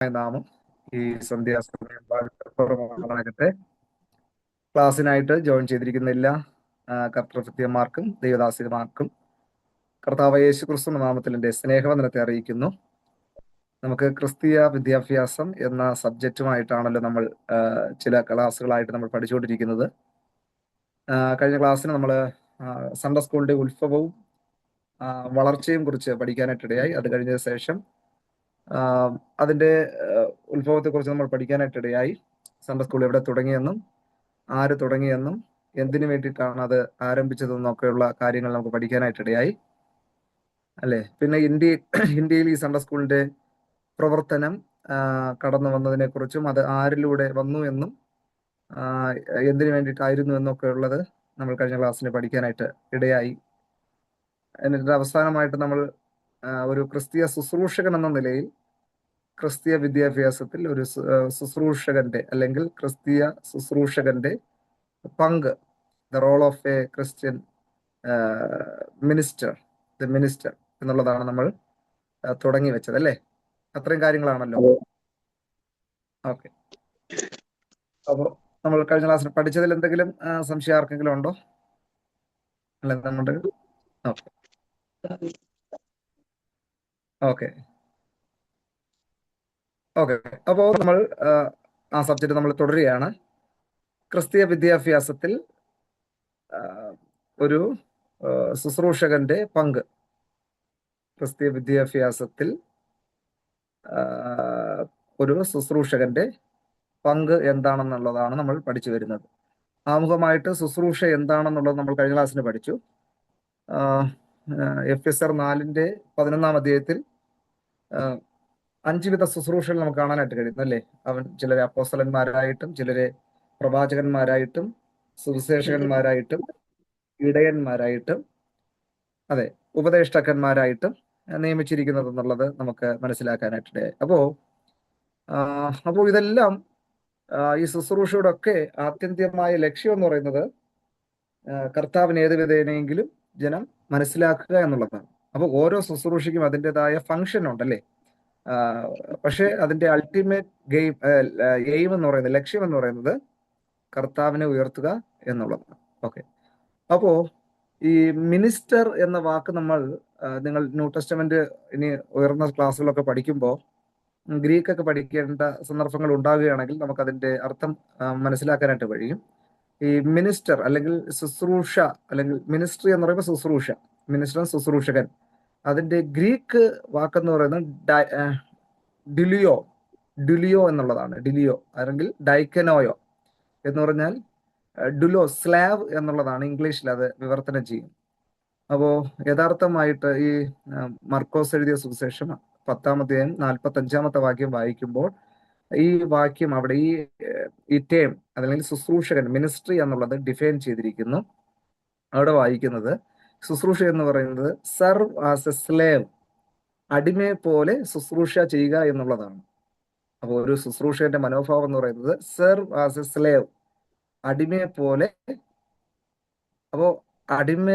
നാമം ഈ സന്ധ്യാസമയം വാഴ്ത്തപ്പെടുമാറാകട്ടെ. ക്ലാസ്സിനായിട്ട് ജോയിൻ ചെയ്തിരിക്കുന്ന എല്ലാ കർത്തൃഭൃത്യന്മാർക്കും ദൈവദാസികമാർക്കും കർത്താവ് യേശു ക്രിസ്തുവിന്റെ നാമത്തിൽ എൻ്റെ സ്നേഹവന്ദനത്തെ അറിയിക്കുന്നു. നമുക്ക് ക്രിസ്തീയ വിദ്യാഭ്യാസം എന്ന സബ്ജക്റ്റുമായിട്ടാണല്ലോ നമ്മൾ ചില ക്ലാസ്സുകളായിട്ട് നമ്മൾ പഠിച്ചുകൊണ്ടിരിക്കുന്നത്. കഴിഞ്ഞ ക്ലാസ്സിന് നമ്മൾ സൺഡേ സ്കൂളിന്റെ ഉത്ഭവവും വളർച്ചയും കുറിച്ച് പഠിക്കാനായിട്ടിടയായി. അത് കഴിഞ്ഞ ശേഷം അതിന്റെ ഉത്ഭവത്തെക്കുറിച്ച് നമ്മൾ പഠിക്കാനായിട്ടിടയായി. സൺഡേ സ്കൂൾ എവിടെ തുടങ്ങിയെന്നും ആര് തുടങ്ങിയെന്നും എന്തിനു വേണ്ടിയിട്ടാണ് അത് ആരംഭിച്ചതെന്നും ഒക്കെയുള്ള കാര്യങ്ങൾ നമുക്ക് പഠിക്കാനായിട്ടിടയായി അല്ലേ. പിന്നെ ഇന്ത്യയിൽ ഈ സൺഡേ സ്കൂളിന്റെ പ്രവർത്തനം കടന്നു വന്നതിനെ കുറിച്ചും അത് ആരിലൂടെ വന്നു എന്നും എന്തിനു വേണ്ടിയിട്ടായിരുന്നു എന്നൊക്കെ ഉള്ളത് നമ്മൾ കഴിഞ്ഞ ക്ലാസ്സിൽ പഠിക്കാനായിട്ട് ഇടയായി. എന്നിട്ട് അവസാനമായിട്ട് നമ്മൾ ഒരു ക്രിസ്തീയ ശുശ്രൂഷകൻ എന്ന നിലയിൽ ക്രിസ്തീയ വിദ്യാഭ്യാസത്തിൽ ഒരു ശുശ്രൂഷകന്റെ അല്ലെങ്കിൽ ക്രിസ്തീയ ശുശ്രൂഷകന്റെ പങ്ക്, the role of a Christian minister എന്നുള്ളതാണ് നമ്മൾ തുടങ്ങി വെച്ചത് അല്ലേ. അത്രയും കാര്യങ്ങളാണല്ലോ. ഓക്കെ, അപ്പോൾ നമ്മൾ കഴിഞ്ഞ ക്ലാസ്സിൽ പഠിച്ചതിൽ എന്തെങ്കിലും സംശയം ആർക്കെങ്കിലും ഉണ്ടോ? അല്ല, നമ്മുടെ ഓക്കെ അപ്പോൾ നമ്മൾ ആ സബ്ജക്റ്റ് നമ്മൾ തുടരുകയാണ്. ക്രിസ്തീയ വിദ്യാഭ്യാസത്തിൽ ഒരു ശുശ്രൂഷകന്റെ പങ്ക്. ക്രിസ്തീയ വിദ്യാഭ്യാസത്തിൽ ഒരു ശുശ്രൂഷകന്റെ പങ്ക് എന്താണെന്നുള്ളതാണ് നമ്മൾ പഠിച്ചു വരുന്നത്. ആമുഖമായിട്ട് ശുശ്രൂഷ എന്താണെന്നുള്ളത് നമ്മൾ കഴിഞ്ഞ ക്ലാസ്സിന് പഠിച്ചു. എഫെസ്യർ 4:11 അധ്യായത്തിൽ 5 വിധ ശുശ്രൂഷകൾ നമുക്ക് കാണാനായിട്ട് കഴിയുന്നു അല്ലേ. ചിലരെ അപ്പോസ്തലന്മാരായിട്ടും, ചിലരെ പ്രവാചകന്മാരായിട്ടും, സുവിശേഷകന്മാരായിട്ടും, ഇടയന്മാരായിട്ടും, അതെ, ഉപദേഷ്ടാക്കന്മാരായിട്ടും നിയമിച്ചിരിക്കുന്നത് എന്നുള്ളത് നമുക്ക് മനസ്സിലാക്കാനായിട്ട്. അപ്പോൾ ഇതെല്ലാം ഈ ശുശ്രൂഷയുടെ ഒക്കെ ആത്യന്തികമായ ലക്ഷ്യം എന്ന് പറയുന്നത് കർത്താവിന് ഏത് വിധേനയെങ്കിലും ജനം മനസ്സിലാക്കുക എന്നുള്ളതാണ്. അപ്പോൾ ഓരോ ശുശ്രൂഷയ്ക്കും അതിൻ്റെതായ ഫങ്ഷൻ ഉണ്ടല്ലേ. പക്ഷെ അതിന്റെ അൾട്ടിമേറ്റ് എയിം എന്ന് പറയുന്നത്, ലക്ഷ്യം എന്ന് പറയുന്നത് കർത്താവിനെ ഉയർത്തുക എന്നുള്ളതാണ്. ഓക്കെ, അപ്പോ ഈ മിനിസ്റ്റർ എന്ന വാക്ക് നിങ്ങൾ ന്യൂ ടെസ്റ്റമെന്റ് ഇനി ഉയർന്ന ക്ലാസ്സുകളൊക്കെ പഠിക്കുമ്പോൾ ഗ്രീക്കൊക്കെ പഠിക്കേണ്ട സന്ദർഭങ്ങൾ ഉണ്ടാവുകയാണെങ്കിൽ നമുക്കതിന്റെ അർത്ഥം മനസ്സിലാക്കാനായിട്ട് കഴിയും. ഈ മിനിസ്റ്റർ അല്ലെങ്കിൽ ശുശ്രൂഷ അല്ലെങ്കിൽ മിനിസ്ട്രി എന്ന് പറയുമ്പോൾ ശുശ്രൂഷ, മിനിസ്റ്റർ ശുശ്രൂഷകൻ, അതിന്റെ ഗ്രീക്ക് വാക്കെന്ന് പറയുന്നത് ഡുലിയോ എന്നുള്ളതാണ്. ഡിലിയോ അല്ലെങ്കിൽ ഡൈക്കനോയോ എന്ന് പറഞ്ഞാൽ ഡുലോ, സ്ലാവ് എന്നുള്ളതാണ് ഇംഗ്ലീഷിൽ അത് വിവർത്തനം ചെയ്യും. അപ്പോ യഥാർത്ഥമായിട്ട് ഈ മർക്കോസ് എഴുതിയ സുവിശേഷം 10-ാം അധ്യായം 45-ാമത്തെ വാക്യം വായിക്കുമ്പോൾ ഈ വാക്യം അവിടെ ഈ ടേം അല്ലെങ്കിൽ ശുശ്രൂഷകൻ, മിനിസ്ട്രി എന്നുള്ളത് ഡിഫൈൻ ചെയ്തിരിക്കുന്നു. അവിടെ വായിക്കുന്നത് ശുശ്രൂഷ എന്ന് പറയുന്നത് സെർവ് ആസ് എ സ്ലേവ്, അടിമയെ പോലെ ശുശ്രൂഷ ചെയ്യുക എന്നുള്ളതാണ്. അപ്പോൾ ഒരു ശുശ്രൂഷകന്റെ മനോഭാവം എന്ന് പറയുന്നത് സെർവ് ആസ് എ സ്ലേവ്, അടിമയെ പോലെ. അപ്പോൾ അടിമ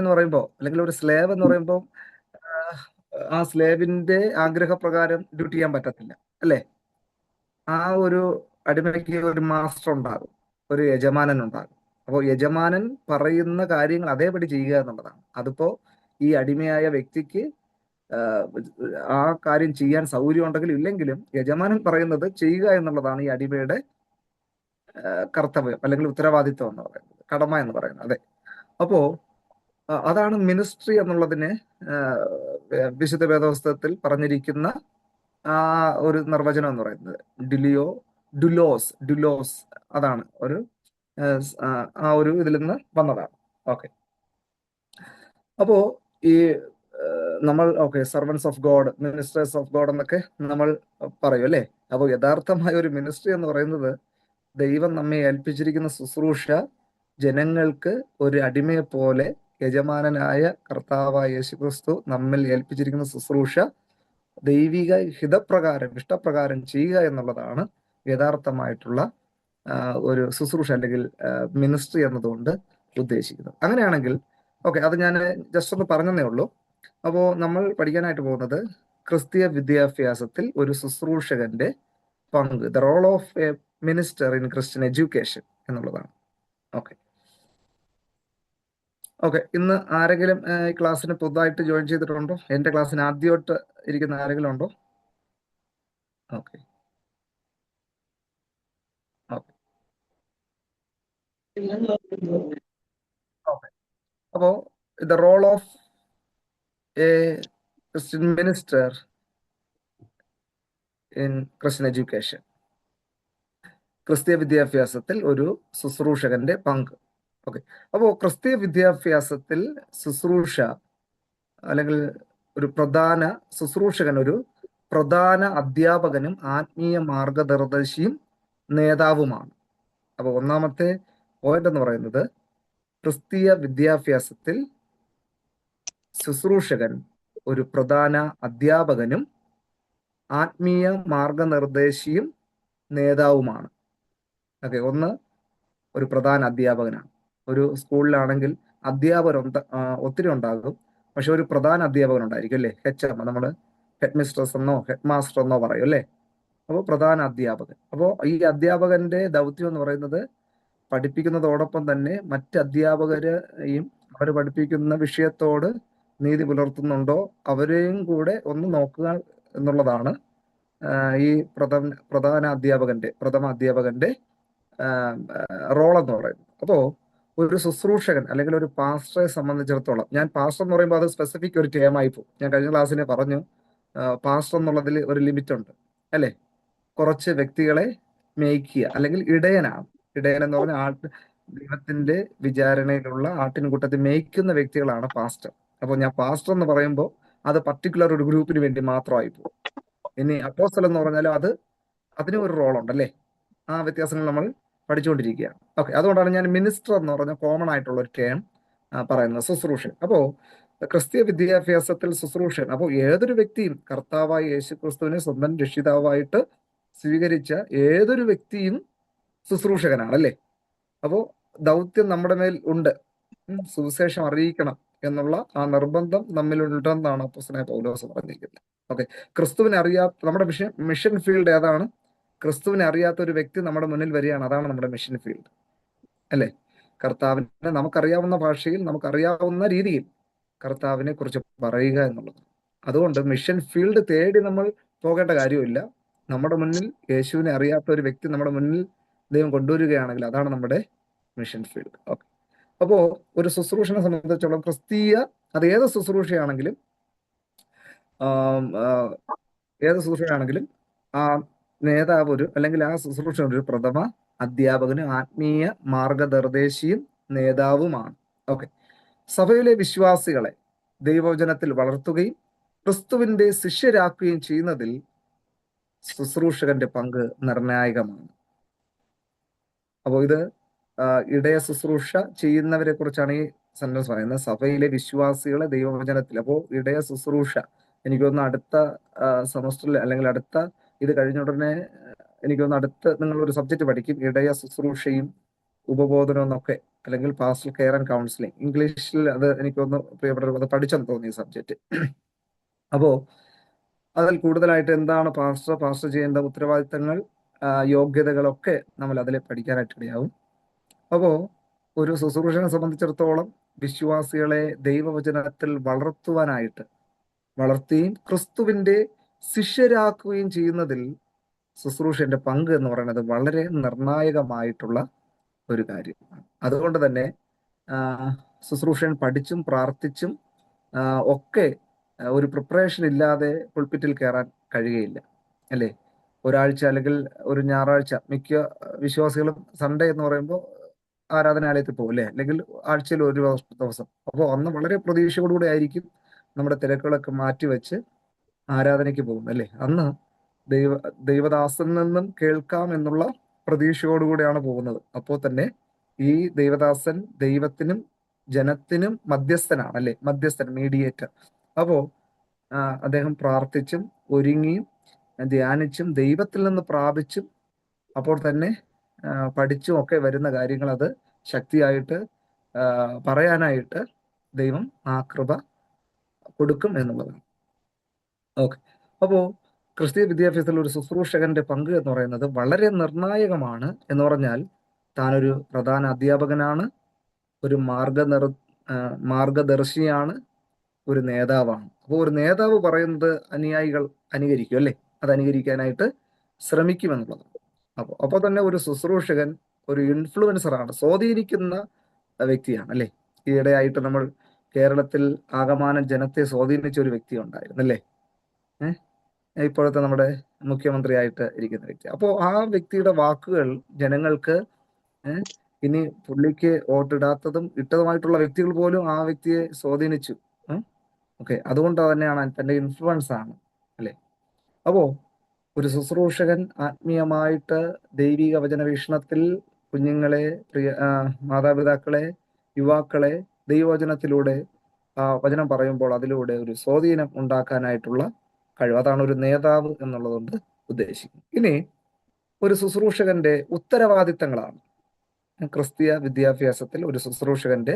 എന്ന് പറയുമ്പോൾ അല്ലെങ്കിൽ ഒരു സ്ലേവ് എന്ന് പറയുമ്പോൾ ആ സ്ലേവിന്റെ ആഗ്രഹപ്രകാരം ഡ്യൂട്ടി ചെയ്യാൻ പറ്റത്തില്ല അല്ലേ. ആ ഒരു അടിമയ്ക്ക് ഒരു മാസ്റ്റർ ഉണ്ടാകും, ഒരു യജമാനൻ ഉണ്ടാകും. അപ്പോൾ യജമാനൻ പറയുന്ന കാര്യങ്ങൾ അതേപടി ചെയ്യുക എന്നുള്ളതാണ്. അതിപ്പോ ഈ അടിമയായ വ്യക്തിക്ക് ആ കാര്യം ചെയ്യാൻ സൗകര്യം ഉണ്ടെങ്കിലും ഇല്ലെങ്കിലും യജമാനൻ പറയുന്നത് ചെയ്യുക എന്നുള്ളതാണ് ഈ അടിമയുടെ കർത്തവ്യം അല്ലെങ്കിൽ ഉത്തരവാദിത്വം എന്ന് പറയുന്നത്, കടമ എന്ന് പറയുന്നത്. അതെ, അപ്പോ അതാണ് മിനിസ്ട്രി എന്നുള്ളതിന് വിശുദ്ധ വേദപുസ്തകത്തിൽ പറഞ്ഞിരിക്കുന്ന ആ ഒരു നിർവചനം എന്ന് പറയുന്നത്. ഡുലോസ് അതാണ് ആ ഒരു ഇതിൽ നിന്ന് വന്നതാണ്. ഓക്കെ, അപ്പോ ഈ നമ്മൾ servants of God, ministers of God എന്നൊക്കെ നമ്മൾ പറയും അല്ലേ. അപ്പോൾ യഥാർത്ഥമായ ഒരു മിനിസ്ട്രി എന്ന് പറയുന്നത് ദൈവം നമ്മെ ഏൽപ്പിച്ചിരിക്കുന്ന ശുശ്രൂഷ ജനങ്ങൾക്ക് ഒരു അടിമയെ പോലെ യജമാനനായ കർത്താവായ യേശുക്രിസ്തു നമ്മിൽ ഏൽപ്പിച്ചിരിക്കുന്ന ശുശ്രൂഷ ദൈവിക ഹിതപ്രകാരം, ഇഷ്ടപ്രകാരം ചെയ്യുക എന്നുള്ളതാണ് യഥാർത്ഥമായിട്ടുള്ള ഒരു ശുശ്രൂഷ അല്ലെങ്കിൽ മിനിസ്ട്രി എന്നതുകൊണ്ട് ഉദ്ദേശിക്കുന്നത്. അങ്ങനെയാണെങ്കിൽ ഓക്കെ, അത് ഞാൻ ജസ്റ്റ് ഒന്ന് പറഞ്ഞതേ ഉള്ളൂ. അപ്പോൾ നമ്മൾ പഠിക്കാനായിട്ട് പോകുന്നത് ക്രിസ്തീയ വിദ്യാഭ്യാസത്തിൽ ഒരു ശുശ്രൂഷകന്റെ പങ്ക്, the role of a minister in Christian education എന്നുള്ളതാണ്. ഓക്കെ ഓക്കെ ഇന്ന് ആരെങ്കിലും ഈ ക്ലാസ്സിന് പുതുതായിട്ട് ജോയിൻ ചെയ്തിട്ടുണ്ടോ? എന്റെ ക്ലാസ്സിന് ആദ്യമായിട്ട് ഇരിക്കുന്ന ആരെങ്കിലും ഉണ്ടോ? ഓക്കെ ഓക്കെ ഓക്കെ അപ്പോ the role of a Christian minister in Christian education, ക്രിസ്തീയ വിദ്യാഭ്യാസത്തിൽ ഒരു ശുശ്രൂഷകന്റെ പങ്ക്. ഓക്കെ അപ്പോ ക്രിസ്തീയ വിദ്യാഭ്യാസത്തിൽ ശുശ്രൂഷ അല്ലെങ്കിൽ ഒരു പ്രധാന ശുശ്രൂഷകൻ ഒരു പ്രധാന അധ്യാപകനും ആത്മീയ മാർഗനിർദ്ദേശിയും നേതാവുമാണ്. അപ്പൊ ഒന്നാമത്തെ പോയിന്റ് എന്ന് പറയുന്നത്, ക്രിസ്തീയ വിദ്യാഭ്യാസത്തിൽ ശുശ്രൂഷകൻ ഒരു പ്രധാന അധ്യാപകനും ആത്മീയ മാർഗനിർദ്ദേശിയും നേതാവുമാണ്. ഓക്കെ ഒന്ന് ഒരു പ്രധാന അധ്യാപകനാണ്. ഒരു സ്കൂളിലാണെങ്കിൽ അധ്യാപകർ ഒത്തിരി ഉണ്ടാകും, പക്ഷെ ഒരു പ്രധാന അധ്യാപകൻ ഉണ്ടായിരിക്കും അല്ലേ? HM, നമ്മൾ ഹെഡ് മിസ്ട്രസ് എന്നോ ഹെഡ് മാസ്റ്റർ എന്നോ പറയും അല്ലേ? അപ്പോൾ പ്രധാന അധ്യാപകൻ. അപ്പോൾ ഈ അധ്യാപകന്റെ ദൗത്യം എന്ന് പറയുന്നത് പഠിപ്പിക്കുന്നതോടൊപ്പം തന്നെ മറ്റ് അധ്യാപകരെയും അവർ പഠിപ്പിക്കുന്ന വിഷയത്തോട് നീതി പുലർത്തുന്നുണ്ടോ അവരെയും കൂടെ ഒന്ന് നോക്കുക എന്നുള്ളതാണ് ഈ പ്രധാന പ്രഥമ അധ്യാപകന്റെ റോൾ എന്ന് പറയുന്നത്. അപ്പോ ഒരു ശുശ്രൂഷകൻ അല്ലെങ്കിൽ ഒരു പാസ്റ്ററെ സംബന്ധിച്ചിടത്തോളം, ഞാൻ പാസ്റ്റർ എന്ന് പറയുമ്പോൾ അത് സ്പെസിഫിക് ഒരു ടേമായി പോകും. ഞാൻ കഴിഞ്ഞ ക്ലാസ്സിനെ പറഞ്ഞു, പാസ്റ്റർ എന്നുള്ളതിൽ ഒരു ലിമിറ്റ് ഉണ്ട് അല്ലെ? കുറച്ച് വ്യക്തികളെ മേയ്ക്കുക, അല്ലെങ്കിൽ ഇടയനാണ്. ഇടയൻ എന്ന് പറഞ്ഞാൽ ദൈവത്തിന്റെ വിചാരണയിലുള്ള ആട്ടിൻകൂട്ടത്തിൽ മേയ്ക്കുന്ന വ്യക്തികളാണ് പാസ്റ്റർ. അപ്പോൾ ഞാൻ പാസ്റ്റർ എന്ന് പറയുമ്പോൾ അത് പർട്ടിക്കുലർ ഒരു ഗ്രൂപ്പിന് വേണ്ടി മാത്രമായി പോകും. ഇനി അപ്പോസ്തലൻ എന്ന് പറഞ്ഞാൽ അതിനും ഒരു റോൾ ഉണ്ടല്ലേ? ആ വ്യത്യാസങ്ങൾ നമ്മൾ പഠിച്ചുകൊണ്ടിരിക്കുകയാണ്. ഓക്കെ അതുകൊണ്ടാണ് ഞാൻ മിനിസ്റ്റർ എന്ന് പറഞ്ഞ കോമൺ ആയിട്ടുള്ള ഒരു ടേം പറയുന്നത്, ശുശ്രൂഷൻ. അപ്പോ ക്രിസ്തീയ വിദ്യാഭ്യാസത്തിൽ ശുശ്രൂഷൻ, അപ്പോൾ ഏതൊരു വ്യക്തിയും കർത്താവായ യേശു ക്രിസ്തുവിനെ സ്വന്തം രക്ഷിതാവായിട്ട് സ്വീകരിച്ച ഏതൊരു വ്യക്തിയും ശുശ്രൂഷകനാണ് അല്ലേ? അപ്പോ ദൗത്യം നമ്മുടെ മേൽ ഉണ്ട്, സുവിശേഷം അറിയിക്കണം എന്നുള്ള ആ നിർബന്ധം നമ്മിലുണ്ടെന്നാണ് അപ്പോസ്തലനായ പൗലോസ് പറഞ്ഞിരിക്കുന്നത്. ഓക്കെ ക്രിസ്തുവിനെ അറിയാത്ത നമ്മുടെ മിഷൻ ഫീൽഡ് ഏതാണ്? ക്രിസ്തുവിനെ അറിയാത്ത ഒരു വ്യക്തി നമ്മുടെ മുന്നിൽ വരികയാണ്, അതാണ് നമ്മുടെ മിഷൻ ഫീൽഡ് അല്ലേ? കർത്താവിനെ നമുക്കറിയാവുന്ന ഭാഷയിൽ നമുക്കറിയാവുന്ന രീതിയിൽ കർത്താവിനെ കുറിച്ച് പറയുക എന്നുള്ളത്. അതുകൊണ്ട് മിഷൻ ഫീൽഡ് തേടി നമ്മൾ പോകേണ്ട കാര്യമില്ല. നമ്മുടെ മുന്നിൽ യേശുവിനെ അറിയാത്ത ഒരു വ്യക്തി നമ്മുടെ മുന്നിൽ ദൈവം കൊണ്ടുവരികയാണെങ്കിൽ അതാണ് നമ്മുടെ മിഷൻ ഫീൽഡ്. ഓക്കെ അപ്പോ ഒരു ശുശ്രൂഷനെ സംബന്ധിച്ചോളം അത് ഏത് ശുശ്രൂഷയാണെങ്കിലും ആ നേതാവ് അല്ലെങ്കിൽ ആ ശുശ്രൂഷ ഒരു പ്രഥമ അധ്യാപകനും ആത്മീയ മാർഗനിർദ്ദേശിയും നേതാവുമാണ്. ഓക്കെ സഭയിലെ വിശ്വാസികളെ ദൈവവചനത്തിൽ വളർത്തുകയും ക്രിസ്തുവിന്റെ ശിഷ്യരാക്കുകയും ചെയ്യുന്നതിൽ ശുശ്രൂഷകന്റെ പങ്ക് നിർണായകമാണ്. അപ്പോൾ ഇത് ഇടയ ശുശ്രൂഷ ചെയ്യുന്നവരെ കുറിച്ചാണ് ഈ സെന്റൻസ് പറയുന്നത്, സഭയിലെ വിശ്വാസികളെ ദൈവവചനത്തിൽ. അപ്പോൾ ഇടയ ശുശ്രൂഷ എനിക്ക് തോന്നുന്നു അടുത്ത സെമസ്റ്ററിൽ അല്ലെങ്കിൽ അടുത്ത ഇത് കഴിഞ്ഞ ഉടനെ എനിക്ക് തോന്നുന്നു അടുത്ത് നിങ്ങളൊരു സബ്ജക്റ്റ് പഠിക്കും, ഇടയ ശുശ്രൂഷയും ഉപബോധനവും എന്നൊക്കെ, അല്ലെങ്കിൽ പാസ്റ്റൽ കെയർ ആൻഡ് കൗൺസിലിംഗ്. ഇംഗ്ലീഷിൽ അത് എനിക്ക് തോന്നുന്നു പ്രിയപ്പെട്ടവർ അത് പഠിച്ചെന്ന് തോന്നി സബ്ജക്റ്റ്. അപ്പോ അതിൽ കൂടുതലായിട്ട് എന്താണ് പാസ്റ്റർ ചെയ്യേണ്ട ഉത്തരവാദിത്തങ്ങൾ, യോഗ്യതകളൊക്കെ നമ്മൾ അതിൽ പഠിക്കാനായിട്ട് ഇടയാവും. അപ്പോ ഒരു ശുശ്രൂഷനെ സംബന്ധിച്ചിടത്തോളം വിശ്വാസികളെ ദൈവവചനത്തിൽ വളർത്തുകയും ക്രിസ്തുവിന്റെ ശിഷ്യരാക്കുകയും ചെയ്യുന്നതിൽ ശുശ്രൂഷന്റെ പങ്ക് എന്ന് പറയുന്നത് വളരെ നിർണായകമായിട്ടുള്ള ഒരു കാര്യമാണ്. അതുകൊണ്ട് തന്നെ ശുശ്രൂഷൻ പഠിച്ചും പ്രാർത്ഥിച്ചും ഒക്കെ ഒരു പ്രിപ്പറേഷൻ ഇല്ലാതെ പുൾപിറ്റിൽ കയറാൻ കഴിയുകയില്ല അല്ലേ? ഒരാഴ്ച അല്ലെങ്കിൽ ഒരു ഞായറാഴ്ച, മിക്ക വിശ്വാസികളും സൺഡേ എന്ന് പറയുമ്പോൾ ആരാധനാലയത്തിൽ പോകും അല്ലേ? അല്ലെങ്കിൽ ആഴ്ചയിൽ ഒരു ദിവസം. അപ്പോൾ അന്ന് വളരെ പ്രതീക്ഷയോടുകൂടി ആയിരിക്കും നമ്മുടെ തിരക്കുകളൊക്കെ മാറ്റിവെച്ച് ആരാധനയ്ക്ക് പോകും അല്ലേ? അന്ന് ദൈവദാസനിൽ നിന്നും കേൾക്കാം എന്നുള്ള പ്രതീക്ഷയോടുകൂടിയാണ് പോകുന്നത്. അപ്പോൾ തന്നെ ഈ ദൈവദാസൻ ദൈവത്തിനും ജനത്തിനും മധ്യസ്ഥനാണ് അല്ലേ? മീഡിയേറ്റർ. അപ്പോ അദ്ദേഹം പ്രാർത്ഥിച്ചും ഒരുങ്ങിയും ധ്യാനിച്ചും ദൈവത്തിൽ നിന്ന് പ്രാപിച്ചും അപ്പോൾ തന്നെ പഠിച്ചും ഒക്കെ വരുന്ന കാര്യങ്ങൾ അത് ശക്തിയായിട്ട് പറയാനായിട്ട് ദൈവം ആ കൃപ കൊടുക്കും എന്നുള്ളതാണ്. ഓക്കെ അപ്പോൾ ക്രിസ്തീയ വിദ്യാഭ്യാസത്തിൽ ഒരു ശുശ്രൂഷകന്റെ പങ്ക് എന്ന് പറയുന്നത് വളരെ നിർണായകമാണ്. എന്ന് പറഞ്ഞാൽ താനൊരു പ്രധാന അധ്യാപകനാണ്, ഒരു മാർഗദർശിയാണ്, ഒരു നേതാവാണ്. അപ്പോൾ ഒരു നേതാവ് പറയുന്നത് അനുയായികൾ അനുകരിക്കും അല്ലേ? അത് അനുകരിക്കാനായിട്ട് ശ്രമിക്കുമെന്നുള്ളത്. അപ്പോൾ തന്നെ ഒരു ശുശ്രൂഷകൻ ഒരു ഇൻഫ്ലുവൻസറാണ്, സ്വാധീനിക്കുന്ന വ്യക്തിയാണ് അല്ലേ? ഈയിടെയായിട്ട് നമ്മൾ കേരളത്തിൽ ആകമാനം ജനത്തെ സ്വാധീനിച്ച ഒരു വ്യക്തി ഉണ്ടായിരുന്നു അല്ലേ? ഇപ്പോഴത്തെ നമ്മുടെ മുഖ്യമന്ത്രിയായിട്ട് ഇരിക്കുന്ന വ്യക്തി. അപ്പോൾ ആ വ്യക്തിയുടെ വാക്കുകൾ ജനങ്ങൾക്ക് ഇനി പുള്ളിക്ക് വോട്ടിടാത്തതും ഇട്ടതുമായിട്ടുള്ള വ്യക്തികൾ പോലും ആ വ്യക്തിയെ സ്വാധീനിച്ചു. ഓക്കെ, അതുകൊണ്ട് തന്നെയാണ് തന്റെ ഇൻഫ്ലുവൻസ് ആണ് അല്ലേ? അപ്പോ ഒരു ശുശ്രൂഷകൻ ആത്മീയമായിട്ട് ദൈവിക വചന വീക്ഷണത്തിൽ കുഞ്ഞുങ്ങളെ, മാതാപിതാക്കളെ, യുവാക്കളെ ദൈവവചനത്തിലൂടെ വചനം പറയുമ്പോൾ അതിലൂടെ ഒരു സ്വാധീനം ഉണ്ടാക്കാനായിട്ടുള്ള കഴിവ്, അതാണ് ഒരു നേതാവ് എന്നുള്ളതുകൊണ്ട് ഉദ്ദേശിക്കുന്നത്. ഇനി ഒരു ശുശ്രൂഷകന്റെ ഉത്തരവാദിത്തങ്ങളാണ് ക്രിസ്തീയ വിദ്യാഭ്യാസത്തിൽ ഒരു ശുശ്രൂഷകന്റെ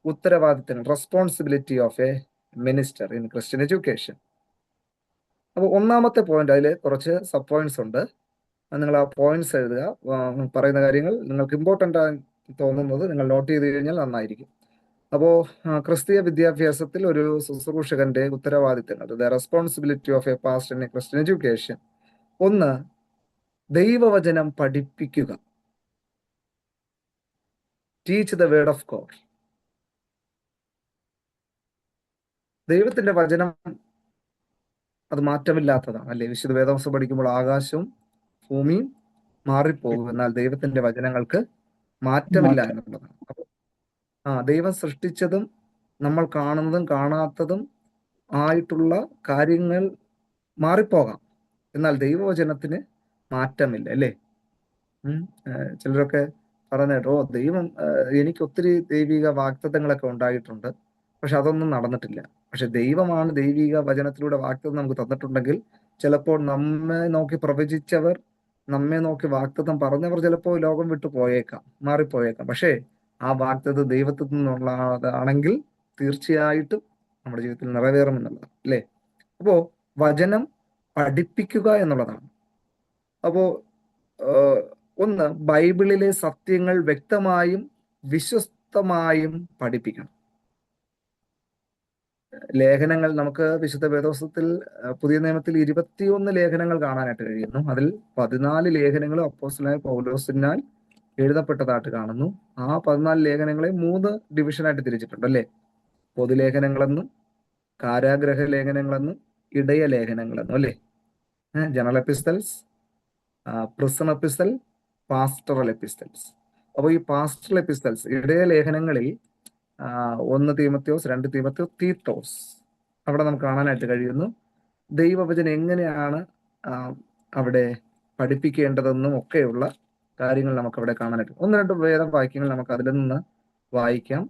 ഉത്തരവാദിത്തങ്ങൾ, responsibility of a minister in Christian education. അപ്പോൾ ഒന്നാമത്തെ പോയിന്റ്, അതിൽ കുറച്ച് സബ് പോയിന്റ്സ് ഉണ്ട്. നിങ്ങൾ ആ പോയിന്റ്സ് എഴുതുക. പറയുന്ന കാര്യങ്ങൾ നിങ്ങൾക്ക് ഇമ്പോർട്ടൻ്റ് ആയി തോന്നുന്നത് നിങ്ങൾ നോട്ട് ചെയ്ത് കഴിഞ്ഞാൽ നന്നായിരിക്കും. അപ്പോൾ ക്രിസ്തീയ വിദ്യാഭ്യാസത്തിൽ ഒരു ശുശ്രൂഷകന്റെ ഉത്തരവാദിത്തങ്ങൾ, the responsibility of A pastor in Christian education. ഒന്ന്, ദൈവവചനം പഠിപ്പിക്കുക. Teach the word of God. ദൈവത്തിന്റെ വചനം അത് മാറ്റമില്ലാത്തതാണ് അല്ലേ? വിശുദ്ധ വേദവസ്തു പഠിക്കുമ്പോൾ ആകാശവും ഭൂമിയും മാറിപ്പോകും, എന്നാൽ ദൈവത്തിന്റെ വചനങ്ങൾക്ക് മാറ്റമില്ല എന്നുള്ളതാണ്. ദൈവം സൃഷ്ടിച്ചതും നമ്മൾ കാണുന്നതും കാണാത്തതും ആയിട്ടുള്ള കാര്യങ്ങൾ മാറിപ്പോകാം, എന്നാൽ ദൈവവചനത്തിന് മാറ്റമില്ല അല്ലേ? ചിലരൊക്കെ പറഞ്ഞിട്ടോ, ദൈവം എനിക്ക് ഒത്തിരി ദൈവിക വാഗ്ദത്തങ്ങളൊക്കെ ഉണ്ടായിട്ടുണ്ട്, പക്ഷെ അതൊന്നും നടന്നിട്ടില്ല. പക്ഷെ ദൈവമാണ് ദൈവിക വചനത്തിലൂടെ വാഗ്ദത്തം നമുക്ക് തന്നിട്ടുണ്ടെങ്കിൽ ചിലപ്പോൾ നമ്മെ നോക്കി പ്രവചിച്ചവർ, നമ്മെ നോക്കി വാഗ്ദത്തം പറഞ്ഞവർ ചിലപ്പോൾ ലോകം വിട്ടു പോയേക്കാം, മാറിപ്പോയേക്കാം. പക്ഷേ ആ വാഗ്ദത്തം ദൈവത്തിൽ നിന്നുള്ളതാണെങ്കിൽ തീർച്ചയായിട്ടും നമ്മുടെ ജീവിതത്തിൽ നിറവേറുമെന്നുള്ളതാണ് അല്ലേ? അപ്പോ വചനം പഠിപ്പിക്കുക എന്നുള്ളതാണ്. അപ്പോ ഒന്ന്, ബൈബിളിലെ സത്യങ്ങൾ വ്യക്തമായും വിശ്വസ്തമായും പഠിപ്പിക്കണം. ലേഖനങ്ങൾ നമുക്ക് വിശുദ്ധ വേദപുസ്തകത്തിൽ പുതിയ നിയമത്തിൽ 21 ലേഖനങ്ങൾ കാണാനായിട്ട് കഴിയുന്നു. അതിൽ 14 ലേഖനങ്ങളും അപ്പോസ്തലനായ പൗലോസിനാൽ എഴുതപ്പെട്ടതായിട്ട് കാണുന്നു. ആ 14 ലേഖനങ്ങളെ 3 ഡിവിഷനായിട്ട് തിരിച്ചിട്ടുണ്ട് അല്ലേ? പൊതുലേഖനങ്ങളെന്നും, കാരാഗ്രഹ ലേഖനങ്ങളെന്നും, ഇടയ ലേഖനങ്ങളെന്നും അല്ലേ? General epistles, prison epistle, pastoral epistles. അപ്പോൾ ഈ പാസ്റ്ററൽ എപ്പിസ്റ്റൽസ്, ഇടയ ലേഖനങ്ങളിൽ 1 തീമോഥെയോസ്, 2 തീമോഥെയോസ്, തീത്തോസ്, അവിടെ നമുക്ക് കാണാനായിട്ട് കഴിയുന്നു ദൈവവചനം എങ്ങനെയാണ് അവിടെ പഠിപ്പിക്കേണ്ടതെന്നും ഒക്കെയുള്ള കാര്യങ്ങൾ നമുക്ക് അവിടെ കാണാനായിട്ട്. 1-2 വേദവാക്യങ്ങൾ നമുക്ക് അതിൽ നിന്ന് വായിക്കാം.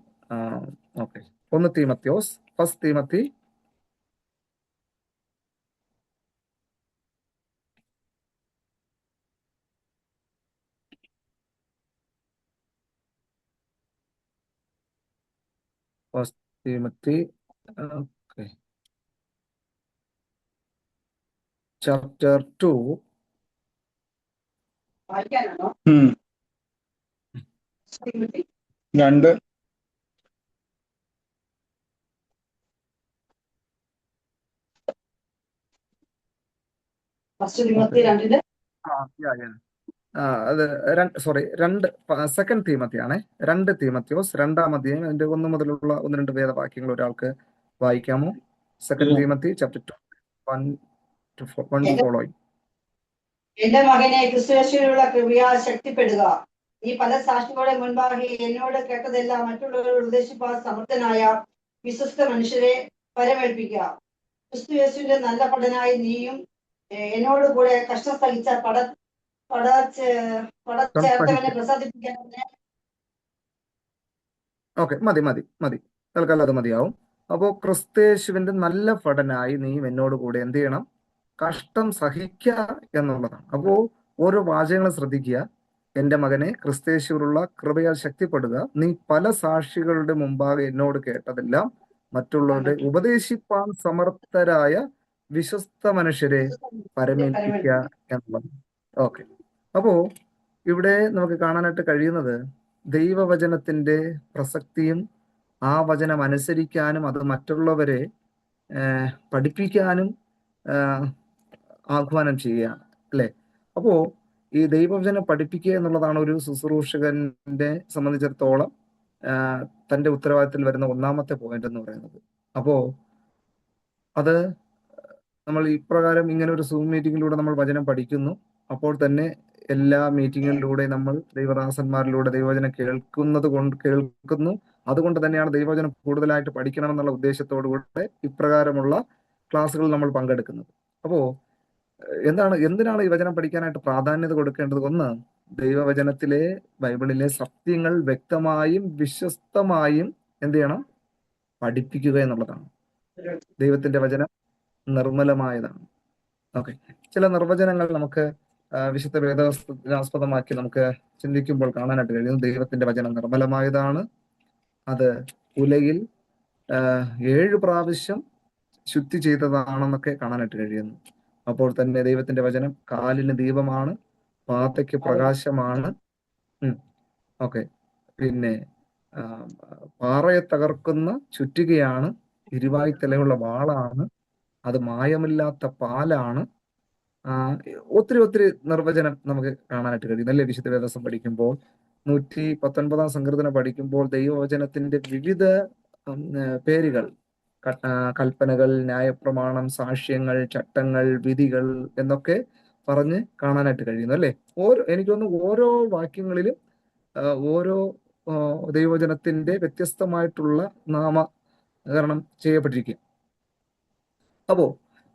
ഓക്കെ, 1 തീമോഥെയോസ്, 1 തീമോത്തി ചാപ്റ്റർ 2 2 സെക്കൻഡ് തീമത്തിയാണേ. 2 തീമോഥെയോസ് 2-ാം അധ്യായം അതിന്റെ 1 മുതലുള്ള 1-2 വേദവാക്യങ്ങൾ ഒരാൾക്ക് വായിക്കാമോ? Second Timothy chapter 2 1 following. എന്റെ മകനെ, ക്രിസ്തുയേശുവിലുള്ള കൃപയാൽ ശക്തിപ്പെടുക. നീ പല സാക്ഷികളുടെ മുൻപാകെ എന്നോട് കേട്ടതെല്ലാം മറ്റുള്ളവരോട് ഉപദേശിപ്പാൻ സമർത്ഥനായ വിശ്വസ്ത മനുഷ്യരെ പരമേൽപ്പിക്കുക. ക്രിസ്തുയേശുവിന്റെ നല്ല പടനായി നീയും എന്നോട് കൂടെ കഷ്ടം സഹിച്ച പടച്ചേർത്തവനെ പ്രസാദിപ്പിക്കാൻ. ഓക്കെ, മതി, തൽക്കാലം അത് മതിയാവും. അപ്പോ ക്രിസ്തയേശുവിന്റെ നല്ല പടനായി നീ എന്നോട് കൂടെ എന്ത് ചെയ്യണം? കഷ്ടം സഹിക്കുക എന്നുള്ളതാണ്. അപ്പോ ഓരോ വാചകങ്ങളും ശ്രദ്ധിക്കുക. എന്റെ മകനെ, ക്രിസ്തയേശുവിലുള്ള കൃപയാൽ ശക്തിപ്പെടുക. നീ പല സാക്ഷികളുടെ മുമ്പാകെ എന്നോട് കേട്ടതെല്ലാം മറ്റുള്ളവരുടെ ഉപദേശിപ്പാൻ സമർത്ഥരായ വിശ്വസ്ത മനുഷ്യരെ പരമേൽപ്പിക്കുക പരമേൽപ്പിക്കുക. എന്നുള്ളത്. ഓക്കെ. അപ്പോ ഇവിടെ നമുക്ക് കാണാനായിട്ട് കഴിയുന്നത് ദൈവവചനത്തിന്റെ പ്രസക്തിയും ആ വചനം അനുസരിക്കാനും അത് മറ്റുള്ളവരെ പഠിപ്പിക്കാനും ആഹ്വാനം ചെയ്യുകയാണ്, അല്ലെ? അപ്പോ ഈ ദൈവവചനം പഠിപ്പിക്കുക എന്നുള്ളതാണ് ഒരു ശുശ്രൂഷകനെ സംബന്ധിച്ചിടത്തോളം തന്റെ ഉത്തരവാദിത്തത്തിൽ വരുന്ന ഒന്നാമത്തെ പോയിന്റ് എന്ന് പറയുന്നത്. അപ്പോ അത് നമ്മൾ ഇപ്രകാരം ഇങ്ങനെ ഒരു സൂം മീറ്റിംഗിലൂടെ നമ്മൾ വചനം പഠിക്കുന്നു. അപ്പോൾ തന്നെ എല്ലാ മീറ്റിങ്ങുകളിലൂടെ നമ്മൾ ദൈവദാസന്മാരിലൂടെ ദൈവവചനം കേൾക്കുന്നു. അതുകൊണ്ട് തന്നെയാണ് ദൈവവചനം കൂടുതലായിട്ട് പഠിക്കണമെന്നുള്ള ഉദ്ദേശത്തോടു കൂടെ ഇപ്രകാരമുള്ള ക്ലാസ്സുകൾ നമ്മൾ പങ്കെടുക്കുന്നത്. അപ്പോ എന്തിനാണ് ഈ വചനം പഠിക്കാനായിട്ട് പ്രാധാന്യത കൊടുക്കേണ്ടത്? ഒന്ന്, ദൈവവചനത്തിലെ ബൈബിളിലെ സത്യങ്ങൾ വ്യക്തമായും വിശ്വസ്തമായും എന്ത് ചെയ്യണം? പഠിപ്പിക്കുക എന്നുള്ളതാണ്. ദൈവത്തിന്റെ വചനം നിർമ്മലമായതാണ്. ഓക്കെ. ചില നിർവചനങ്ങൾ നമുക്ക് വിശുദ്ധ വേദാസ്പദമാക്കി നമുക്ക് ചിന്തിക്കുമ്പോൾ കാണാനായിട്ട് കഴിയുന്നു. ദൈവത്തിന്റെ വചനം നിർമ്മലമായതാണ്, അത് ഉലയിൽ 7 പ്രാവശ്യം ശുദ്ധി ചെയ്തതാണെന്നൊക്കെ കാണാനായിട്ട് കഴിയുന്നു. അപ്പോൾ തന്നെ ദൈവത്തിന്റെ വചനം കാലിന് ദീപമാണ്, പാതയ്ക്ക് പ്രകാശമാണ്. ഓക്കെ. പിന്നെ പാറയെ തകർക്കുന്ന ചുറ്റികയാണ്, ഇരുവായി തലയുള്ള വാളാണ്, അത് മായമില്ലാത്ത പാലാണ്. ഒത്തിരി നിർവചനം നമുക്ക് കാണാനായിട്ട് കഴിയും, അല്ലേ? വിശുദ്ധ വേദോസം പഠിക്കുമ്പോൾ 119 സങ്കീർത്തനം പഠിക്കുമ്പോൾ ദൈവവചനത്തിന്റെ വിവിധ പേരുകൾ, കൽപ്പനകൾ, ന്യായപ്രമാണം, സാക്ഷ്യങ്ങൾ, ചട്ടങ്ങൾ, വിധികൾ എന്നൊക്കെ പറഞ്ഞ് കാണാനായിട്ട് കഴിയുന്നു, അല്ലേ? എനിക്ക് തോന്നുന്നു ഓരോ വാക്യങ്ങളിലും ഓരോ ദൈവവചനത്തിന്റെ വ്യത്യസ്തമായിട്ടുള്ള നാമകരണം ചെയ്യപ്പെട്ടിരിക്കും. അപ്പോ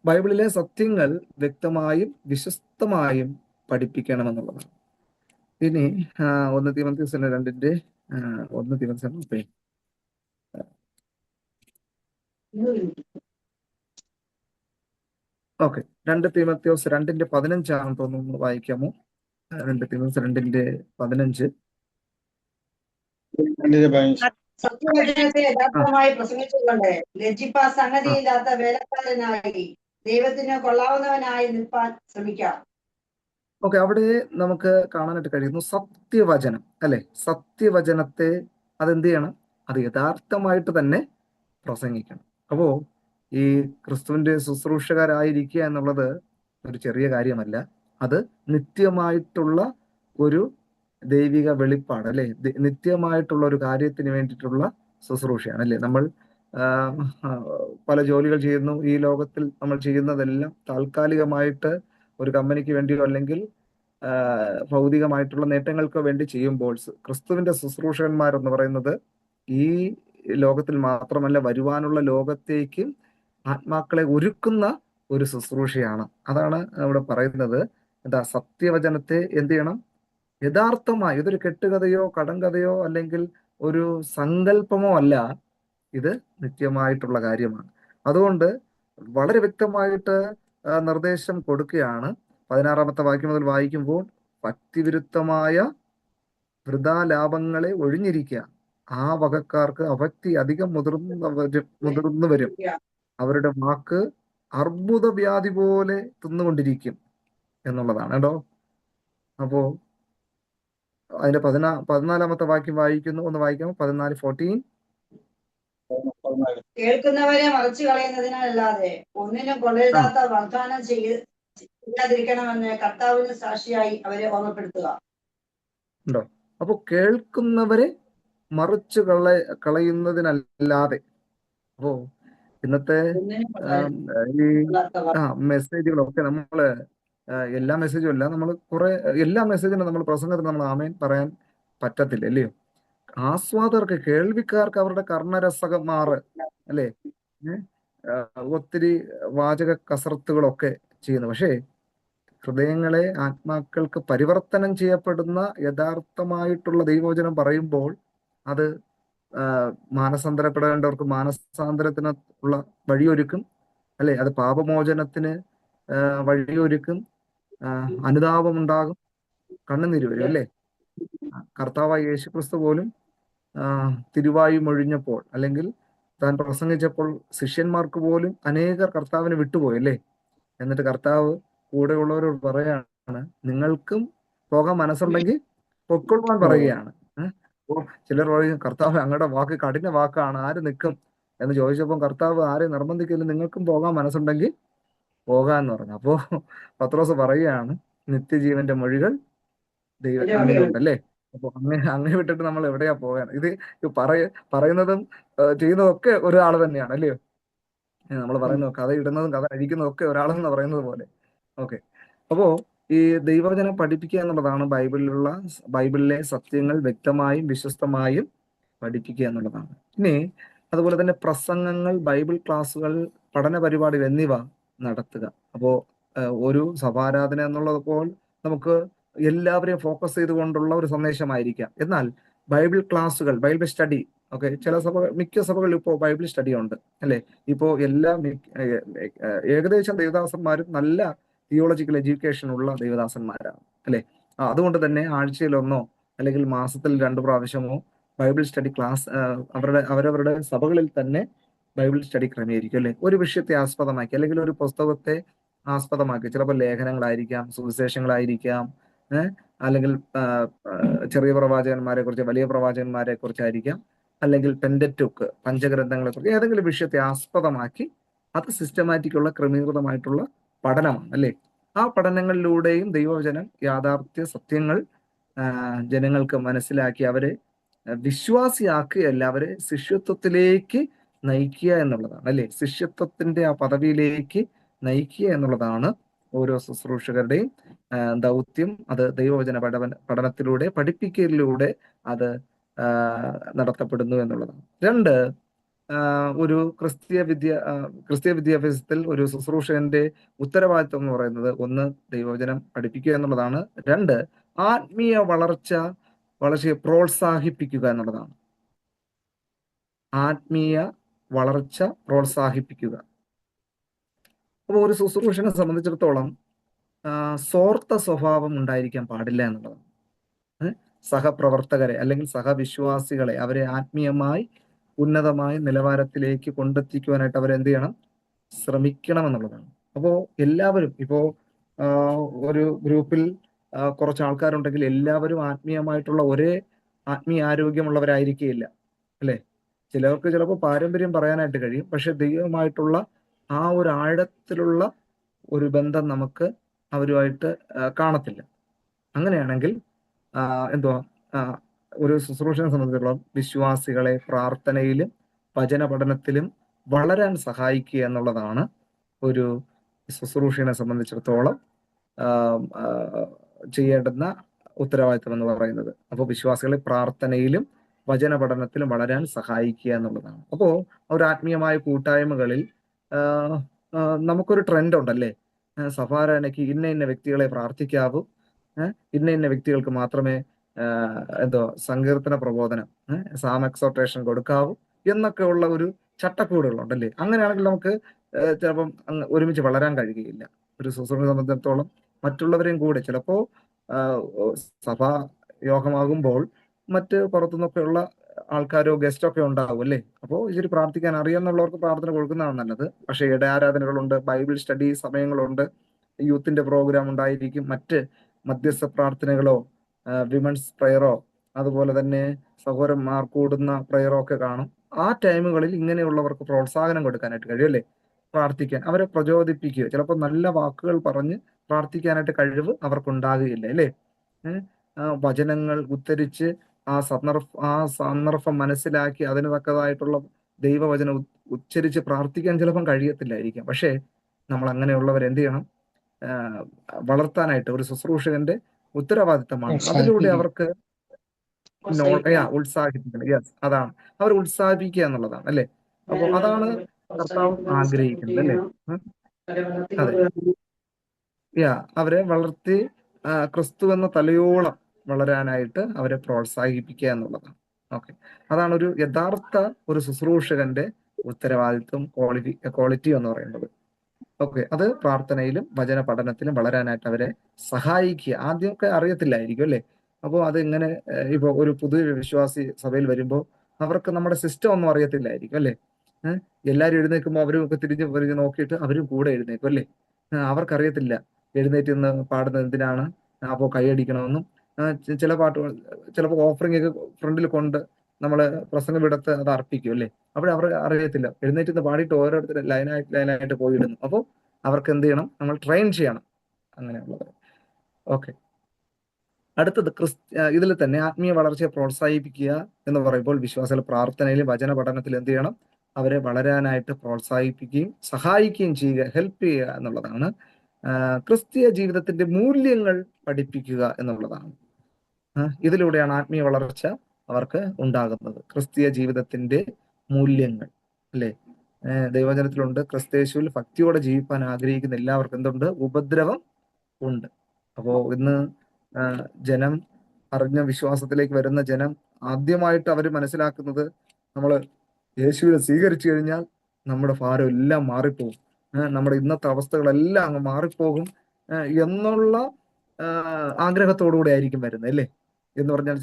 ബൈബിളിലെ സത്യങ്ങൾ വ്യക്തമായും വിശ്വസ്തമായും പഠിപ്പിക്കണമെന്നുള്ളതാണ്. ഇനി 1 തീമോഥെയോസ് 2 1 തീമോഥെയോസ് ഓക്കെ 2 തീമോഥെയോസ് 2:15 തോന്നുന്നു, വായിക്കാമോ? 2 തീമോഥെയോസ് 2:15. സത്യവചനത്തെ യഥാർത്ഥമായി പ്രസംഗിച്ചുകൊണ്ട് ലജ്ജിപ്പാൻ സംഗതിയില്ലാത്ത വേലക്കാരനായി ദൈവത്തിന് കൊള്ളാവുന്നവനായി നിൽപ്പാൻ ശ്രമിക്കാം. ഓക്കെ. അവിടെ നമുക്ക് കാണാനായിട്ട് കഴിയുന്നു സത്യവചനം, അല്ലെ? സത്യവചനത്തെ അതെന്ത് ചെയ്യണം? അത് യഥാർത്ഥമായിട്ട് തന്നെ പ്രസംഗിക്കണം. അപ്പോ ഈ ക്രിസ്തുവിന്റെ ശുശ്രൂഷകരായിരിക്കുക എന്നുള്ളത് ഒരു ചെറിയ കാര്യമല്ല. അത് നിത്യമായിട്ടുള്ള ഒരു ദൈവിക വെളിപ്പാട്, അല്ലെ? നിത്യമായിട്ടുള്ള ഒരു കാര്യത്തിന് വേണ്ടിയിട്ടുള്ള ശുശ്രൂഷയാണ്, അല്ലെ? നമ്മൾ പല ജോലികൾ ചെയ്യുന്നു. ഈ ലോകത്തിൽ നമ്മൾ ചെയ്യുന്നതെല്ലാം താൽക്കാലികമായിട്ട് ഒരു കമ്പനിക്ക് വേണ്ടിയോ അല്ലെങ്കിൽ ഭൗതികമായിട്ടുള്ള നേട്ടങ്ങൾക്ക് വേണ്ടി ചെയ്യുമ്പോൾ ക്രിസ്തുവിന്റെ ശുശ്രൂഷകന്മാരെന്ന് പറയുന്നത് ഈ ലോകത്തിൽ മാത്രമല്ല, വരുവാനുള്ള ലോകത്തേക്ക് ആത്മാക്കളെ ഒരുക്കുന്ന ഒരു ശുശ്രൂഷയാണ്. അതാണ് അവിടെ പറയുന്നത്. എന്താ? സത്യവചനത്തെ എന്ത് ചെയ്യണം? യഥാർത്ഥമായി. ഇതൊരു കെട്ടുകഥയോ കടങ്കഥയോ അല്ലെങ്കിൽ ഒരു സങ്കല്പമോ അല്ല, ഇത് നിത്യമായിട്ടുള്ള കാര്യമാണ്. അതുകൊണ്ട് വളരെ വ്യക്തമായിട്ട് നിർദ്ദേശം കൊടുക്കുകയാണ്. 16-ാമത്തെ വാക്യം മുതൽ വായിക്കുമ്പോൾ, ഭക്തിവിരുദ്ധമായ വൃഥാ ലാഭങ്ങളെ ഒഴിഞ്ഞിരിക്കുക, ആ വകക്കാർക്ക് അഭക്തി അധികം മുതിർന്നു വരും, അവരുടെ വാക്ക് അർബുദവ്യാധി പോലെ തിന്നുകൊണ്ടിരിക്കും എന്നുള്ളതാണ് കേട്ടോ. അപ്പോ അതിന്റെ 14-ാമത്തെ വാക്യം വായിക്കുന്നു, ഒന്ന് വായിക്കാം. 14 കേൾക്കുന്നവരെ മറച്ചു കളയുന്നതിനല്ലാതെ ഒന്നിനും കൊള്ളരുതാത്ത വാഗ്ദാനം ചെയ്യാതിരിക്കണമെന്ന് കർത്താവിന് സാക്ഷിയായി അവരെ ഓർമ്മപ്പെടുത്തുക. ഉണ്ടോ? അപ്പൊ കേൾക്കുന്നവരെ മറിച്ചു കളയുന്നതിനല്ലാതെ. അപ്പോ ഇന്നത്തെ ഈ മെസ്സേജുകളൊക്കെ നമ്മള് എല്ലാ മെസ്സേജും അല്ല, നമ്മൾ എല്ലാ മെസ്സേജിനും നമ്മൾ പ്രസംഗത്തിന് നമ്മൾ ആമേൻ പറയാൻ പറ്റത്തില്ല, അല്ലയോ? ആസ്വാദകർക്ക്, കേൾവിക്കാർക്ക് അവരുടെ കർണരസകം മാറ്, അല്ലേ? ഒത്തിരി വാചക കസർത്തുകളൊക്കെ ചെയ്യുന്നു. പക്ഷേ ഹൃദയങ്ങളെ, ആത്മാക്കൾക്ക് പരിവർത്തനം ചെയ്യപ്പെടുന്ന യഥാർത്ഥമായിട്ടുള്ള ദൈവവചനം പറയുമ്പോൾ അത് മാനസാന്തരപ്പെടേണ്ടവർക്ക് മാനസാന്തരത്തിന് ഉള്ള വഴിയൊരുക്കും, അല്ലെ? അത് പാപമോചനത്തിന് വഴിയൊരുക്കും, അനുതാപമുണ്ടാകും, കണ്ണുനീര് വരും, അല്ലേ? കർത്താവായ യേശുക്രിസ്തു പോലും തിരുവായി മൊഴിഞ്ഞപ്പോൾ അല്ലെങ്കിൽ താൻ പ്രസംഗിച്ചപ്പോൾ ശിഷ്യന്മാർക്ക് പോലും അനേകർ കർത്താവിനെ വിട്ടുപോയി അല്ലേ. എന്നിട്ട് കർത്താവ് കൂടെയുള്ളവരോട് പറയാണ്, നിങ്ങൾക്കും പോകാൻ മനസ്സുണ്ടെങ്കിൽ പൊക്കൊള്ളുവാൻ പറയുകയാണ്. അപ്പോൾ ചിലർ പറയും, കർത്താവ് അങ്ങയുടെ വാക്ക് കഠിന വാക്കാണ്, ആര് നിൽക്കും എന്ന് ചോദിച്ചപ്പോൾ കർത്താവ് ആരെയും നിർബന്ധിക്കില്ല, നിങ്ങൾക്കും പോകാൻ മനസ്സുണ്ടെങ്കിൽ പോകാന്ന് പറഞ്ഞു. അപ്പോ പത്രോസ് പറയുകയാണ്, നിത്യജീവന്റെ മൊഴികൾ എന്നിലുണ്ടല്ലേ. അപ്പൊ അങ്ങനെ വിട്ടിട്ട് നമ്മൾ എവിടെയാ പോകാൻ? ഇത് പറയുന്നതും ചെയ്യുന്നതും ഒക്കെ ഒരാൾ തന്നെയാണ് അല്ലയോ. നമ്മൾ പറയുന്നത് കഥ ഇടുന്നതും കഥ അഴിക്കുന്നതും ഒക്കെ ഒരാളെന്ന് പറയുന്നത് പോലെ. ഓക്കെ. അപ്പോ ഈ ദൈവവചനം പഠിപ്പിക്കുക എന്നുള്ളതാണ് ബൈബിളിലെ സത്യങ്ങൾ വ്യക്തമായും വിശ്വസ്തമായും പഠിപ്പിക്കുക എന്നുള്ളതാണ്. ഇനി അതുപോലെ തന്നെ പ്രസംഗങ്ങൾ, ബൈബിൾ ക്ലാസ്സുകൾ, പഠന പരിപാടികൾ എന്നിവ നടത്തുക. അപ്പോ ഒരു സഭാരാധന എന്നുള്ളപ്പോൾ നമുക്ക് എല്ലാവരെയും ഫോക്കസ് ചെയ്തുകൊണ്ടുള്ള ഒരു സന്ദേശമായിരിക്കാം. എന്നാൽ ബൈബിൾ ക്ലാസ്സുകൾ, ബൈബിൾ സ്റ്റഡി, ഓക്കെ, മിക്ക സഭകളിൽ ഇപ്പോൾ ബൈബിൾ സ്റ്റഡി ഉണ്ട് അല്ലെ. ഇപ്പോ ഏകദേശം ദേവദാസന്മാരും നല്ല തിയോളജിക്കൽ എഡ്യൂക്കേഷൻ ഉള്ള ദേവദാസന്മാരാണ് അല്ലെ. അതുകൊണ്ട് തന്നെ ആഴ്ചയിലൊന്നോ അല്ലെങ്കിൽ മാസത്തിൽ 2 പ്രാവശ്യമോ ബൈബിൾ സ്റ്റഡി ക്ലാസ് അവരവരുടെ സഭകളിൽ തന്നെ ബൈബിൾ സ്റ്റഡി ക്രമീകരിക്കും അല്ലെ. ഒരു വിഷയത്തെ ആസ്പദമാക്കി അല്ലെങ്കിൽ ഒരു പുസ്തകത്തെ ആസ്പദമാക്കി, ചിലപ്പോൾ ലേഖനങ്ങളായിരിക്കാം, സുവിശേഷങ്ങളായിരിക്കാം, അല്ലെങ്കിൽ ചെറിയ പ്രവാചകന്മാരെ കുറിച്ച്, വലിയ പ്രവാചകന്മാരെ കുറിച്ചായിരിക്കാം, അല്ലെങ്കിൽ പെന്ററ്റുക്ക്, പഞ്ചഗ്രന്ഥങ്ങളെ കുറിച്ച് ഏതെങ്കിലും വിഷയത്തെ ആസ്പദമാക്കി അത് സിസ്റ്റമാറ്റിക്കുള്ള ക്രമീകൃതമായിട്ടുള്ള പഠനമാണ് അല്ലെ. ആ പഠനങ്ങളിലൂടെയും ദൈവവചനം യാഥാർത്ഥ്യ സത്യങ്ങൾ ജനങ്ങൾക്ക് മനസ്സിലാക്കി അവരെ വിശ്വാസിയാക്കുകയല്ല, അവരെ ശിഷ്യത്വത്തിലേക്ക് നയിക്കുക എന്നുള്ളതാണ് അല്ലെ. ശിഷ്യത്വത്തിന്റെ ആ പദവിയിലേക്ക് നയിക്കുക എന്നുള്ളതാണ് ഓരോ ശുശ്രൂഷകരുടെയും ദൗത്യം. അത് ദൈവവചന പഠനത്തിലൂടെ, പഠിപ്പിക്കലിലൂടെ അത് നടത്തപ്പെടുന്നു എന്നുള്ളതാണ്. 2, ഒരു ക്രിസ്തീയ വിദ്യാഭ്യാസത്തിൽ ഒരു ശുശ്രൂഷകന്റെ ഉത്തരവാദിത്വം എന്ന് പറയുന്നത്, 1, ദൈവവചനം പഠിപ്പിക്കുക എന്നുള്ളതാണ്. 2, ആത്മീയ വളർച്ചയെ പ്രോത്സാഹിപ്പിക്കുക എന്നുള്ളതാണ്. ആത്മീയ വളർച്ച പ്രോത്സാഹിപ്പിക്കുക. അപ്പോൾ ഒരു ശുശ്രൂഷനെ സംബന്ധിച്ചിടത്തോളം സ്വാർത്ഥ സ്വഭാവം ഉണ്ടായിരിക്കാൻ പാടില്ല എന്നുള്ളതാണ്. സഹപ്രവർത്തകരെ അല്ലെങ്കിൽ സഹവിശ്വാസികളെ അവരെ ആത്മീയമായി ഉന്നതമായ നിലവാരത്തിലേക്ക് കൊണ്ടെത്തിക്കുവാനായിട്ട് അവരെന്ത് ചെയ്യണം? ശ്രമിക്കണം എന്നുള്ളതാണ്. അപ്പോൾ എല്ലാവരും ഇപ്പോൾ ഒരു ഗ്രൂപ്പിൽ കുറച്ച് ആൾക്കാരുണ്ടെങ്കിൽ എല്ലാവരും ആത്മീയമായിട്ടുള്ള ഒരേ ആത്മീയ ആരോഗ്യമുള്ളവരായിരിക്കുകയില്ല അല്ലെ. ചിലർക്ക് ചിലപ്പോൾ പാരമ്പര്യം പറയാനായിട്ട് കഴിയും, പക്ഷെ ദൈവമായിട്ടുള്ള ആ ഒരു ആഴത്തിലുള്ള ഒരു ബന്ധം നമുക്ക് അവരുമായിട്ട് കാണത്തില്ല. അങ്ങനെയാണെങ്കിൽ എന്തുവാ, ഒരു ശുശ്രൂഷനെ സംബന്ധിച്ചിടത്തോളം വിശ്വാസികളെ പ്രാർത്ഥനയിലും വചന പഠനത്തിലും വളരാൻ സഹായിക്കുക എന്നുള്ളതാണ് ഒരു ശുശ്രൂഷനെ സംബന്ധിച്ചിടത്തോളം ചെയ്യേണ്ടുന്ന ഉത്തരവാദിത്വം എന്ന് പറയുന്നത്. അപ്പോൾ വിശ്വാസികളെ പ്രാർത്ഥനയിലും വചന പഠനത്തിലും വളരാൻ സഹായിക്കുക എന്നുള്ളതാണ്. അപ്പോൾ ഒരു ആത്മീയമായ കൂട്ടായ്മകളിൽ നമുക്കൊരു ട്രെൻഡ് ഉണ്ടല്ലേ, സഭാരാധനയ്ക്ക് ഇന്ന വ്യക്തികളെ പ്രാർത്ഥിക്കാവൂ, ഇന്ന വ്യക്തികൾക്ക് മാത്രമേ സങ്കീർത്തന പ്രബോധനം, സാം എക്സോർട്ടേഷൻ കൊടുക്കാവൂ എന്നൊക്കെ ഉള്ള ഒരു ചട്ടക്കൂടുകളുണ്ടല്ലേ. അങ്ങനെയാണെങ്കിൽ നമുക്ക് ചിലപ്പം ഒരുമിച്ച് വളരാൻ കഴിയുകയില്ല. ഒരു ശുശ്രൂഷയെ സംബന്ധിച്ചിടത്തോളം മറ്റുള്ളവരെയും കൂടെ ചിലപ്പോൾ സഭാ യോഗമാകുമ്പോൾ മറ്റ് പുറത്തുനിന്നൊക്കെയുള്ള ആൾക്കാരോ ഗസ്റ്റോ ഒക്കെ ഉണ്ടാവും അല്ലേ. അപ്പോൾ ഇച്ചിരി പ്രാർത്ഥിക്കാൻ അറിയാമെന്നുള്ളവർക്ക് പ്രാർത്ഥന കൊടുക്കുന്നതാണ് നല്ലത്. പക്ഷെ ഇടയാരാധനകളുണ്ട്, ബൈബിൾ സ്റ്റഡി സമയങ്ങളുണ്ട്, യൂത്തിന്റെ പ്രോഗ്രാം ഉണ്ടായിരിക്കും, മറ്റ് മധ്യസ്ഥ പ്രാർത്ഥനകളോ വിമൻസ് പ്രയറോ അതുപോലെ തന്നെ സഹോദരന്മാർ കൂടുന്ന പ്രയറോ ഒക്കെ കാണും. ആ ടൈമുകളിൽ ഇങ്ങനെയുള്ളവർക്ക് പ്രോത്സാഹനം കൊടുക്കാനായിട്ട് കഴിയും അല്ലേ. പ്രാർത്ഥിക്കാൻ അവരെ പ്രചോദിപ്പിക്കുക, ചിലപ്പോൾ നല്ല വാക്കുകൾ പറഞ്ഞ് പ്രാർത്ഥിക്കാനായിട്ട് കഴിവ് അവർക്കുണ്ടാകുകയില്ല അല്ലേ. വചനങ്ങൾ ഉദ്ധരിച്ച് ആ സന്ദർഭം മനസ്സിലാക്കി അതിന് തക്കതായിട്ടുള്ള ദൈവവചനം ഉച്ചരിച്ച് പ്രാർത്ഥിക്കാൻ ചിലപ്പം കഴിയത്തില്ലായിരിക്കാം. പക്ഷേ നമ്മൾ അങ്ങനെയുള്ളവരെന്ത് ചെയ്യണം? വളർത്താനായിട്ട് ഒരു ശുശ്രൂഷകന്റെ ഉത്തരവാദിത്തമാണ്. അതിലൂടെ അവർക്ക് ഉത്സാഹിപ്പിക്കണം. യെസ്, അതാണ് അവർ ഉത്സാഹിപ്പിക്കുക എന്നുള്ളതാണ് അല്ലെ. അപ്പൊ അതാണ് കർത്താവ് ആഗ്രഹിക്കുന്നത് അല്ലേ. അതെ, അവരെ വളർത്തി ക്രിസ്തു എന്ന തലയോളം വളരാനായിട്ട് അവരെ പ്രോത്സാഹിപ്പിക്കുക എന്നുള്ളതാണ്. ഓക്കെ, അതാണ് ഒരു യഥാർത്ഥ ഒരു ശുശ്രൂഷകന്റെ ഉത്തരവാദിത്വം, ക്വാളിറ്റി എന്ന് പറയുന്നത്. ഓക്കെ, അത് പ്രാർത്ഥനയിലും വചന പഠനത്തിലും വളരാനായിട്ട് അവരെ സഹായിക്കുക. ആദ്യമൊക്കെ അറിയത്തില്ലായിരിക്കും അല്ലെ. അപ്പോൾ അതിങ്ങനെ ഇപ്പോൾ ഒരു പുതിയ വിശ്വാസി സഭയിൽ വരുമ്പോൾ അവർക്ക് നമ്മുടെ സിസ്റ്റം ഒന്നും അറിയത്തില്ലായിരിക്കും അല്ലെ. ഏഹ് എല്ലാവരും എഴുന്നേൽക്കുമ്പോൾ അവരും ഒക്കെ തിരിഞ്ഞ് തിരിഞ്ഞ് നോക്കിയിട്ട് അവരും കൂടെ എഴുന്നേൽക്കും അല്ലേ. അവർക്കറിയത്തില്ല എഴുന്നേറ്റ് നിന്ന് പാടുന്നത് എന്തിനാണ്, അപ്പോൾ കൈയടിക്കണമെന്നും. ചില പാട്ടുകൾ ചിലപ്പോൾ ഓഫറിംഗ് ഒക്കെ ഫ്രണ്ടിൽ കൊണ്ട് നമ്മള് പ്രസംഗം വിടത്ത് അത് അർപ്പിക്കും അല്ലേ. അവിടെ അവർ അറിയത്തില്ല, എഴുന്നേറ്റ് നിന്ന് പാടിയിട്ട് ഓരോരുത്തർ ലൈനായിട്ട് ലൈനായിട്ട് പോയിടുന്നു. അപ്പോൾ അവർക്ക് എന്ത് ചെയ്യണം, നമ്മൾ ട്രെയിൻ ചെയ്യണം അങ്ങനെയുള്ളത്. ഓക്കെ, അടുത്തത് ഇതിൽ തന്നെ ആത്മീയ വളർച്ചയെ പ്രോത്സാഹിപ്പിക്കുക എന്ന് പറയുമ്പോൾ വിശ്വാസികൾ പ്രാർത്ഥനയിലും വചന പഠനത്തിലും എന്ത് ചെയ്യണം, അവരെ വളരാനായിട്ട് പ്രോത്സാഹിപ്പിക്കുകയും സഹായിക്കുകയും ചെയ്യുക, ഹെൽപ്പ് ചെയ്യുക എന്നുള്ളതാണ്. ക്രിസ്തീയ ജീവിതത്തിന്റെ മൂല്യങ്ങൾ പഠിപ്പിക്കുക എന്നുള്ളതാണ്. ഇതിലൂടെയാണ് ആത്മീയ വളർച്ച അവർക്ക് ഉണ്ടാകുന്നത്. ക്രിസ്തീയ ജീവിതത്തിന്റെ മൂല്യങ്ങൾ അല്ലെ. ദൈവവചനത്തിലുണ്ട്, ക്രിസ്തയേശുവിൽ ഭക്തിയോടെ ജീവിക്കാൻ ആഗ്രഹിക്കുന്ന എല്ലാവർക്കും എന്തുണ്ട്, ഉപദ്രവം ഉണ്ട്. അപ്പോ ഇന്ന് ജനം അറിഞ്ഞ വിശ്വാസത്തിലേക്ക് വരുന്ന ജനം ആദ്യമായിട്ട് അവർ മനസ്സിലാക്കുന്നത്, നമ്മൾ യേശുവിനെ സ്വീകരിച്ചു കഴിഞ്ഞാൽ നമ്മുടെ ഭാരം എല്ലാം മാറിപ്പോകും, നമ്മുടെ ഇന്നത്തെ അവസ്ഥകളെല്ലാം അങ്ങ് മാറിപ്പോകും എന്നുള്ള ആഗ്രഹത്തോടുകൂടെ ആയിരിക്കും വരുന്നത് അല്ലേ. എന്ന് പറഞ്ഞാൽ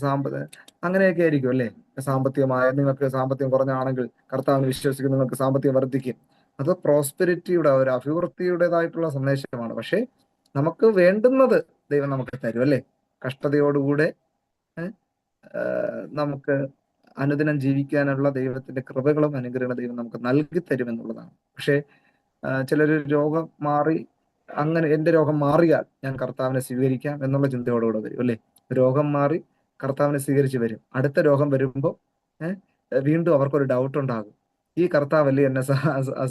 അങ്ങനെയൊക്കെ ആയിരിക്കും അല്ലേ. സാമ്പത്തികമായ, നിങ്ങൾക്ക് സാമ്പത്തികം കുറഞ്ഞാണെങ്കിൽ കർത്താവിനെ വിശ്വസിക്കുന്ന നിങ്ങൾക്ക് സാമ്പത്തികം വർദ്ധിക്കും. അത് പ്രോസ്പെരിറ്റിയുടെ ഒരു അഭിവൃദ്ധിയുടേതായിട്ടുള്ള സന്ദേശമാണ്. പക്ഷെ നമുക്ക് വേണ്ടുന്നത് ദൈവം നമുക്ക് തരും അല്ലേ. കഷ്ടതയോടുകൂടെ നമുക്ക് അനുദിനം ജീവിക്കാനുള്ള ദൈവത്തിന്റെ കൃപകളും അനുഗ്രഹങ്ങളും ദൈവം നമുക്ക് നൽകി തരും എന്നുള്ളതാണ്. പക്ഷെ ചിലര് രോഗം മാറി, അങ്ങനെ എന്റെ രോഗം മാറിയാൽ ഞാൻ കർത്താവിനെ സ്വീകരിക്കാം എന്നുള്ള ചിന്തയോടുകൂടെ വരും അല്ലേ. രോഗം മാറി കർത്താവിനെ സ്വീകരിച്ച് വരും. അടുത്ത രോഗം വരുമ്പോൾ വീണ്ടും അവർക്കൊരു ഡൗട്ട് ഉണ്ടാകും, ഈ കർത്താവല്ലേ എന്നെ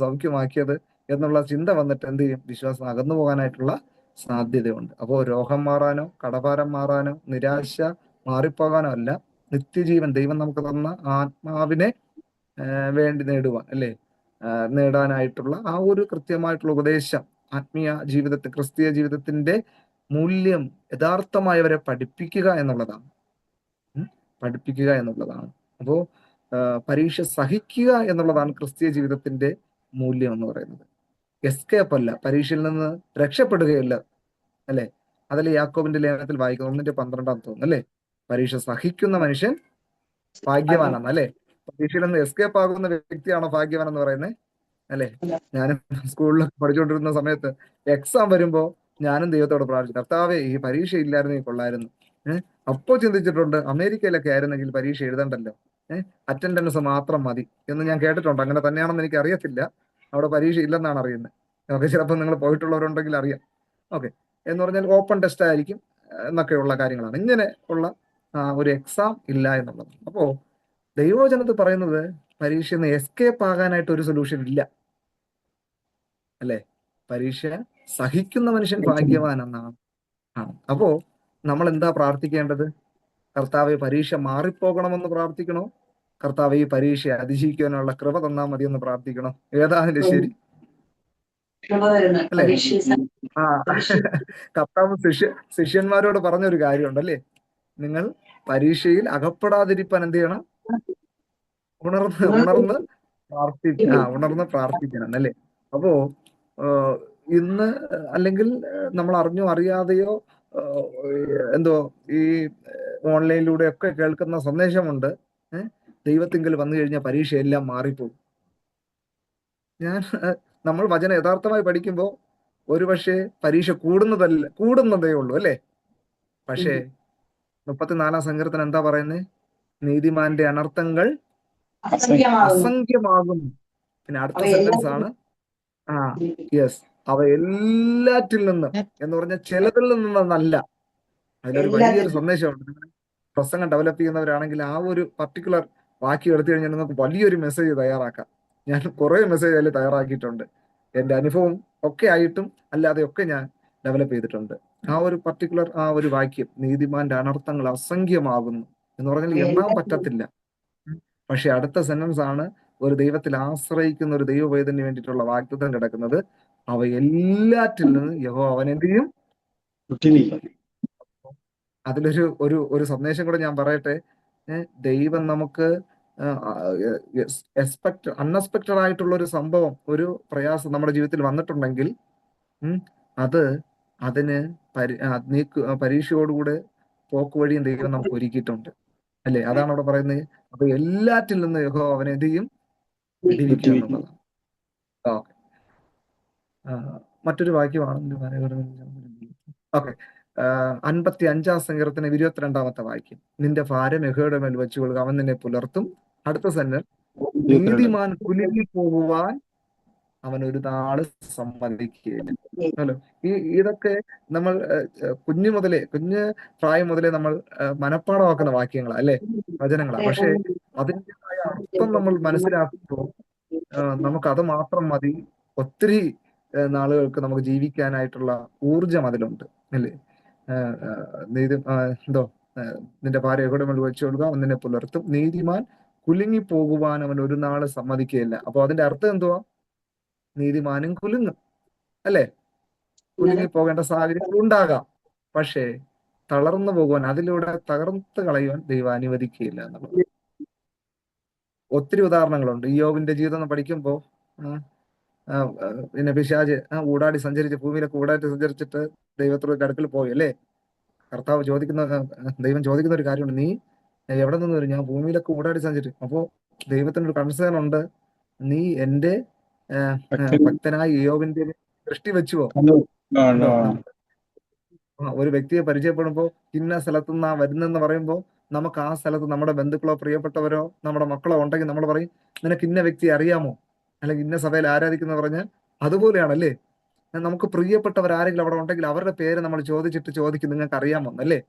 സൗഖ്യമാക്കിയത് എന്നുള്ള ചിന്ത വന്നിട്ട് എന്ത് ചെയ്യും, വിശ്വാസം അകന്നു പോകാനായിട്ടുള്ള സാധ്യതയുണ്ട്. അപ്പോൾ രോഗം മാറാനോ കടഭാരം മാറാനോ നിരാശ മാറിപ്പോകാനോ അല്ല, നിത്യജീവൻ ദൈവം നമുക്ക് തന്ന ആത്മാവിനെ വേണ്ടി നേടുവാൻ അല്ലേ, നേടാനായിട്ടുള്ള ആ ഒരു കൃത്യമായിട്ടുള്ള ഉപദേശം ആത്മീയ ജീവിതത്തെ, ക്രിസ്തീയ ജീവിതത്തിന്റെ മൂല്യം യഥാർത്ഥമായവരെ പഠിപ്പിക്കുക എന്നുള്ളതാണ്. പഠിപ്പിക്കുക എന്നുള്ളതാണ്. അപ്പോ പരീക്ഷ സഹിക്കുക എന്നുള്ളതാണ് ക്രിസ്തീയ ജീവിതത്തിന്റെ മൂല്യം എന്ന് പറയുന്നത്. എസ്കേപ്പ് അല്ല, പരീക്ഷയിൽ നിന്ന് രക്ഷപ്പെടുകയല്ല അല്ലെ. അതല്ലേ യാക്കോബിന്റെ ലേഖനത്തിൽ വായിക്കുന്നു, 1:12 തോന്നുന്നു അല്ലെ. പരീക്ഷ സഹിക്കുന്ന മനുഷ്യൻ ഭാഗ്യവാനാണ് അല്ലെ. പരീക്ഷയിൽ നിന്ന് എസ്കേപ്പ് ആകുന്ന വ്യക്തിയാണോ ഭാഗ്യവാൻ എന്ന് പറയുന്നത് അല്ലെ. ഞാനും സ്കൂളിൽ പഠിച്ചുകൊണ്ടിരുന്ന സമയത്ത് എക്സാം വരുമ്പോ ഞാനും ദൈവത്തോട് പ്രാർത്ഥിച്ചു, കർത്താവേ ഈ പരീക്ഷ ഇല്ലായിരുന്നെങ്കിൽ കൊള്ളായിരുന്നു. അപ്പോ ചിന്തിച്ചിട്ടുണ്ട്, അമേരിക്കയിലൊക്കെ ആയിരുന്നെങ്കിൽ പരീക്ഷ എഴുതണ്ടല്ലോ, അറ്റൻഡൻസ് മാത്രം മതി എന്ന് ഞാൻ കേട്ടിട്ടുണ്ട്. അങ്ങനെ തന്നെയാണെന്ന് എനിക്ക് അറിയത്തില്ല, അവിടെ പരീക്ഷ ഇല്ലെന്നാണ് അറിയുന്നത്. ഓക്കെ, ചിലപ്പോൾ നിങ്ങൾ പോയിട്ടുള്ളവരുണ്ടെങ്കിൽ അറിയാം. ഓക്കെ, എന്ന് പറഞ്ഞാൽ ഓപ്പൺ ടെസ്റ്റ് ആയിരിക്കും എന്നൊക്കെയുള്ള കാര്യങ്ങളാണ്. ഇങ്ങനെ ഉള്ള ഒരു എക്സാം ഇല്ല എന്നുള്ളത്. അപ്പോ ദൈവവചനത്തിൽ പറയുന്നത് പരീക്ഷയിൽ നിന്ന് എസ്കേപ്പ് ആകാനായിട്ട് ഒരു സൊല്യൂഷൻ ഇല്ല അല്ലെ. പരീക്ഷ സഹിക്കുന്ന മനുഷ്യൻ ഭാഗ്യവാൻ എന്നാണ്. അപ്പോ നമ്മൾ എന്താ പ്രാർത്ഥിക്കേണ്ടത്? കർത്താവെ പരീക്ഷ മാറിപ്പോകണമെന്ന് പ്രാർത്ഥിക്കണോ, കർത്താവ് ഈ പരീക്ഷയെ അതിജീവിക്കാനുള്ള കൃപ തന്നാൽ മതി എന്ന് പ്രാർത്ഥിക്കണോ? ഏതാ അതിന്റെ ശരി അല്ലേ? കർത്താവ് ശിഷ്യന്മാരോട് പറഞ്ഞൊരു കാര്യമുണ്ടല്ലേ, നിങ്ങൾ പരീക്ഷയിൽ അകപ്പെടാതിരിക്കാൻ എന്ത് ചെയ്യണം, ഉണർന്ന് പ്രാർത്ഥിക്കണം അല്ലേ. അപ്പോ ഇന്ന് അല്ലെങ്കിൽ നമ്മൾ അറിഞ്ഞോ അറിയാതെയോ എന്തോ ഈ ഓൺലൈനിലൂടെ ഒക്കെ കേൾക്കുന്ന സന്ദേശമുണ്ട്, ദൈവത്തിങ്കൽ വന്നു കഴിഞ്ഞാൽ പരീക്ഷയെല്ലാം മാറിപ്പോകും. നമ്മൾ വചനം യഥാർത്ഥമായി പഠിക്കുമ്പോൾ ഒരുപക്ഷെ പരീക്ഷ കൂടുന്നതേ ഉള്ളൂ അല്ലേ. പക്ഷേ 34 സങ്കീർത്തനം എന്താ പറയുന്നത്? നീതിമാന്റെ അനർത്ഥങ്ങൾ അസംഖ്യമാകും. പിന്നെ അടുത്ത സെന്റൻസ് ആണ്, യെസ്, അവ എല്ലാറ്റിൽ നിന്നും എന്ന് പറഞ്ഞാൽ ചിലതിൽ നിന്നല്ല. അതിലൊരു വലിയൊരു സന്ദേശമുണ്ട്. പ്രസംഗം ഡെവലപ്പ് ചെയ്യുന്നവരാണെങ്കിൽ ആ ഒരു പർട്ടിക്കുലർ വാക്യം എടുത്തു കഴിഞ്ഞാൽ നിങ്ങൾക്ക് വലിയൊരു മെസ്സേജ് തയ്യാറാക്കാം. ഞാൻ കുറെ മെസ്സേജ് അതിൽ തയ്യാറാക്കിയിട്ടുണ്ട്. എന്റെ അനുഭവം ഒക്കെ ആയിട്ടും അല്ലാതെ ഒക്കെ ഞാൻ ഡെവലപ്പ് ചെയ്തിട്ടുണ്ട്. ആ ഒരു പർട്ടിക്കുലർ ആ ഒരു വാക്യം, നീതിമാന്റെ അനർത്ഥങ്ങൾ അസംഖ്യമാകുന്നു എന്ന് പറഞ്ഞാൽ എണ്ണാൻ പറ്റത്തില്ല. പക്ഷെ അടുത്ത സെന്റൻസ് ആണ്, ഒരു ദൈവത്തിൽ ആശ്രയിക്കുന്ന ഒരു ദൈവവേദനന് വേണ്ടിയിട്ടുള്ള വാഗ്ദത്തം കിടക്കുന്നത്, അവ എല്ലാറ്റിൽ നിന്ന് യഹോവ അവനെന്ത് ചെയ്യും. അതിലൊരു ഒരു സന്ദേശം കൂടെ ഞാൻ പറയട്ടെ. ദൈവം നമുക്ക് അൺഎക്സ്പെക്റ്റഡ് ആയിട്ടുള്ള ഒരു സംഭവം, ഒരു പ്രയാസം നമ്മുടെ ജീവിതത്തിൽ വന്നിട്ടുണ്ടെങ്കിൽ അതിന് പരീക്ഷയോടുകൂടെ പോക്ക് വഴിയും ദൈവം നമുക്ക് ഒരുക്കിയിട്ടുണ്ട് അല്ലെ. അതാണ് അവിടെ പറയുന്നത്, അപ്പൊ എല്ലാറ്റിൽ നിന്ന് യഹോവ അവനെ എന്ത് ചെയ്യും, വിടുവിക്കുക വിട്ടുവീഴ്ച. എന്നുള്ളതാണ്. ഓക്കെ. മറ്റൊരു വാക്യമാണ് ഓക്കെ. 55 സങ്കീർത്തനം 22 വാക്യം. നിന്റെ ഭാരം യഹോവയുടെ മേൽ വെച്ചുകൊള്ളുക, അവൻ നിന്നെ പുലർത്തും. അടുത്ത സെന്റർ, 22. നീതിമാൻ കുലുങ്ങി പോകുവാൻ അവൻ ഒരു നാള് സമ്മതിക്കുകയില്ല. ഹലോ, ഇതൊക്കെ നമ്മൾ കുഞ്ഞു പ്രായം മുതലേ നമ്മൾ മനഃപ്പാടമാക്കുന്ന വാക്യങ്ങളാ അല്ലെ, വചനങ്ങളാ. പക്ഷെ അതിൻ്റെതായ അർത്ഥം നമ്മൾ മനസ്സിലാക്കുമ്പോൾ നമുക്ക് അത് മാത്രം മതി. ഒത്തിരി നാളുകൾക്ക് നമുക്ക് ജീവിക്കാനായിട്ടുള്ള ഊർജം അതിലുണ്ട് അല്ലേ. നിന്റെ ഭാര്യ എവിടെ മേൽ വെച്ചു കൊടുക്കുക, അവൻ നിന്നെ പുലർത്തും. നീതിമാൻ കുലുങ്ങി പോകുവാൻ അവൻ ഒരു നാള് സമ്മതിക്കുകയില്ല. അപ്പൊ അതിന്റെ അർത്ഥം എന്തുവാ? നീതിമാനും കുലുങ്ങും അല്ലെ. കുലുങ്ങി പോകേണ്ട സാഹചര്യങ്ങൾ ഉണ്ടാകാം. പക്ഷേ തളർന്നു പോകുവാൻ, അതിലൂടെ തകർത്ത് കളയുവാൻ ദൈവം അനുവദിക്കുകയില്ല എന്നുള്ളത്. ഒത്തിരി ഉദാഹരണങ്ങളുണ്ട്. യോബിന്റെ ജീവിതം പഠിക്കുമ്പോൾ പിന്നെ പിശാച് ഊടാടി സഞ്ചരിച്ച്, ഭൂമിയിലൊക്കെ ഊടാടി സഞ്ചരിച്ചിട്ട് ദൈവത്തോട് അടുക്കൽ പോയി അല്ലേ. ദൈവം ചോദിക്കുന്ന ഒരു കാര്യമുണ്ട്, നീ എവിടെ നിന്ന് വരും? ഞാൻ ഭൂമിയിലൊക്കെ ഊടാടി സഞ്ചരിച്ചു. അപ്പോ ദൈവത്തിനൊരു കൺസേൺ ഉണ്ട്, നീ എന്റെ ഭക്തനായ യോബിന്റെ ദൃഷ്ടി വെച്ചുവോ? ഉണ്ടോ? ഒരു വ്യക്തിയെ പരിചയപ്പെടുമ്പോൾ ഇന്ന സ്ഥലത്തുനിന്ന് വരുന്നെന്ന് പറയുമ്പോൾ നമുക്ക് ആ സ്ഥലത്ത് നമ്മുടെ ബന്ധുക്കളോ പ്രിയപ്പെട്ടവരോ നമ്മുടെ മക്കളോ ഉണ്ടെങ്കിൽ നമ്മൾ പറയും, നിനക്ക് ഇന്ന വ്യക്തി അറിയാമോ, അല്ലെങ്കിൽ ഇന്ന സഭയിൽ ആരാധിക്കുന്ന പറഞ്ഞാൽ അതുപോലെയാണല്ലേ. നമുക്ക് പ്രിയപ്പെട്ടവർ ആരെങ്കിലും അവിടെ ഉണ്ടെങ്കിൽ അവരുടെ പേര് നമ്മൾ ചോദിക്കും, നിങ്ങൾക്ക് അറിയാമോ അല്ലേ.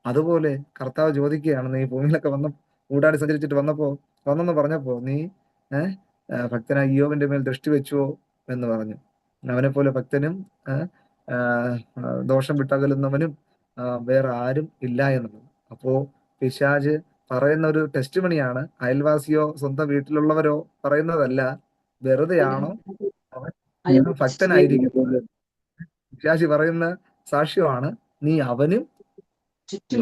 അതുപോലെ കർത്താവ് ചോദിക്കുകയാണ്, നീ ഭൂമിയിലൊക്കെ ഊടാടി സഞ്ചരിച്ചിട്ട് വന്നെന്ന് പറഞ്ഞപ്പോ നീ ഭക്തനായ ഇയ്യോബിന്റെ മേൽ ദൃഷ്ടി വെച്ചുവോ എന്ന് പറഞ്ഞു. അവനെ പോലെ ഭക്തനും ദോഷം വിട്ടകലുന്നവനും വേറെ ആരും ഇല്ല എന്നുള്ളത്. അപ്പോ പിശാച് പറയുന്ന ഒരു ടെസ്റ്റ് മണിയാണ്, അയൽവാസിയോ സ്വന്തം വീട്ടിലുള്ളവരോ പറയുന്നതല്ല. വെറുതെയാണോ അവൻ ഭക്തനായിരിക്കുന്നത്? പിശാച് പറയുന്ന സാക്ഷ്യമാണ്, നീ അവനും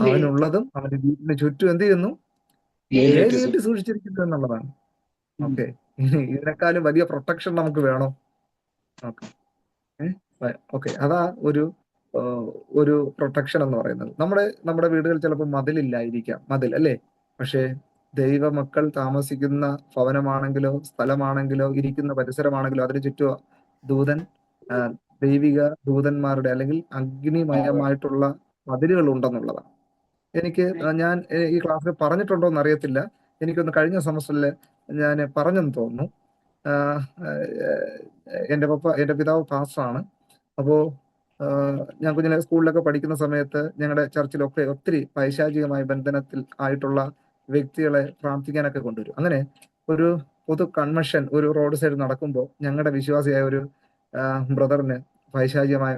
അവനുള്ളതും അവന്റെ വീട്ടിന് ചുറ്റും എന്ത് ചെയ്യുന്നു? വേലിയിട്ട് സൂക്ഷിച്ചിരിക്കുന്നു എന്നുള്ളതാണ്. ഓക്കെ, ഇതിനേക്കാളും വലിയ പ്രൊട്ടക്ഷൻ നമുക്ക് വേണോ? ഓക്കെ, അതാ ഒരു പ്രൊട്ടക്ഷൻ എന്ന് പറയുന്നത്. നമ്മുടെ വീടുകളിൽ ചിലപ്പോൾ മതിലില്ലായിരിക്കാം, മതിൽ അല്ലേ. പക്ഷേ ദൈവമക്കൾ താമസിക്കുന്ന ഭവനമാണെങ്കിലോ സ്ഥലമാണെങ്കിലോ ഇരിക്കുന്ന പരിസരമാണെങ്കിലോ അതിന് ചുറ്റും ദൈവിക ദൂതന്മാരുടെ അല്ലെങ്കിൽ അഗ്നിമയമായിട്ടുള്ള മതിലുകൾ ഉണ്ടെന്നുള്ളതാണ്. ഞാൻ ഈ ക്ലാസ്സിൽ പറഞ്ഞിട്ടുണ്ടോ എന്ന് അറിയത്തില്ല. എനിക്കൊന്ന് കഴിഞ്ഞ സെമസ്റ്ററിൽ ഞാൻ പറഞ്ഞെന്ന് തോന്നുന്നു. എന്റെ പിതാവ് പാസ്റ്ററാണ്. അപ്പോ ഞാൻ കുഞ്ഞിലെ സ്കൂളിലൊക്കെ പഠിക്കുന്ന സമയത്ത് ഞങ്ങളുടെ ചർച്ചിലൊക്കെ ഒത്തിരി പൈശാചികമായ ബന്ധനത്തിൽ ആയിട്ടുള്ള വ്യക്തികളെ പ്രാർത്ഥിക്കാനൊക്കെ കൊണ്ടുവരും. അങ്ങനെ ഒരു പൊതു കൺവെൻഷൻ ഒരു റോഡ് സൈഡ് നടക്കുമ്പോൾ ഞങ്ങളുടെ വിശ്വാസിയായ ഒരു ബ്രദറിന് പൈശാചികമായ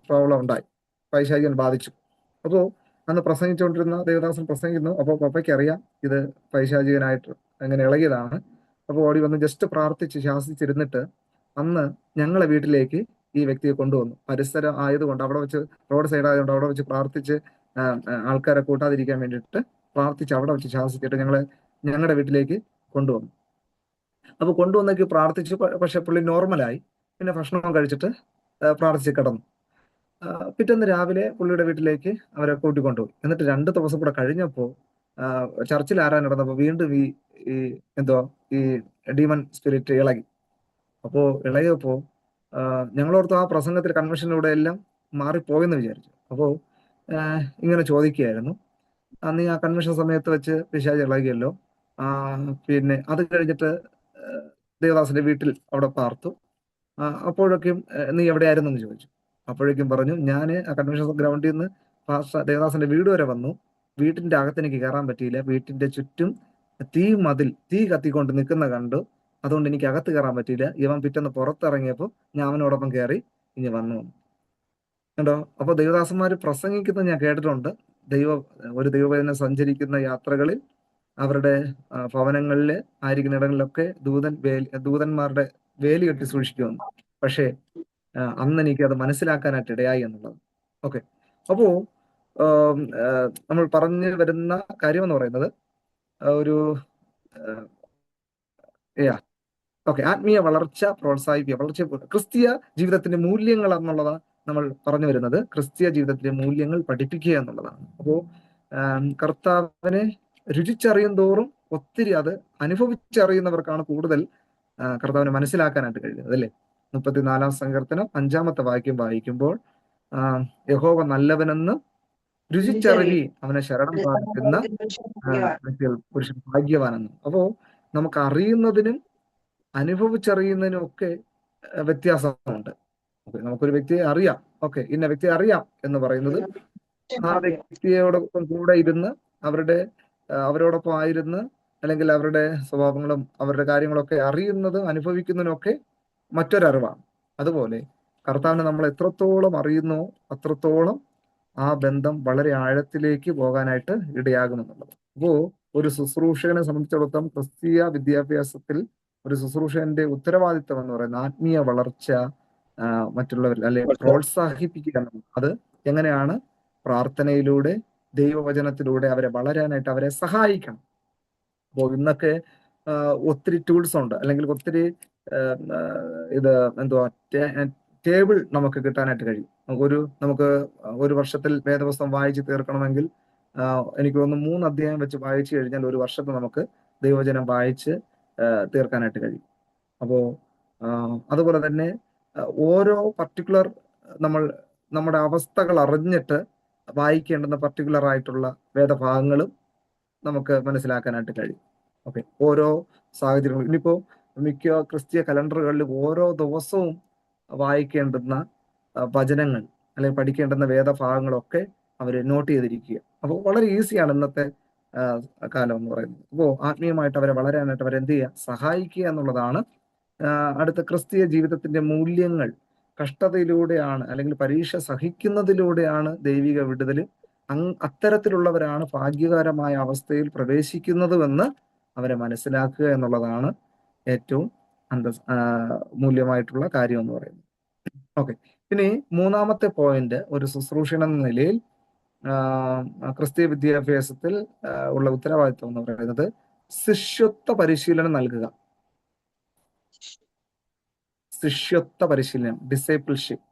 പ്രോബ്ലം ഉണ്ടായി, പൈശാചികൻ ബാധിച്ചു. അപ്പോൾ അന്ന് പ്രസംഗിച്ചുകൊണ്ടിരുന്ന ദേവദാസൻ പ്രസംഗിക്കുന്നു. അപ്പോൾ പപ്പയ്ക്ക് അറിയാം ഇത് പൈശാചികനായിട്ട് അങ്ങനെ ഇളകിയതാണ്. അപ്പോൾ ഓടി വന്ന് ജസ്റ്റ് പ്രാർത്ഥിച്ച് ശാസിച്ചിരുന്നിട്ട് അന്ന് ഞങ്ങളെ വീട്ടിലേക്ക് ഈ വ്യക്തിയെ കൊണ്ടുവന്നു. പരിസരം ആയതുകൊണ്ട് അവിടെ വെച്ച്, റോഡ് സൈഡ് ആയതുകൊണ്ട് അവിടെ വെച്ച് പ്രാർത്ഥിച്ച് ആൾക്കാരെ കൂട്ടാതിരിക്കാൻ വേണ്ടിയിട്ട് പ്രാർത്ഥിച്ച് അവിടെ വെച്ച് ശാസിച്ചിട്ട് ഞങ്ങളുടെ വീട്ടിലേക്ക് കൊണ്ടുവന്നു. അപ്പൊ കൊണ്ടുവന്നേക്ക് പ്രാർത്ഥിച്ചു. പക്ഷെ പുള്ളി നോർമലായി. പിന്നെ ഭക്ഷണം കഴിച്ചിട്ട് പ്രാർത്ഥിച്ച് കിടന്നു. പിറ്റേന്ന് രാവിലെ പുള്ളിയുടെ വീട്ടിലേക്ക് അവരെ കൂട്ടിക്കൊണ്ടുപോയി. എന്നിട്ട് 2 ദിവസം കൂടെ കഴിഞ്ഞപ്പോൾ ചർച്ചിൽ ആരാൻ നടന്നപ്പോൾ വീണ്ടും ഈ ഡീമൺ സ്പിരിറ്റ് ഇളകി. അപ്പോ ഇളകിയപ്പോ ഞങ്ങളോർത്ത് ആ പ്രസംഗത്തിൽ കൺവെൻഷനിലൂടെ എല്ലാം മാറിപ്പോയെന്ന് വിചാരിച്ചു. അപ്പോൾ ഇങ്ങനെ ചോദിക്കുകയായിരുന്നു, അന്ന് ആ കൺവെൻഷൻ സമയത്ത് വെച്ച് പിശാച് ഇളകിയല്ലോ, പിന്നെ അത് കഴിഞ്ഞിട്ട് ദേവദാസിന്റെ വീട്ടിൽ അവിടെ പാർത്തു, അപ്പോഴൊക്കെയും നീ എവിടെയായിരുന്നു എന്ന് ചോദിച്ചു. അപ്പോഴേക്കും പറഞ്ഞു, ഞാൻ ആ കൺവെൻഷൻ ഗ്രൗണ്ടിൽ നിന്ന് ദേവദാസിന്റെ വീട് വരെ വന്നു, വീട്ടിന്റെ അകത്തെനിക്ക് കയറാൻ പറ്റിയില്ല, വീട്ടിന്റെ ചുറ്റും തീ കത്തിക്കൊണ്ട് നിൽക്കുന്ന കണ്ടു, അതുകൊണ്ട് എനിക്ക് അകത്ത് കയറാൻ പറ്റിയില്ല. ഇവൻ പിറ്റേന്ന് പുറത്തിറങ്ങിയപ്പോൾ ഞാൻ അവനോടൊപ്പം കയറി ഇനി വന്നു. കണ്ടോ? അപ്പൊ ദൈവദാസന്മാര് പ്രസംഗിക്കുന്നത് ഞാൻ കേട്ടിട്ടുണ്ട്. ഒരു ദൈവവചനം സഞ്ചരിക്കുന്ന യാത്രകളിൽ അവരുടെ ഭവനങ്ങളിൽ ആയിരിക്കുന്ന ഇടങ്ങളിലൊക്കെ ദൂതന്മാരുടെ വേലി കെട്ടി സൂക്ഷിക്കുമെന്ന്. പക്ഷേ അന്ന് എനിക്ക് അത് മനസ്സിലാക്കാനായിട്ട് ഇടയായി എന്നുള്ളത്. ഓക്കെ, അപ്പോ നമ്മൾ പറഞ്ഞു വരുന്ന കാര്യം എന്ന് പറയുന്നത് ആത്മീയ വളർച്ച പ്രോത്സാഹിപ്പിക്കുക, ക്രിസ്തീയ ജീവിതത്തിന്റെ മൂല്യങ്ങൾ എന്നുള്ളതാണ് നമ്മൾ പറഞ്ഞു വരുന്നത്. ക്രിസ്തീയ ജീവിതത്തിലെ മൂല്യങ്ങൾ പഠിപ്പിക്കുക എന്നുള്ളതാണ്. അപ്പോ കർത്താവിനെ രുചിച്ചറിയും തോറും ഒത്തിരി അത് അനുഭവിച്ചറിയുന്നവർക്കാണ് കൂടുതൽ കർത്താവിനെ മനസ്സിലാക്കാനായിട്ട് കഴിയുന്നത്, അല്ലേ? 34 സങ്കീർത്തനം 5-ാമത്തെ വാക്യം വായിക്കുമ്പോൾ യഹോവ നല്ലവനെന്ന് രുചിച്ചറിവി അവനെ ശരണം പ്രാപിക്കുന്ന പുരുഷൻ ഭാഗ്യവാനെന്ന്. അപ്പോ നമുക്ക് അറിയുന്നതിനും അനുഭവിച്ചറിയുന്നതിനും ഒക്കെ വ്യത്യാസമുണ്ട്. നമുക്കൊരു വ്യക്തിയെ അറിയാം, ഓക്കെ, ഇന്ന വ്യക്തിയെ അറിയാം എന്ന് പറയുന്നത് ആ വ്യക്തിയോടൊപ്പം കൂടെ ഇരുന്ന് അവരോടൊപ്പം ആയിരുന്ന്, അല്ലെങ്കിൽ അവരുടെ സ്വഭാവങ്ങളും അവരുടെ കാര്യങ്ങളൊക്കെ അറിയുന്നതും അനുഭവിക്കുന്നതിനൊക്കെ മറ്റൊരറിവാണ്. അതുപോലെ കർത്താവിനെ നമ്മൾ എത്രത്തോളം അറിയുന്നോ അത്രത്തോളം ആ ബന്ധം വളരെ ആഴത്തിലേക്ക് പോകാനായിട്ട് ഇടയാകുമെന്നുള്ളത്. അപ്പോ ഒരു ശുശ്രൂഷകനെ സംബന്ധിച്ചിടത്തോളം ക്രിസ്തീയ വിദ്യാഭ്യാസത്തിൽ ഒരു ശുശ്രൂഷകന്റെ ഉത്തരവാദിത്തം എന്ന് പറയുന്നത് ആത്മീയ വളർച്ച മറ്റുള്ളവരിൽ അല്ലെ പ്രോത്സാഹിപ്പിക്കുക എന്നുള്ളത്. അത് എങ്ങനെയാണ്? പ്രാർത്ഥനയിലൂടെ, ദൈവവചനത്തിലൂടെ അവരെ വളരാനായിട്ട് അവരെ സഹായിക്കണം. അപ്പോൾ ഇന്നൊക്കെ ഒത്തിരി ടൂൾസ് ഉണ്ട്, അല്ലെങ്കിൽ ഒത്തിരി ഇത് എന്തുവാ ടേബിൾ നമുക്ക് കിട്ടാനായിട്ട് കഴിയും. നമുക്ക് ഒരു വർഷത്തിൽ വേദപുസ്തകം വായിച്ച് തീർക്കണമെങ്കിൽ എനിക്ക് തോന്നുന്നു 3 അധ്യായം വെച്ച് വായിച്ചു കഴിഞ്ഞാൽ ഒരു വർഷത്തെ നമുക്ക് ദൈവവചനം വായിച്ച് തീർക്കാനായിട്ട് കഴിയും. അപ്പോൾ അതുപോലെ തന്നെ ഓരോ പർട്ടിക്കുലർ നമ്മുടെ അവസ്ഥകൾ അറിഞ്ഞിട്ട് വായിക്കേണ്ടുന്ന പർട്ടിക്കുലർ ആയിട്ടുള്ള വേദഭാഗങ്ങളും നമുക്ക് മനസ്സിലാക്കാനായിട്ട് കഴിയും. ഓക്കെ, ഓരോ സാഹചര്യങ്ങളും ഇനിയിപ്പോ മിക്ക ക്രിസ്തീയ കലണ്ടറുകളിലും ഓരോ ദിവസവും വായിക്കേണ്ടുന്ന വചനങ്ങൾ അല്ലെങ്കിൽ പഠിക്കേണ്ടുന്ന വേദഭാഗങ്ങളൊക്കെ അവർ നോട്ട് ചെയ്തിരിക്കുക. അപ്പോൾ വളരെ ഈസിയാണ് ഇന്നത്തെ കാലം എന്ന് പറയുന്നത്. അപ്പോൾ ആത്മീയമായിട്ട് അവരെ വളരാനായിട്ട് അവരെന്ത് ചെയ്യുക? സഹായിക്കുക എന്നുള്ളതാണ്. അടുത്ത ക്രിസ്തീയ ജീവിതത്തിന്റെ മൂല്യങ്ങൾ കഷ്ടതയിലൂടെയാണ്, അല്ലെങ്കിൽ പരീക്ഷ സഹിക്കുന്നതിലൂടെയാണ് ദൈവിക വിടുതൽ. അത്തരത്തിലുള്ളവരാണ് ഭാഗ്യകരമായ അവസ്ഥയിൽ പ്രവേശിക്കുന്നതുമെന്ന് അവരെ മനസ്സിലാക്കുക എന്നുള്ളതാണ് ഏറ്റവും മൂല്യമായിട്ടുള്ള കാര്യം എന്ന് പറയുന്നത്. ഓക്കെ, ഇനി 3-ാമത്തെ പോയിന്റ്, ഒരു ശുശ്രൂഷകൻ എന്ന നിലയിൽ ക്രിസ്തീയ വിദ്യാഭ്യാസത്തിൽ ഉള്ള ഉത്തരവാദിത്വം എന്ന് പറയുന്നത് ശിഷ്യത്വ പരിശീലനം നൽകുക. ശിഷ്യത്വ പരിശീലനം, ഡിസൈപ്പിൾഷിപ്പ്.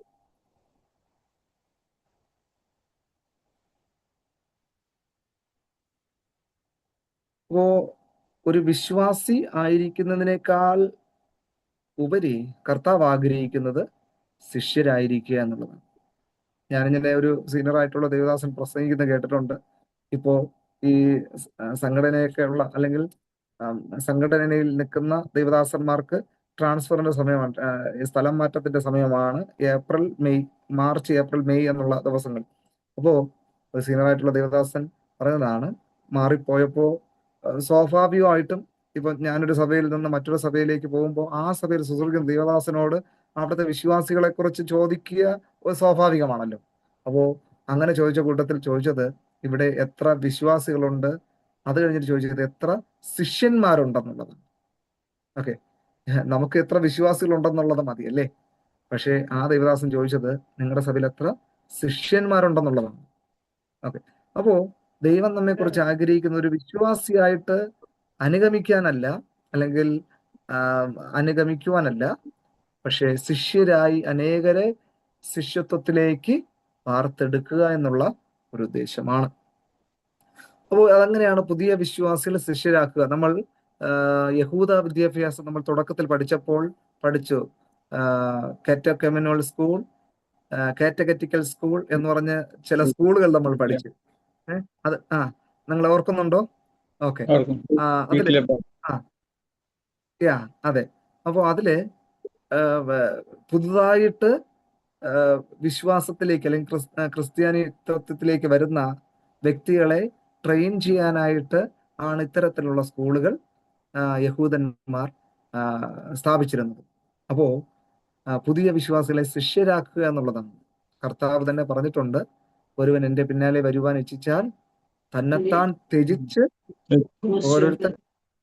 അപ്പോ ഒരു വിശ്വാസി ആയിരിക്കുന്നതിനേക്കാൾ ഉപരി കർത്താവ് ആഗ്രഹിക്കുന്നത് ശിഷ്യരായിരിക്കുക എന്നുള്ളതാണ്. ഞാനിങ്ങനെ ഒരു സീനിയർ ആയിട്ടുള്ള ദേവദാസൻ പ്രസംഗിക്കുന്നത് കേട്ടിട്ടുണ്ട്. ഇപ്പോ ഈ സംഘടനയൊക്കെ ഉള്ള, അല്ലെങ്കിൽ സംഘടനയിൽ നിൽക്കുന്ന ദേവദാസന്മാർക്ക് ട്രാൻസ്ഫറിന്റെ സമയമാണ്, സ്ഥലം മാറ്റത്തിന്റെ സമയമാണ് മാർച്ച് ഏപ്രിൽ മെയ് എന്നുള്ള ദിവസങ്ങൾ. അപ്പോ ഒരു സീനിയർ ആയിട്ടുള്ള ദേവദാസൻ പറയുന്നതാണ്, മാറിപ്പോയപ്പോ സ്വാഭാവികമായിട്ടും ഇപ്പൊ ഞാനൊരു സഭയിൽ നിന്ന് മറ്റൊരു സഭയിലേക്ക് പോകുമ്പോൾ ആ സഭയിൽ ശുശ്രൂഷിക്കുന്ന ദേവദാസനോട് അവിടുത്തെ വിശ്വാസികളെ കുറിച്ച് ചോദിക്കുക സ്വാഭാവികമാണല്ലോ. അപ്പോ അങ്ങനെ ചോദിച്ച കൂട്ടത്തിൽ ചോദിച്ചത് ഇവിടെ എത്ര വിശ്വാസികളുണ്ട്, അത് കഴിഞ്ഞിട്ട് ചോദിച്ചത് എത്ര ശിഷ്യന്മാരുണ്ടെന്നുള്ളത്. ഓക്കെ, നമുക്ക് എത്ര വിശ്വാസികൾ ഉണ്ടെന്നുള്ളത് മതി അല്ലേ? പക്ഷേ ആ ദേവദാസൻ ചോദിച്ചത് നിങ്ങളുടെ സഭയിൽ എത്ര ശിഷ്യന്മാരുണ്ടെന്നുള്ളതാണ്. ഓക്കെ, അപ്പോ ദൈവം നമ്മെ കുറിച്ച് ആഗ്രഹിക്കുന്ന ഒരു വിശ്വാസിയായിട്ട് അനുഗമിക്കാനല്ല, അല്ലെങ്കിൽ അനുഗമിക്കുവാനല്ല, പക്ഷെ ശിഷ്യരായി അനേകരെ ശിഷ്യത്വത്തിലേക്ക് വാർത്തെടുക്കുക എന്നുള്ള ഒരു ഉദ്ദേശമാണ്. അപ്പോൾ അതെങ്ങനെയാണ് പുതിയ വിശ്വാസികളെ ശിഷ്യരാക്കുക? നമ്മൾ യഹൂദ വിദ്യാഭ്യാസം നമ്മൾ തുടക്കത്തിൽ പഠിച്ചു. കാറ്റകെമിനൽ സ്കൂൾ, കാറ്റഗറ്റിക്കൽ സ്കൂൾ എന്ന് പറഞ്ഞ് ചില സ്കൂളുകൾ നമ്മൾ പഠിച്ചു. അത് നിങ്ങൾ ഓർക്കുന്നുണ്ടോ? ഓക്കെ, അതില് അതെ. അപ്പോ അതില് പുതുതായിട്ട് വിശ്വാസത്തിലേക്ക്, അല്ലെങ്കിൽ ക്രിസ്ത്യാനിത്വത്തിലേക്ക് വരുന്ന വ്യക്തികളെ ട്രെയിൻ ചെയ്യാനായിട്ട് ആണ് ഇത്തരത്തിലുള്ള സ്കൂളുകൾ യഹൂദന്മാർ സ്ഥാപിച്ചിരുന്നത്. അപ്പോ പുതിയ വിശ്വാസികളെ ശിഷ്യരാക്കുക എന്നുള്ളതാണ്. കർത്താവ് തന്നെ പറഞ്ഞിട്ടുണ്ട്, ഒരുവൻ എൻ്റെ പിന്നാലെ വരുവാൻ ഇച്ഛിച്ചാൽ തന്നെത്താൻ ത്യജിച്ച് ഓരോരുത്തർ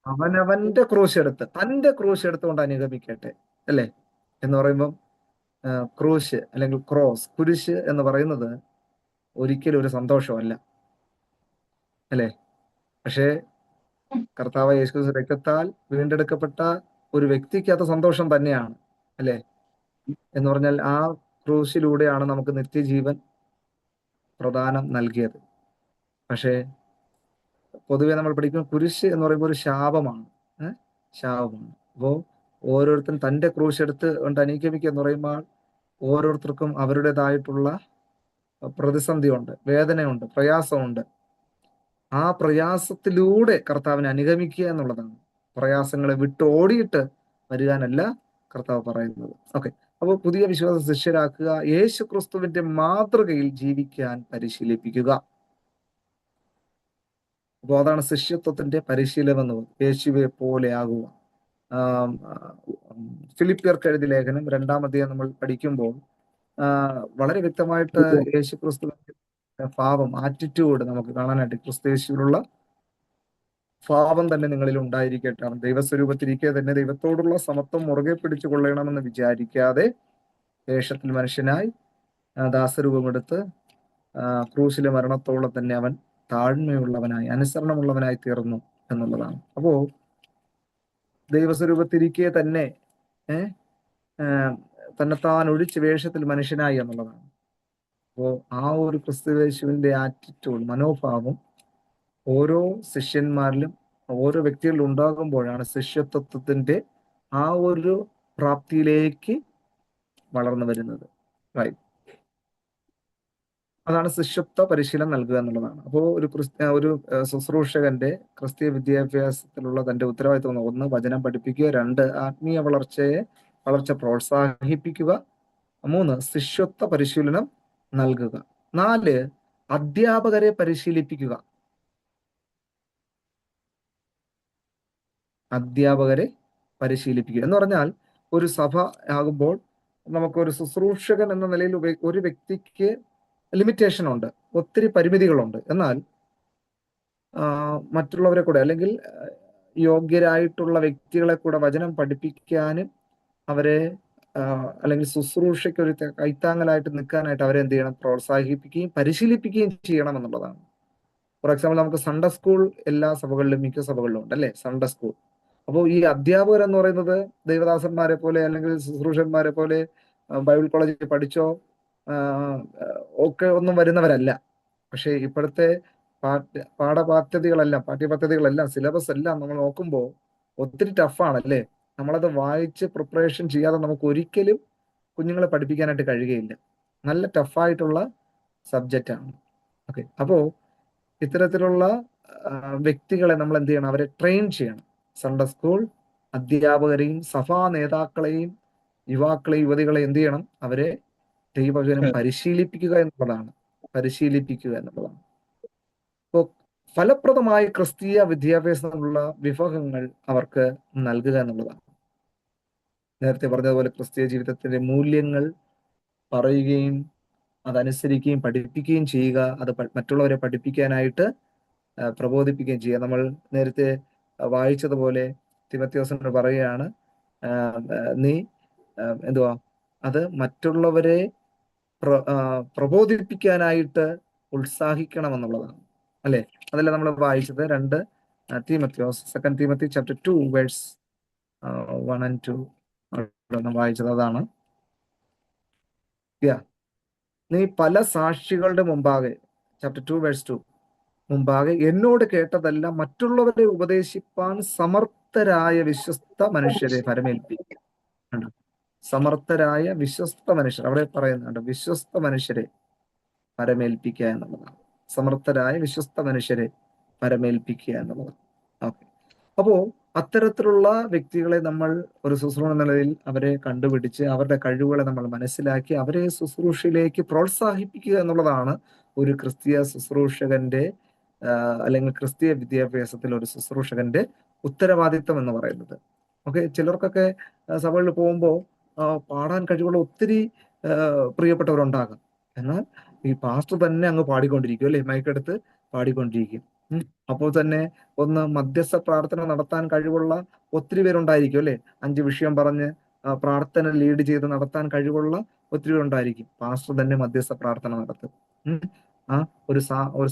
അവനവന്റെ ക്രൂശ് എടുത്ത്, തന്റെ ക്രൂശ് എടുത്തുകൊണ്ട് അനുഗമിക്കട്ടെ, അല്ലേ? എന്ന് പറയുമ്പം ക്രൂശ് അല്ലെങ്കിൽ ക്രോസ്, കുരിശ് എന്ന് പറയുന്നത് ഒരിക്കലും ഒരു സന്തോഷമല്ല, അല്ലേ? പക്ഷേ കർത്താവ് യേശു രക്തത്താൽ വീണ്ടെടുക്കപ്പെട്ട ഒരു വ്യക്തിക്ക് അത് സന്തോഷം തന്നെയാണ്, അല്ലേ? എന്ന് പറഞ്ഞാൽ ആ ക്രൂശിലൂടെയാണ് നമുക്ക് നിത്യജീവൻ പ്രദാനം നൽകിയത്. പക്ഷേ പൊതുവെ നമ്മൾ പഠിക്കുന്ന കുരിശ് എന്ന് പറയുമ്പോൾ ഒരു ശാപമാണ്. ശാപമാണ്. അപ്പോൾ ഓരോരുത്തരും തന്റെ ക്രൂശ് എടുത്ത് കൊണ്ട് അനുഗമിക്കുക എന്ന് പറയുമ്പോൾ ഓരോരുത്തർക്കും അവരുടേതായിട്ടുള്ള പ്രതിസന്ധിയുണ്ട്, വേദനയുണ്ട്, പ്രയാസമുണ്ട്. ആ പ്രയാസത്തിലൂടെ കർത്താവിനെ അനുഗമിക്കുക എന്നുള്ളതാണ്. പ്രയാസങ്ങളെ വിട്ടോടിയിട്ട് വരുവാനല്ല കർത്താവ് പറയുന്നത്. ഓക്കെ, അപ്പോൾ പുതിയ വിശ്വാസ ശിഷ്യരാക്കുക, യേശു ക്രിസ്തുവിന്റെ മാതൃകയിൽ ജീവിക്കാൻ പരിശീലിപ്പിക്കുക. അപ്പോൾ അതാണ് ശിഷ്യത്വത്തിന്റെ പരിശീലനം എന്ന് പറയുന്നത്. യേശുവെ പോലെ ആകുക. ഫിലിപ്പിയർക്ക് എഴുതിയ ലേഖനം 2-ാം അധ്യായം നമ്മൾ പഠിക്കുമ്പോൾ വളരെ വ്യക്തമായിട്ട് യേശു ക്രിസ്തുവിന്റെ ഭാവം, ആറ്റിറ്റ്യൂഡ് നമുക്ക് കാണാനായിട്ട്, ക്രിസ്തയേശുവിലുള്ള ഭാവം തന്നെ നിങ്ങളിൽ ഉണ്ടായിരിക്കട്ടെ. ദൈവസ്വരൂപത്തിരിക്കെ തന്നെ ദൈവത്തോടുള്ള സമത്വം മുറുകെ പിടിച്ചു കൊള്ളണമെന്ന് വിചാരിക്കാതെ വേഷത്തിൽ മനുഷ്യനായി ദാസരൂപമെടുത്ത് ക്രൂശിലെ മരണത്തോളം തന്നെ അവൻ താഴ്മയുള്ളവനായി, അനുസരണമുള്ളവനായി തീർന്നു എന്നുള്ളതാണ്. അപ്പോ ദൈവസ്വരൂപത്തിരിക്കെ തന്നെ തന്നെത്താൻ ഒഴിച്ച് വേഷത്തിൽ മനുഷ്യനായി എന്നുള്ളതാണ്. അപ്പോൾ ആ ഒരു ക്രിസ്തുയേശുവിന്റെ ആറ്റിറ്റ്യൂഡ്, മനോഭാവം ഓരോ ശിഷ്യന്മാരിലും ഓരോ വ്യക്തികളിലും ഉണ്ടാകുമ്പോഴാണ് ശിഷ്യത്വത്തിന്റെ ആ ഒരു പ്രാപ്തിയിലേക്ക് വളർന്നു വരുന്നത്. റൈറ്റ്, അതാണ് ശിഷ്യത്വ പരിശീലനം നൽകുക എന്നുള്ളതാണ്. അപ്പോൾ ഒരു ശുശ്രൂഷകന്റെ ക്രിസ്തീയ വിദ്യാഭ്യാസത്തിലുള്ള തന്റെ ഉത്തരവാദിത്വം 1, വചനം പഠിപ്പിക്കുക; 2, ആത്മീയ വളർച്ച പ്രോത്സാഹിപ്പിക്കുക; 3, ശിഷ്യത്വ പരിശീലനം നൽകുക; 4, അധ്യാപകരെ പരിശീലിപ്പിക്കുക. എന്ന് പറഞ്ഞാൽ ഒരു സഭ ആകുമ്പോൾ നമുക്കൊരു ശുശ്രൂഷകൻ എന്ന നിലയിൽ ഒരു വ്യക്തിക്ക് ലിമിറ്റേഷൻ ഉണ്ട്, ഒത്തിരി പരിമിതികളുണ്ട്. എന്നാൽ മറ്റുള്ളവരെ കൂടെ, അല്ലെങ്കിൽ യോഗ്യരായിട്ടുള്ള വ്യക്തികളെ കൂടെ വചനം പഠിപ്പിക്കാനും അവരെ അല്ലെങ്കിൽ ശുശ്രൂഷയ്ക്ക് ഒരു കൈത്താങ്ങലായിട്ട് നിൽക്കാനായിട്ട് അവരെ എന്ത് ചെയ്യണം? പ്രോത്സാഹിപ്പിക്കുകയും പരിശീലിപ്പിക്കുകയും ചെയ്യണം എന്നുള്ളതാണ്. ഫോർ എക്സാമ്പിൾ, നമുക്ക് സൺഡേ സ്കൂൾ എല്ലാ സഭകളിലും, മിക്ക സഭകളിലും ഉണ്ട് അല്ലേ, സൺഡേ സ്കൂൾ. അപ്പോൾ ഈ അധ്യാപകർ എന്ന് പറയുന്നത് ദൈവദാസന്മാരെ പോലെ അല്ലെങ്കിൽ ശുശ്രൂഷന്മാരെ പോലെ ബൈബിൾ കോളേജിൽ പഠിച്ചോ ഒക്കെ ഒന്നും വരുന്നവരല്ല. പക്ഷെ ഇപ്പോഴത്തെ പാഠ്യപദ്ധതികളെല്ലാം, സിലബസ് എല്ലാം നമ്മൾ നോക്കുമ്പോൾ ഒത്തിരി ടഫാണല്ലേ. നമ്മളത് വായിച്ച് പ്രിപ്പറേഷൻ ചെയ്യാതെ നമുക്ക് ഒരിക്കലും കുഞ്ഞുങ്ങളെ പഠിപ്പിക്കാനായിട്ട് കഴിയുകയില്ല. നല്ല ടഫായിട്ടുള്ള സബ്ജക്റ്റാണ്. ഓക്കെ, അപ്പോൾ ഇത്തരത്തിലുള്ള വ്യക്തികളെ നമ്മൾ എന്ത് ചെയ്യണം? അവരെ ട്രെയിൻ ചെയ്യണം. സൺഡേ സ്കൂൾ അധ്യാപകരെയും സഭാ നേതാക്കളെയും യുവാക്കളെയും യുവതികളെ എന്ത് ചെയ്യണം? അവരെ ദൈവവചനം പരിശീലിപ്പിക്കുക എന്നുള്ളതാണ്. അപ്പോൾ ഫലപ്രദമായ ക്രിസ്തീയ വിദ്യാഭ്യാസത്തിനുള്ള വിഭവങ്ങൾ അവർക്ക് നൽകുക എന്നുള്ളതാണ്. നേരത്തെ പറഞ്ഞതുപോലെ ക്രിസ്തീയ ജീവിതത്തിന്റെ മൂല്യങ്ങൾ പറയുകയും അതനുസരിക്കുകയും പഠിപ്പിക്കുകയും ചെയ്യുക, അത് മറ്റുള്ളവരെ പഠിപ്പിക്കാനായിട്ട് പ്രബോധിപ്പിക്കുകയും ചെയ്യുക. നമ്മൾ നേരത്തെ വായിച്ചതുപോലെ തിമോഥെയോസിനോട് പറയുകയാണ്, നീ അത് മറ്റുള്ളവരെ പ്രബോധിപ്പിക്കാനായിട്ട് ഉത്സാഹിക്കണമെന്നുള്ളതാണ് അല്ലെ. അതല്ല നമ്മൾ വായിച്ചത് 2 തീമോഥെയോസ്, 2 തീമോത്തി ചാപ്റ്റർ 2 വേഴ്സ് 1 and 2 വായിച്ചത് അതാണ്. നീ പല സാക്ഷികളുടെ മുമ്പാകെ, ചാപ്റ്റർ 2 വേഴ്സ് 2, മുമ്പാകെ എന്നോട് കേട്ടതെല്ലാം മറ്റുള്ളവരെ ഉപദേശിപ്പാൻ സമർത്ഥരായ വിശ്വസ്ത മനുഷ്യരെ ഫരമേൽപ്പിക്കുക. സമർത്ഥരായ വിശ്വസ്ത മനുഷ്യർ, അവിടെ പറയുന്നുണ്ട് വിശ്വസ്ത മനുഷ്യരെ പരമേൽപ്പിക്കുക എന്നുള്ളതാണ്. സമർത്ഥരായ വിശ്വസ്ത മനുഷ്യരെ പരമേൽപ്പിക്കുക എന്നുള്ളതാണ്. ഓക്കെ, അപ്പോ അത്തരത്തിലുള്ള വ്യക്തികളെ നമ്മൾ ഒരു ശുശ്രൂഷ നിലയിൽ അവരെ കണ്ടുപിടിച്ച് അവരുടെ കഴിവുകളെ നമ്മൾ മനസ്സിലാക്കി അവരെ ശുശ്രൂഷയിലേക്ക് പ്രോത്സാഹിപ്പിക്കുക എന്നുള്ളതാണ് ഒരു ക്രിസ്തീയ ശുശ്രൂഷകന്റെ അല്ലെങ്കിൽ ക്രിസ്തീയ വിദ്യാഭ്യാസത്തിൽ ഒരു ശുശ്രൂഷകന്റെ ഉത്തരവാദിത്തം എന്ന് പറയുന്നത്. ഓക്കെ, ചിലർക്കൊക്കെ സഭകളിൽ പോകുമ്പോൾ പാടാൻ കഴിവുള്ള ഒത്തിരി പ്രിയപ്പെട്ടവരുണ്ടാകും. എന്നാൽ ഈ പാസ്റ്റർ തന്നെ അങ്ങ് പാടിക്കൊണ്ടിരിക്കും അല്ലെ, മൈക്കെടുത്ത് പാടിക്കൊണ്ടിരിക്കും. അപ്പോൾ തന്നെ ഒന്ന് മധ്യസ്ഥ പ്രാർത്ഥന നടത്താൻ കഴിവുള്ള ഒത്തിരി പേരുണ്ടായിരിക്കും അല്ലെ. 5 വിഷയം പറഞ്ഞ് പ്രാർത്ഥന ലീഡ് ചെയ്ത് നടത്താൻ കഴിവുള്ള ഒത്തിരി പേരുണ്ടായിരിക്കും. പാസ്റ്റർ തന്നെ മധ്യസ്ഥ പ്രാർത്ഥന നടത്തും. ഒരു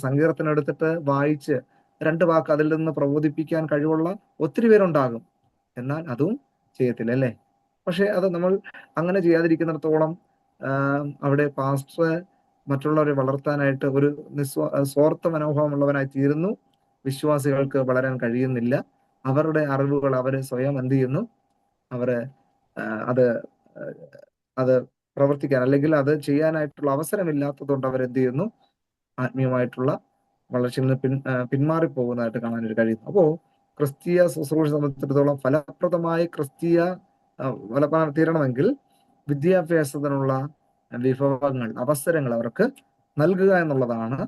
സങ്കീർത്തനം എടുത്തിട്ട് വായിച്ച് 2 വാക്ക് അതിൽ നിന്ന് പ്രബോധിപ്പിക്കാൻ കഴിവുള്ള ഒത്തിരി പേരുണ്ടാകും. എന്നാൽ അതും ചെയ്യത്തില്ല അല്ലേ. പക്ഷെ അത് നമ്മൾ അങ്ങനെ ചെയ്യാതിരിക്കുന്നിടത്തോളം അവിടെ പാസ്റ്റർ മറ്റുള്ളവരെ വളർത്താനായിട്ട് ഒരു സ്വാർത്ഥ മനോഭാവമുള്ളവനായി തീരുന്നു. വിശ്വാസികൾക്ക് വളരാൻ കഴിയുന്നില്ല. അവരുടെ അറിവുകൾ അവർ സ്വയം എന്ത് ചെയ്യുന്നു, അവര് അത് അത് പ്രവർത്തിക്കാൻ അല്ലെങ്കിൽ അത് ചെയ്യാനായിട്ടുള്ള അവസരമില്ലാത്തതുകൊണ്ട് അവരെന്ത് ചെയ്യുന്നു, ആത്മീയമായിട്ടുള്ള വളർച്ചയിൽ നിന്ന് പിന്മാറിപ്പോകുന്നതായിട്ട് കാണാനായിട്ട് കഴിയുന്നു. അപ്പോ ക്രിസ്തീയ ശുശ്രൂഷ സംബന്ധിച്ചിടത്തോളം ഫലപ്രദമായ ക്രിസ്തീയ ഫലപ്രദം തീരണമെങ്കിൽ വിദ്യാഭ്യാസത്തിനുള്ള വിഭവങ്ങൾ, അവസരങ്ങൾ അവർക്ക് നൽകുക എന്നുള്ളതാണ്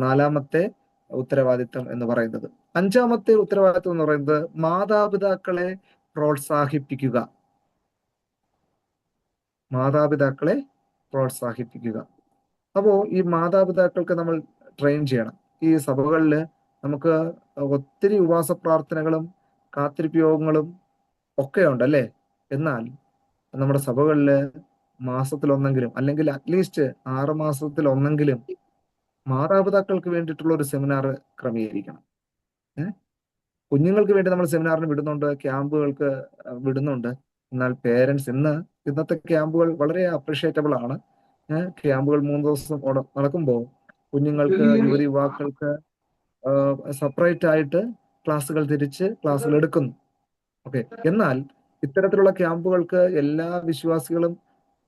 നാലാമത്തെ ഉത്തരവാദിത്വം എന്ന് പറയുന്നത്. അഞ്ചാമത്തെ ഉത്തരവാദിത്വം എന്ന് പറയുന്നത് മാതാപിതാക്കളെ പ്രോത്സാഹിപ്പിക്കുക. മാതാപിതാക്കളെ പ്രോത്സാഹിപ്പിക്കുക. അപ്പോ ഈ മാതാപിതാക്കൾക്ക് നമ്മൾ ട്രെയിൻ ചെയ്യണം. ഈ സഭകളിൽ നമുക്ക് ഒത്തിരി ഉപവാസ പ്രാർത്ഥനകളും കാത്തിരിപ്പ് യോഗങ്ങളും ഒക്കെ ഉണ്ട് അല്ലേ. എന്നാൽ നമ്മുടെ സഭകളിൽ മാസത്തിലൊന്നെങ്കിലും അല്ലെങ്കിൽ അറ്റ്ലീസ്റ്റ് 6 മാസത്തിലൊന്നെങ്കിലും മാതാപിതാക്കൾക്ക് വേണ്ടിയിട്ടുള്ള ഒരു സെമിനാർ ക്രമീകരിക്കണം. കുഞ്ഞുങ്ങൾക്ക് വേണ്ടി നമ്മൾ സെമിനാറിന് വിടുന്നുണ്ട്, ക്യാമ്പുകൾക്ക് വിടുന്നുണ്ട്. എന്നാൽ പേരൻസ് ഇന്നത്തെ ക്യാമ്പുകൾ വളരെ അപ്രീഷിയേറ്റബിൾ ആണ്. ക്യാമ്പുകൾ 3 ദിവസം നടക്കുമ്പോൾ കുഞ്ഞുങ്ങൾക്ക്, യുവാക്കൾക്ക് സെപ്പറേറ്റ് ആയിട്ട് ക്ലാസ്സുകൾ തിരിച്ച് ക്ലാസ്സുകൾ എടുക്കുന്നു. ഓക്കെ. എന്നാൽ ഇത്തരത്തിലുള്ള ക്യാമ്പുകൾക്ക് എല്ലാ വിശ്വാസികളും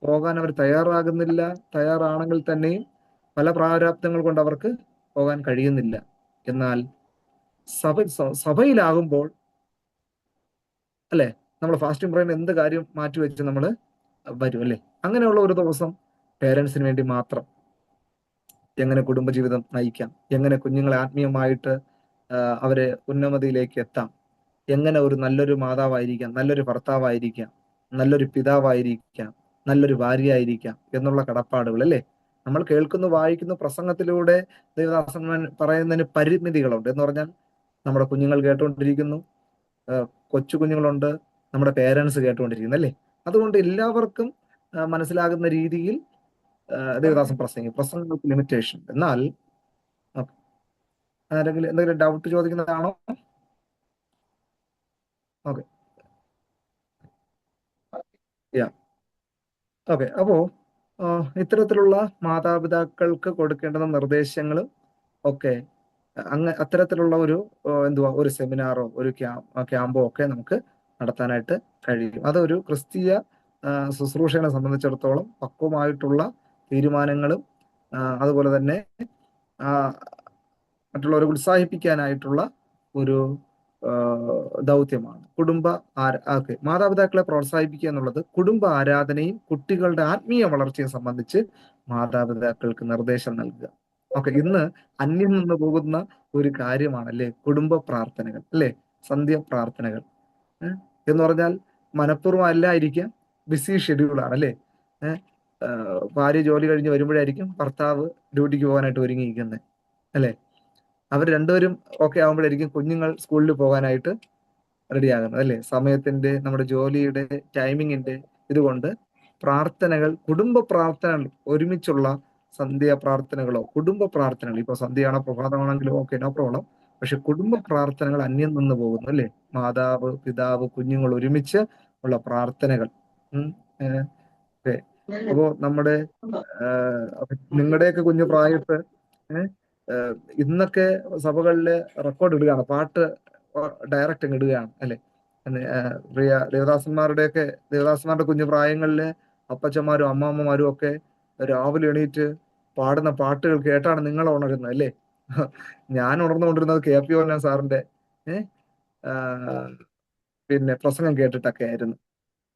പോകാൻ അവർ തയ്യാറാകുന്നില്ല. തയ്യാറാണെങ്കിൽ തന്നെയും പല പ്രാരാബ്ദങ്ങൾ കൊണ്ട് അവർക്ക് പോകാൻ കഴിയുന്നില്ല. എന്നാൽ സഭയിലാകുമ്പോൾ അല്ലെ, നമ്മൾ ഫാസ്റ്റിംഗ് പറയുന്ന എന്ത് കാര്യം മാറ്റിവെച്ച് നമ്മൾ വരും അല്ലേ. അങ്ങനെയുള്ള ഒരു ദിവസം പേരൻസിന് വേണ്ടി മാത്രം എങ്ങനെ കുടുംബജീവിതം നയിക്കാം, എങ്ങനെ കുഞ്ഞുങ്ങളെ ആത്മീയമായിട്ട് അവരെ ഉന്നമതിയിലേക്ക് എത്താം, എങ്ങനെ ഒരു നല്ലൊരു മാതാവായിരിക്കാം, നല്ലൊരു ഭർത്താവായിരിക്കാം, നല്ലൊരു പിതാവായിരിക്കാം, നല്ലൊരു ഭാര്യയായിരിക്കാം എന്നുള്ള കടപ്പാടുകൾ അല്ലേ. നമ്മൾ കേൾക്കുന്നു, വായിക്കുന്നു, പ്രസംഗത്തിലൂടെ ദേവദാസന്മാർ പറയുന്നതിന് പരിമിതികളുണ്ട്. എന്ന് പറഞ്ഞാൽ നമ്മുടെ കുഞ്ഞുങ്ങൾ കേട്ടുകൊണ്ടിരിക്കുന്നു, കൊച്ചു കുഞ്ഞുങ്ങളുണ്ട്, നമ്മുടെ പേരൻസ് കേട്ടുകൊണ്ടിരിക്കുന്നു അല്ലേ. അതുകൊണ്ട് എല്ലാവർക്കും മനസ്സിലാകുന്ന രീതിയിൽ ദേവദാസൻ പ്രസംഗങ്ങൾക്ക് ലിമിറ്റേഷൻ. എന്നാൽ ആരെങ്കിലും എന്തെങ്കിലും ഡൗട്ട് ചോദിക്കുന്നതാണോ? Okay, okay. അപ്പോ ഇത്തരത്തിലുള്ള മാതാപിതാക്കൾക്ക് കൊടുക്കേണ്ടുന്ന നിർദ്ദേശങ്ങളും ഒക്കെ അത്തരത്തിലുള്ള ഒരു സെമിനാറോ ഒരു ക്യാമ്പോ ഒക്കെ നമുക്ക് നടത്താനായിട്ട് കഴിയും. അതൊരു ക്രിസ്തീയ ശുശ്രൂഷകളെ സംബന്ധിച്ചിടത്തോളം പക്വമായിട്ടുള്ള തീരുമാനങ്ങളും അതുപോലെ തന്നെ മറ്റുള്ളവരെ ഉത്സാഹിപ്പിക്കാനായിട്ടുള്ള ഒരു ദൗത്യമാണ്. മാതാപിതാക്കളെ പ്രോത്സാഹിപ്പിക്കുക എന്നുള്ളത് കുടുംബ ആരാധനയും കുട്ടികളുടെ ആത്മീയ വളർച്ചയെ സംബന്ധിച്ച് മാതാപിതാക്കൾക്ക് നിർദ്ദേശം നൽകുക. ഓക്കെ. ഇന്ന് അന്യം നിന്ന് പോകുന്ന ഒരു കാര്യമാണല്ലേ കുടുംബ പ്രാർത്ഥനകൾ അല്ലേ, സന്ധ്യ പ്രാർത്ഥനകൾ. എന്ന് പറഞ്ഞാൽ മനഃപൂർവ്വം അല്ലായിരിക്കാം, ബിസി ഷെഡ്യൂളാണ് അല്ലേ. ഭാര്യ ജോലി കഴിഞ്ഞ് വരുമ്പോഴായിരിക്കും ഭർത്താവ് ഡ്യൂട്ടിക്ക് പോകാനായിട്ട് ഒരുങ്ങിയിരിക്കുന്നത് അല്ലേ. അവർ രണ്ടുപേരും ഓക്കെ ആകുമ്പോഴായിരിക്കും കുഞ്ഞുങ്ങൾ സ്കൂളിൽ പോകാനായിട്ട് റെഡിയാകുന്നത് അല്ലേ. സമയത്തിന്റെ, നമ്മുടെ ജോലിയുടെ ടൈമിങ്ങിന്റെ ഇതുകൊണ്ട് പ്രാർത്ഥനകൾ, കുടുംബ പ്രാർത്ഥനകൾ, ഒരുമിച്ചുള്ള സന്ധ്യ പ്രാർത്ഥനകളോ കുടുംബ പ്രാർത്ഥനകൾ, ഇപ്പൊ സന്ധ്യയാണോ പ്രഭാതമാണെങ്കിലും ഓക്കെ, നോ പ്രോബ്ലം. പക്ഷെ കുടുംബ പ്രാർത്ഥനകൾ അന്യം നിന്ന് പോകുന്നു അല്ലേ. മാതാവ്, പിതാവ്, കുഞ്ഞുങ്ങൾ ഒരുമിച്ച് ഉള്ള പ്രാർത്ഥനകൾ. അപ്പോ നമ്മുടെ നിങ്ങളുടെയൊക്കെ കുഞ്ഞു പ്രായത്ത് ഇന്നൊക്കെ സഭകളില് റെക്കോർഡ് ഇടുകയാണ്, പാട്ട് ഡയറക്റ്റ് അങ്ങ് ഇടുകയാണ് അല്ലെ. പ്രിയ ദേവദാസന്മാരുടെ കുഞ്ഞു പ്രായങ്ങളില് അപ്പച്ചന്മാരും അമ്മാമ്മമാരും ഒക്കെ രാവിലെ എണീറ്റ് പാടുന്ന പാട്ടുകൾ കേട്ടാണ് നിങ്ങൾ ഉണരുന്നത് അല്ലേ. ഞാൻ ഉണർന്നുകൊണ്ടിരുന്നത് KP ഓർണ സാറിന്റെ പിന്നെ പ്രസംഗം കേട്ടിട്ടൊക്കെ ആയിരുന്നു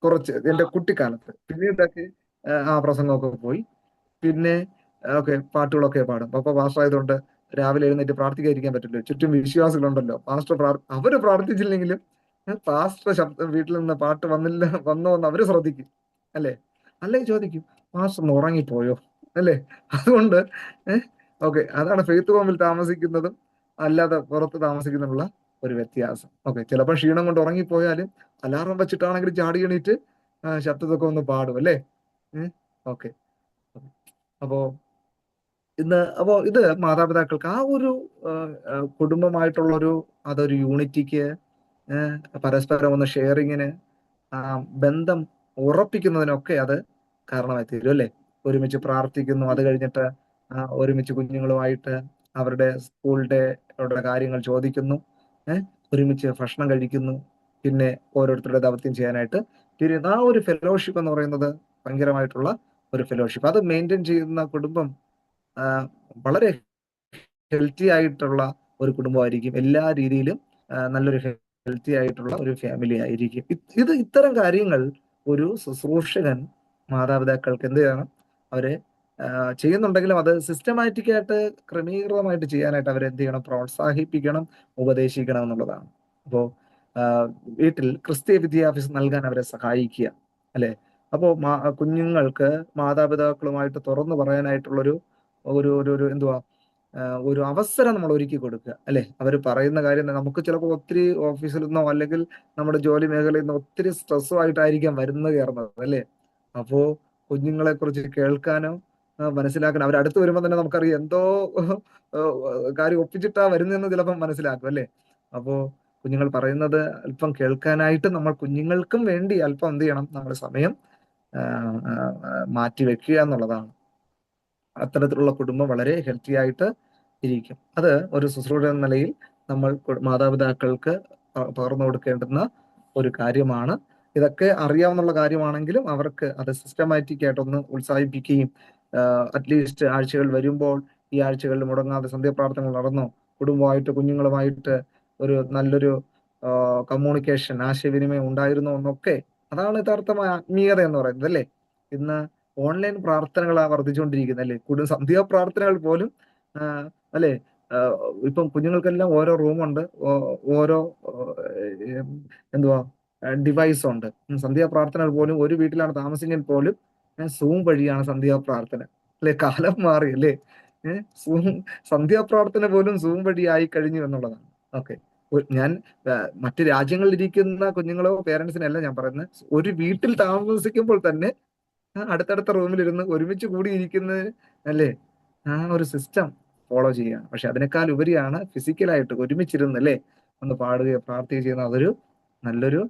കുറച്ച് എന്റെ കുട്ടിക്കാലത്ത്. പിന്നീടൊക്കെ ആ പ്രസംഗമൊക്കെ പോയി. പിന്നെ ഓക്കെ, പാട്ടുകളൊക്കെ പാടും. അപ്പൊ പാസ്റ്റർ ആയതുകൊണ്ട് രാവിലെ എഴുന്നേറ്റ് പ്രാർത്ഥിക്കാതിരിക്കാൻ പറ്റില്ല. ചുറ്റും വിശ്വാസികളുണ്ടല്ലോ. അവര് പ്രാർത്ഥിച്ചില്ലെങ്കിലും പാസ്റ്റർ വീട്ടിൽ നിന്ന് പാട്ട് വന്നോ എന്ന് അവര് ശ്രദ്ധിക്കും അല്ലേ. അല്ലെങ്കിൽ ചോദിക്കും പാസ്റ്റർ ഉറങ്ങിപ്പോയോ അല്ലേ. അതുകൊണ്ട് ഓക്കെ, അതാണ് ഫെയ്ത്ത് ഹോമിൽ താമസിക്കുന്നതും അല്ലാതെ പുറത്ത് താമസിക്കുന്നതിനുള്ള ഒരു വ്യത്യാസം. ഓക്കെ, ചിലപ്പോൾ ക്ഷീണം കൊണ്ട് ഉറങ്ങിപ്പോയാലും അലാറം വെച്ചിട്ടാണെങ്കിലും ചാടി എണീറ്റ് ശബ്ദത്തൊക്കെ ഒന്ന് പാടും അല്ലേ. ഓക്കെ. അപ്പോ ഇത് മാതാപിതാക്കൾക്ക് ആ ഒരു കുടുംബമായിട്ടുള്ളൊരു അതൊരു യൂണിറ്റിക്ക്, പരസ്പരം ഒന്ന് ഷെയറിങ്ങിന്, ബന്ധം ഉറപ്പിക്കുന്നതിനൊക്കെ അത് കാരണമായി തീരും അല്ലേ. ഒരുമിച്ച് പ്രാർത്ഥിക്കുന്നു, അത് കഴിഞ്ഞിട്ട് ഒരുമിച്ച് കുഞ്ഞുങ്ങളുമായിട്ട് അവരുടെ സ്കൂളിന്റെ അവരുടെ കാര്യങ്ങൾ ചോദിക്കുന്നു, ഒരുമിച്ച് ഭക്ഷണം കഴിക്കുന്നു, പിന്നെ ഓരോരുത്തരുടെ ദൗത്യം ചെയ്യാനായിട്ട് ആ ഒരു ഫെലോഷിപ്പ് എന്ന് പറയുന്നത് ഭയങ്കരമായിട്ടുള്ള ഒരു ഫെലോഷിപ്പ്. അത് മെയിൻറ്റെയിൻ ചെയ്യുന്ന കുടുംബം വളരെ ഹെൽത്തി ആയിട്ടുള്ള ഒരു കുടുംബമായിരിക്കും. എല്ലാ രീതിയിലും നല്ലൊരു ഹെൽത്തി ആയിട്ടുള്ള ഒരു ഫാമിലി ആയിരിക്കും. ഇത്തരം കാര്യങ്ങൾ ഒരു ശുശ്രൂഷകൻ മാതാപിതാക്കൾക്ക് എന്ത് ചെയ്യണം? അവരെ ചെയ്യുന്നുണ്ടെങ്കിലും അത് സിസ്റ്റമാറ്റിക് ആയിട്ട് ക്രമീകൃതമായിട്ട് ചെയ്യാനായിട്ട് അവരെ എന്ത് ചെയ്യണം? പ്രോത്സാഹിപ്പിക്കണം, ഉപദേശിക്കണം എന്നുള്ളതാണ്. അപ്പോ വീട്ടിൽ ക്രിസ്തീയ വിദ്യാഭ്യാസം നൽകാൻ അവരെ സഹായിക്കുക, അല്ലെ? അപ്പോ കുഞ്ഞുങ്ങൾക്ക് മാതാപിതാക്കളുമായിട്ട് തുറന്നു പറയാനായിട്ടുള്ളൊരു ഒരു ഒരു ഒരു എന്തുവാ ഒരു അവസരം നമ്മൾ ഒരുക്കി കൊടുക്കുക, അല്ലെ? അവർ പറയുന്ന കാര്യം നമുക്ക് ചിലപ്പോൾ ഒത്തിരി ഓഫീസിൽ നിന്നോ അല്ലെങ്കിൽ നമ്മുടെ ജോലി മേഖലയിൽ നിന്നോ ഒത്തിരി സ്ട്രെസ്സുമായിട്ടായിരിക്കാം വരുന്നത് കയറുന്നത്, അല്ലേ? അപ്പോ കുഞ്ഞുങ്ങളെ കുറിച്ച് കേൾക്കാനോ മനസ്സിലാക്കണം. അവരടുത്ത് വരുമ്പോൾ തന്നെ നമുക്കറിയാം എന്തോ കാര്യം ഒപ്പിച്ചിട്ടാ വരുന്നതെന്ന് ചിലപ്പം മനസ്സിലാക്കും, അല്ലേ? അപ്പോ കുഞ്ഞുങ്ങൾ പറയുന്നത് അല്പം കേൾക്കാനായിട്ട് നമ്മൾ കുഞ്ഞുങ്ങൾക്കും വേണ്ടി അല്പം എന്ത് ചെയ്യണം? നമ്മൾ സമയം മാറ്റി വെക്കുക എന്നുള്ളതാണ്. അത്തരത്തിലുള്ള കുടുംബം വളരെ ഹെൽത്തി ആയിട്ട് ഇരിക്കും. അത് ഒരു ശുശ്രൂഷ എന്ന നിലയിൽ നമ്മൾ മാതാപിതാക്കൾക്ക് പകർന്നു കൊടുക്കേണ്ടുന്ന ഒരു കാര്യമാണ്. ഇതൊക്കെ അറിയാവുന്ന കാര്യമാണെങ്കിലും അവർക്ക് അത് സിസ്റ്റമാറ്റിക് ആയിട്ടൊന്ന് ഉത്സാഹിപ്പിക്കുകയും അറ്റ്ലീസ്റ്റ് ആഴ്ചകൾ വരുമ്പോൾ ഈ ആഴ്ചകളിൽ മുടങ്ങാതെ സന്ധ്യാപ്രാർത്ഥനകൾ നടന്നോ, കുടുംബമായിട്ട് കുഞ്ഞുങ്ങളുമായിട്ട് ഒരു നല്ലൊരു കമ്മ്യൂണിക്കേഷൻ, ആശയവിനിമയം ഉണ്ടായിരുന്നോ എന്നൊക്കെ, അതാണ് യഥാർത്ഥമായ ആത്മീയത എന്ന് പറയുന്നത്, അല്ലേ? ഇന്ന് ഓൺലൈൻ പ്രാർത്ഥനകളാണ് വർദ്ധിച്ചുകൊണ്ടിരിക്കുന്നത്, അല്ലേ? സന്ധ്യാപ്രാർത്ഥനകൾ പോലും അല്ലെ, ഇപ്പം കുഞ്ഞുങ്ങൾക്കെല്ലാം ഓരോ റൂമുണ്ട്, ഓരോ എന്തുവാ ഡിവൈസ് ഉണ്ട്. സന്ധ്യാപ്രാർത്ഥനകൾ പോലും ഒരു വീട്ടിലാണ് താമസിക്കാൻ പോലും സൂം വഴിയാണ് സന്ധ്യാപ്രാർത്ഥന, അല്ലെ? കാലം മാറി, അല്ലേ? സൂം സന്ധ്യാപ്രാർത്ഥന പോലും സൂം വഴിയായി കഴിഞ്ഞു എന്നുള്ളതാണ്. ഓക്കെ, ഞാൻ മറ്റു രാജ്യങ്ങളിൽ ഇരിക്കുന്ന കുഞ്ഞുങ്ങളോ പേരൻസിനല്ല ഞാൻ പറയുന്നത്. ഒരു വീട്ടിൽ താമസിക്കുമ്പോൾ തന്നെ അടുത്തടുത്ത റൂമിലിരുന്ന് ഒരുമിച്ച് കൂടിയിരിക്കുന്നത്, അല്ലേ? ആ ഒരു സിസ്റ്റം ഫോളോ ചെയ്യുകയാണ്. പക്ഷെ അതിനേക്കാൾ ഉപരിയാണ് ഫിസിക്കലായിട്ട് ഒരുമിച്ചിരുന്ന്, അല്ലേ, ഒന്ന് പാടുകയോ പ്രാർത്ഥിക്കുകയോ ചെയ്യുന്ന അതൊരു നല്ലൊരു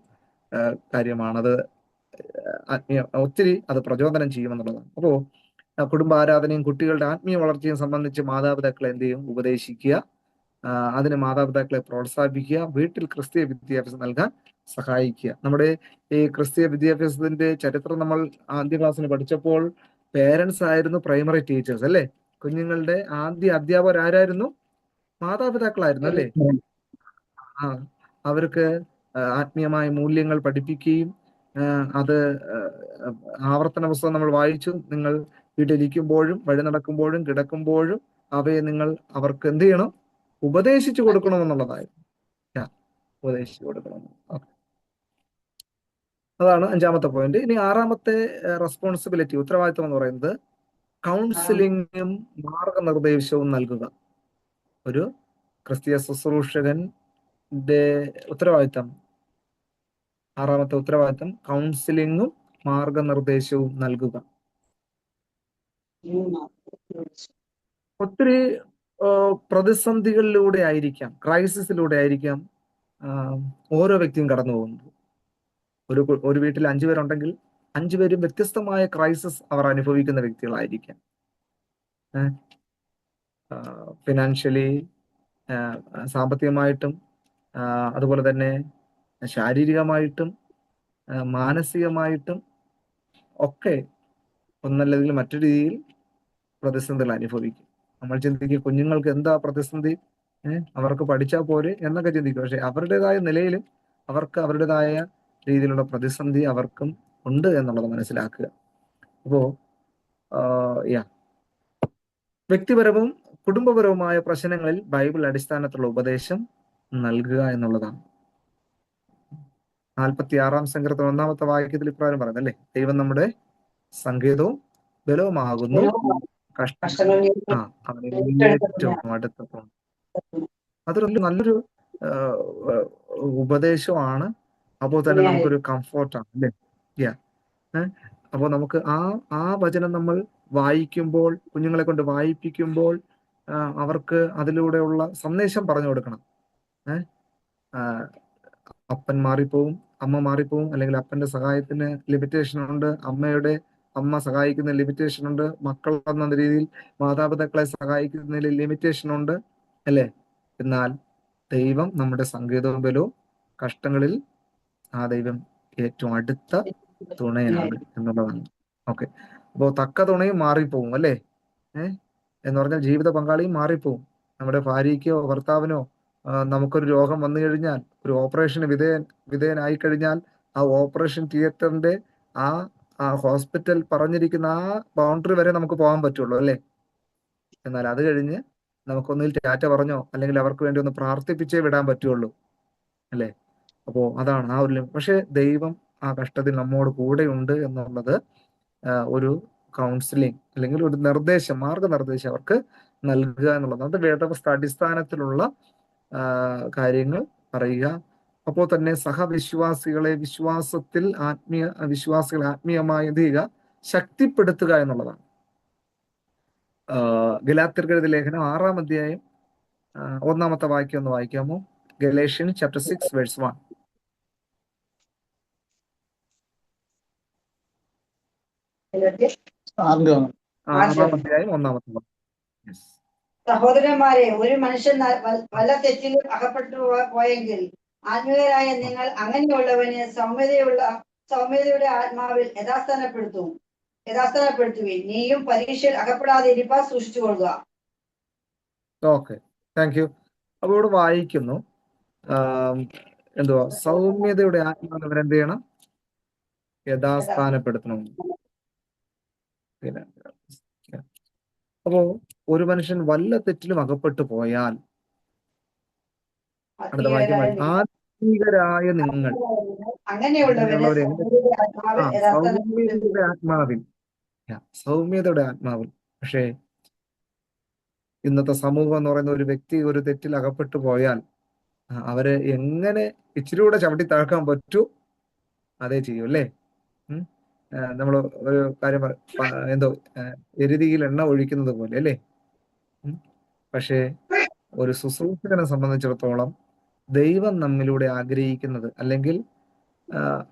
കാര്യമാണത്. ഒത്തിരി അത് പ്രചോദനം ചെയ്യുമെന്നുള്ളതാണ്. അപ്പോ കുടുംബാരാധനയും കുട്ടികളുടെ ആത്മീയ വളർച്ചയും സംബന്ധിച്ച് മാതാപിതാക്കളെ എന്ത് ചെയ്യും? ഉപദേശിക്കുക, അതിന് മാതാപിതാക്കളെ പ്രോത്സാഹിപ്പിക്കുക, വീട്ടിൽ ക്രിസ്തീയ വിദ്യാഭ്യാസം നൽകാൻ സഹായിക്കുക. നമ്മുടെ ഈ ക്രിസ്തീയ വിദ്യാഭ്യാസത്തിന്റെ ചരിത്രം നമ്മൾ ആദ്യ ക്ലാസ്സിന് പഠിച്ചപ്പോൾ പേരൻസ് ആയിരുന്നു പ്രൈമറി ടീച്ചേഴ്സ്, അല്ലേ? കുഞ്ഞുങ്ങളുടെ ആദ്യ അധ്യാപകർ ആരായിരുന്നു? മാതാപിതാക്കളായിരുന്നു, അല്ലേ? അവർക്ക് ആത്മീയമായ മൂല്യങ്ങൾ പഠിപ്പിക്കുകയും അത് ആവർത്തന പുസ്തകം നമ്മൾ വായിച്ചു. നിങ്ങൾ വീട്ടിലിരിക്കുമ്പോഴും വഴി നടക്കുമ്പോഴും കിടക്കുമ്പോഴും അവയെ നിങ്ങൾ അവർക്ക് എന്ത് ചെയ്യണം? ഉപദേശിച്ചു കൊടുക്കണമെന്നുള്ളതായിരുന്നു. ഉപദേശിച്ചു കൊടുക്കണം. അതാണ് 5ാമത്തെ പോയിന്റ്. ഇനി 6ാമത്തെ റെസ്പോൺസിബിലിറ്റി, ഉത്തരവാദിത്വം എന്ന് പറയുന്നത് കൗൺസിലിങ്ങും മാർഗനിർദ്ദേശവും നൽകുക. ഒരു ക്രിസ്തീയ ശുശ്രൂഷകന്റെ ഉത്തരവാദിത്തം, 6ാമത്തെ ഉത്തരവാദിത്തം കൗൺസിലിങ്ങും മാർഗനിർദ്ദേശവും നൽകുക. ഒത്തിരി പ്രതിസന്ധികളിലൂടെ ആയിരിക്കാം, ക്രൈസിസിലൂടെ ആയിരിക്കാം ഓരോ വ്യക്തിയും കടന്നു പോകുന്നത്. ഒരു വീട്ടിൽ 5 പേരുണ്ടെങ്കിൽ 5 പേരും വ്യത്യസ്തമായ ക്രൈസിസ് അവർ അനുഭവിക്കുന്ന വ്യക്തികളായിരിക്കാം. ഫിനാൻഷ്യലി, സാമ്പത്തികമായിട്ടും, അതുപോലെ തന്നെ ശാരീരികമായിട്ടും, മാനസികമായിട്ടും ഒക്കെ ഒന്നല്ലെങ്കിൽ മറ്റൊരു രീതിയിൽ പ്രതിസന്ധികൾ അനുഭവിക്കും. നമ്മൾ ചിന്തിക്കും കുഞ്ഞുങ്ങൾക്ക് എന്താ പ്രതിസന്ധി, അവർക്ക് പഠിച്ചാൽ പോരെ എന്നൊക്കെ ചിന്തിക്കും. പക്ഷെ അവരുടേതായ നിലയിലും അവർക്ക് അവരുടേതായ രീതിയിലുള്ള പ്രതിസന്ധി അവർക്കും ഉണ്ട് എന്നുള്ളത് മനസ്സിലാക്കുക. അപ്പോ വ്യക്തിപരവും കുടുംബപരവുമായ പ്രശ്നങ്ങളിൽ ബൈബിൾ അടിസ്ഥാനത്തിലുള്ള ഉപദേശം നൽകുക എന്നുള്ളതാണ്. 46-ാം സങ്കീർത്തനം 1-ാമത്തെ വാക്യത്തിൽ ഇപ്രകാരം പറയുന്നത്, അല്ലേ? ദൈവം നമ്മുടെ സങ്കേതവും ബലവുമാകുന്നു, ഏറ്റവും അടുത്ത. അതൊരു നല്ലൊരു ഉപദേശമാണ്. അപ്പോൾ തന്നെ നമുക്കൊരു കംഫോർട്ടാണ്, അല്ലേ? അപ്പോൾ നമുക്ക് ആ വചനം നമ്മൾ വായിക്കുമ്പോൾ, കുഞ്ഞുങ്ങളെ കൊണ്ട് വായിപ്പിക്കുമ്പോൾ അവർക്ക് അതിലൂടെയുള്ള സന്ദേശം പറഞ്ഞു കൊടുക്കണം. അപ്പൻ മാറിപ്പോവും, അമ്മ മാറിപ്പോവും, അല്ലെങ്കിൽ അപ്പന്റെ സഹായത്തിന് ലിമിറ്റേഷൻ ഉണ്ട്, അമ്മ സഹായിക്കുന്ന ലിമിറ്റേഷൻ ഉണ്ട്, മക്കൾ എന്ന രീതിയിൽ മാതാപിതാക്കളെ സഹായിക്കുന്നതിൽ ലിമിറ്റേഷൻ ഉണ്ട്, അല്ലേ? എന്നാൽ ദൈവം നമ്മുടെ സങ്കേതവും ബലവും, കഷ്ടങ്ങളിൽ ആ ദൈവം ഏറ്റവും അടുത്ത തുണയാണ് എന്നുള്ളതാണ്. ഓക്കെ, അപ്പോൾ തക്ക തുണയും മാറിപ്പോവും അല്ലേ? എന്ന് പറഞ്ഞാൽ ജീവിത പങ്കാളിയും മാറിപ്പോവും. നമ്മുടെ ഭാര്യയ്ക്കോ ഭർത്താവിനോ നമുക്കൊരു രോഗം വന്നു കഴിഞ്ഞാൽ, ഒരു ഓപ്പറേഷന് വിധേയനായി കഴിഞ്ഞാൽ, ആ ഓപ്പറേഷൻ തിയേറ്ററിന്റെ ആ ഹോസ്പിറ്റൽ പറഞ്ഞിരിക്കുന്ന ആ ബൗണ്ടറി വരെ നമുക്ക് പോകാൻ പറ്റുള്ളൂ അല്ലേ? എന്നാൽ അത് കഴിഞ്ഞ് നമുക്കൊന്നിൽ ടാറ്റ പറഞ്ഞോ അല്ലെങ്കിൽ അവർക്ക് വേണ്ടി ഒന്ന് പ്രാർത്ഥിപ്പിച്ചേ വിടാൻ പറ്റുള്ളൂ അല്ലേ? അപ്പോ അതാണ് ആ ഒരു പക്ഷെ ദൈവം ആ കഷ്ടത്തിൽ നമ്മോട് കൂടെ ഉണ്ട് എന്നുള്ളത് ഒരു കൗൺസിലിംഗ് അല്ലെങ്കിൽ ഒരു മാർഗനിർദ്ദേശം അവർക്ക് നൽകുക എന്നുള്ളത്. അത് വേദപുസ്തക അടിസ്ഥാനത്തിലുള്ള കാര്യങ്ങൾ പറയുക. അപ്പോൾ തന്നെ സഹവിശ്വാസികളെ വിശ്വാസികളെ ആത്മീയമായി എന്ത് ചെയ്യുക? ശക്തിപ്പെടുത്തുക എന്നുള്ളതാണ്. ഗലാത്യർക്ക് എഴുതിയ ലേഖനം 6-ാം അധ്യായം 1-ാമത്തെ വാക്യം ഒന്ന് വായിക്കാമോ? Galatian chapter 6 verse 1. 6-ാം അധ്യായം 1-ാമത്തെ വാക്യം. സഹോദരന്മാരെ, ഒരു മനുഷ്യൻ വല്ല തെറ്റിലും അകപ്പെട്ടു പോയെങ്കിൽ ആത്മീയരായ നിങ്ങൾ അങ്ങനെയുള്ളവന് സൗമ്യതയുടെ ആത്മാവിൽ യഥാസ്ഥാനപ്പെടുത്തുകയും നീയും പരീക്ഷയിൽ അകപ്പെടാതെ ഇരിപ്പാൻ സൂക്ഷിച്ചുകൊള്ളുക. Okay, thank you. അപ്പൊ ഇവിടെ വായിക്കുന്നു എന്തുവാ? സൗമ്യതയുടെ ആത്മാവ് അവരെന്ത് ചെയ്യണം? യഥാസ്ഥാനപ്പെടുത്തണം. അപ്പോ ഒരു മനുഷ്യൻ വല്ല തെറ്റിലും അകപ്പെട്ടു പോയാൽ, അടുത്ത വാക്യം ആത്മീകരായ നിങ്ങൾ സൗമ്യതയുടെ ആത്മാവിൽ. പക്ഷേ ഇന്നത്തെ സമൂഹം എന്ന് പറയുന്ന ഒരു വ്യക്തി ഒരു തെറ്റിൽ അകപ്പെട്ടു പോയാൽ അവരെ എങ്ങനെ ഇച്ചിരി കൂടെ ചവിട്ടി താഴ്ക്കാൻ പറ്റൂ അതേ ചെയ്യൂ അല്ലേ? നമ്മൾ ഒരു കാര്യം എന്തോ എരുതിയിൽ എണ്ണ ഒഴിക്കുന്നത് പോലെ അല്ലേ? പക്ഷേ ഒരു ശുശ്രൂഷകനെ സംബന്ധിച്ചിടത്തോളം ദൈവം നമ്മിലൂടെ ആഗ്രഹിക്കുന്നത്, അല്ലെങ്കിൽ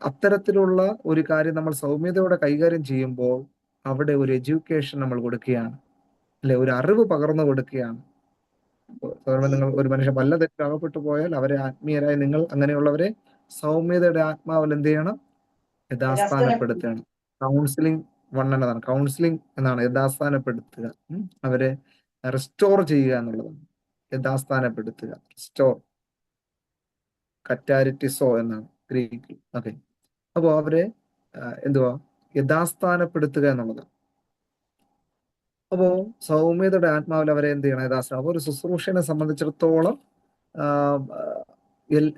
അത്തരത്തിലുള്ള ഒരു കാര്യം നമ്മൾ സൗമ്യതയോടെ കൈകാര്യം ചെയ്യുമ്പോൾ അവിടെ ഒരു എഡ്യൂക്കേഷൻ നമ്മൾ കൊടുക്കുകയാണ് അല്ലെ? ഒരു അറിവ് പകർന്നു കൊടുക്കുകയാണ്. നിങ്ങൾ ഒരു മനുഷ്യൻ വല്ല തെറ്റിൽ അകപ്പെട്ടു പോയാൽ അവരെ ആത്മീയരായി നിങ്ങൾ അങ്ങനെയുള്ളവരെ സൗമ്യതയുടെ ആത്മാവിൽ എന്ത് ചെയ്യണം? യഥാസ്ഥാനപ്പെടുത്തണം. കൗൺസിലിംഗ് എന്നതാണ്. കൗൺസിലിംഗ് എന്നാണ് യഥാസ്ഥാനപ്പെടുത്തുക. അവരെ റെസ്റ്റോർ ചെയ്യുക എന്നുള്ളതാണ്. യഥാസ്ഥാനപ്പെടുത്തുക, റെസ്റ്റോർ, കറ്റാരിറ്റിസോ എന്നാണ് ഗ്രീക്കിൽ. ഓക്കെ, അപ്പോൾ അവരെ എന്തുവാ? യഥാസ്ഥാനപ്പെടുത്തുക എന്നുള്ളതാണ്. അപ്പോ സൗമ്യതയുടെ ആത്മാവിൽ അവരെ എന്ത് ചെയ്യണം? യഥാസ്ഥാനം. അപ്പോൾ ഒരു ശുശ്രൂഷനെ സംബന്ധിച്ചിടത്തോളം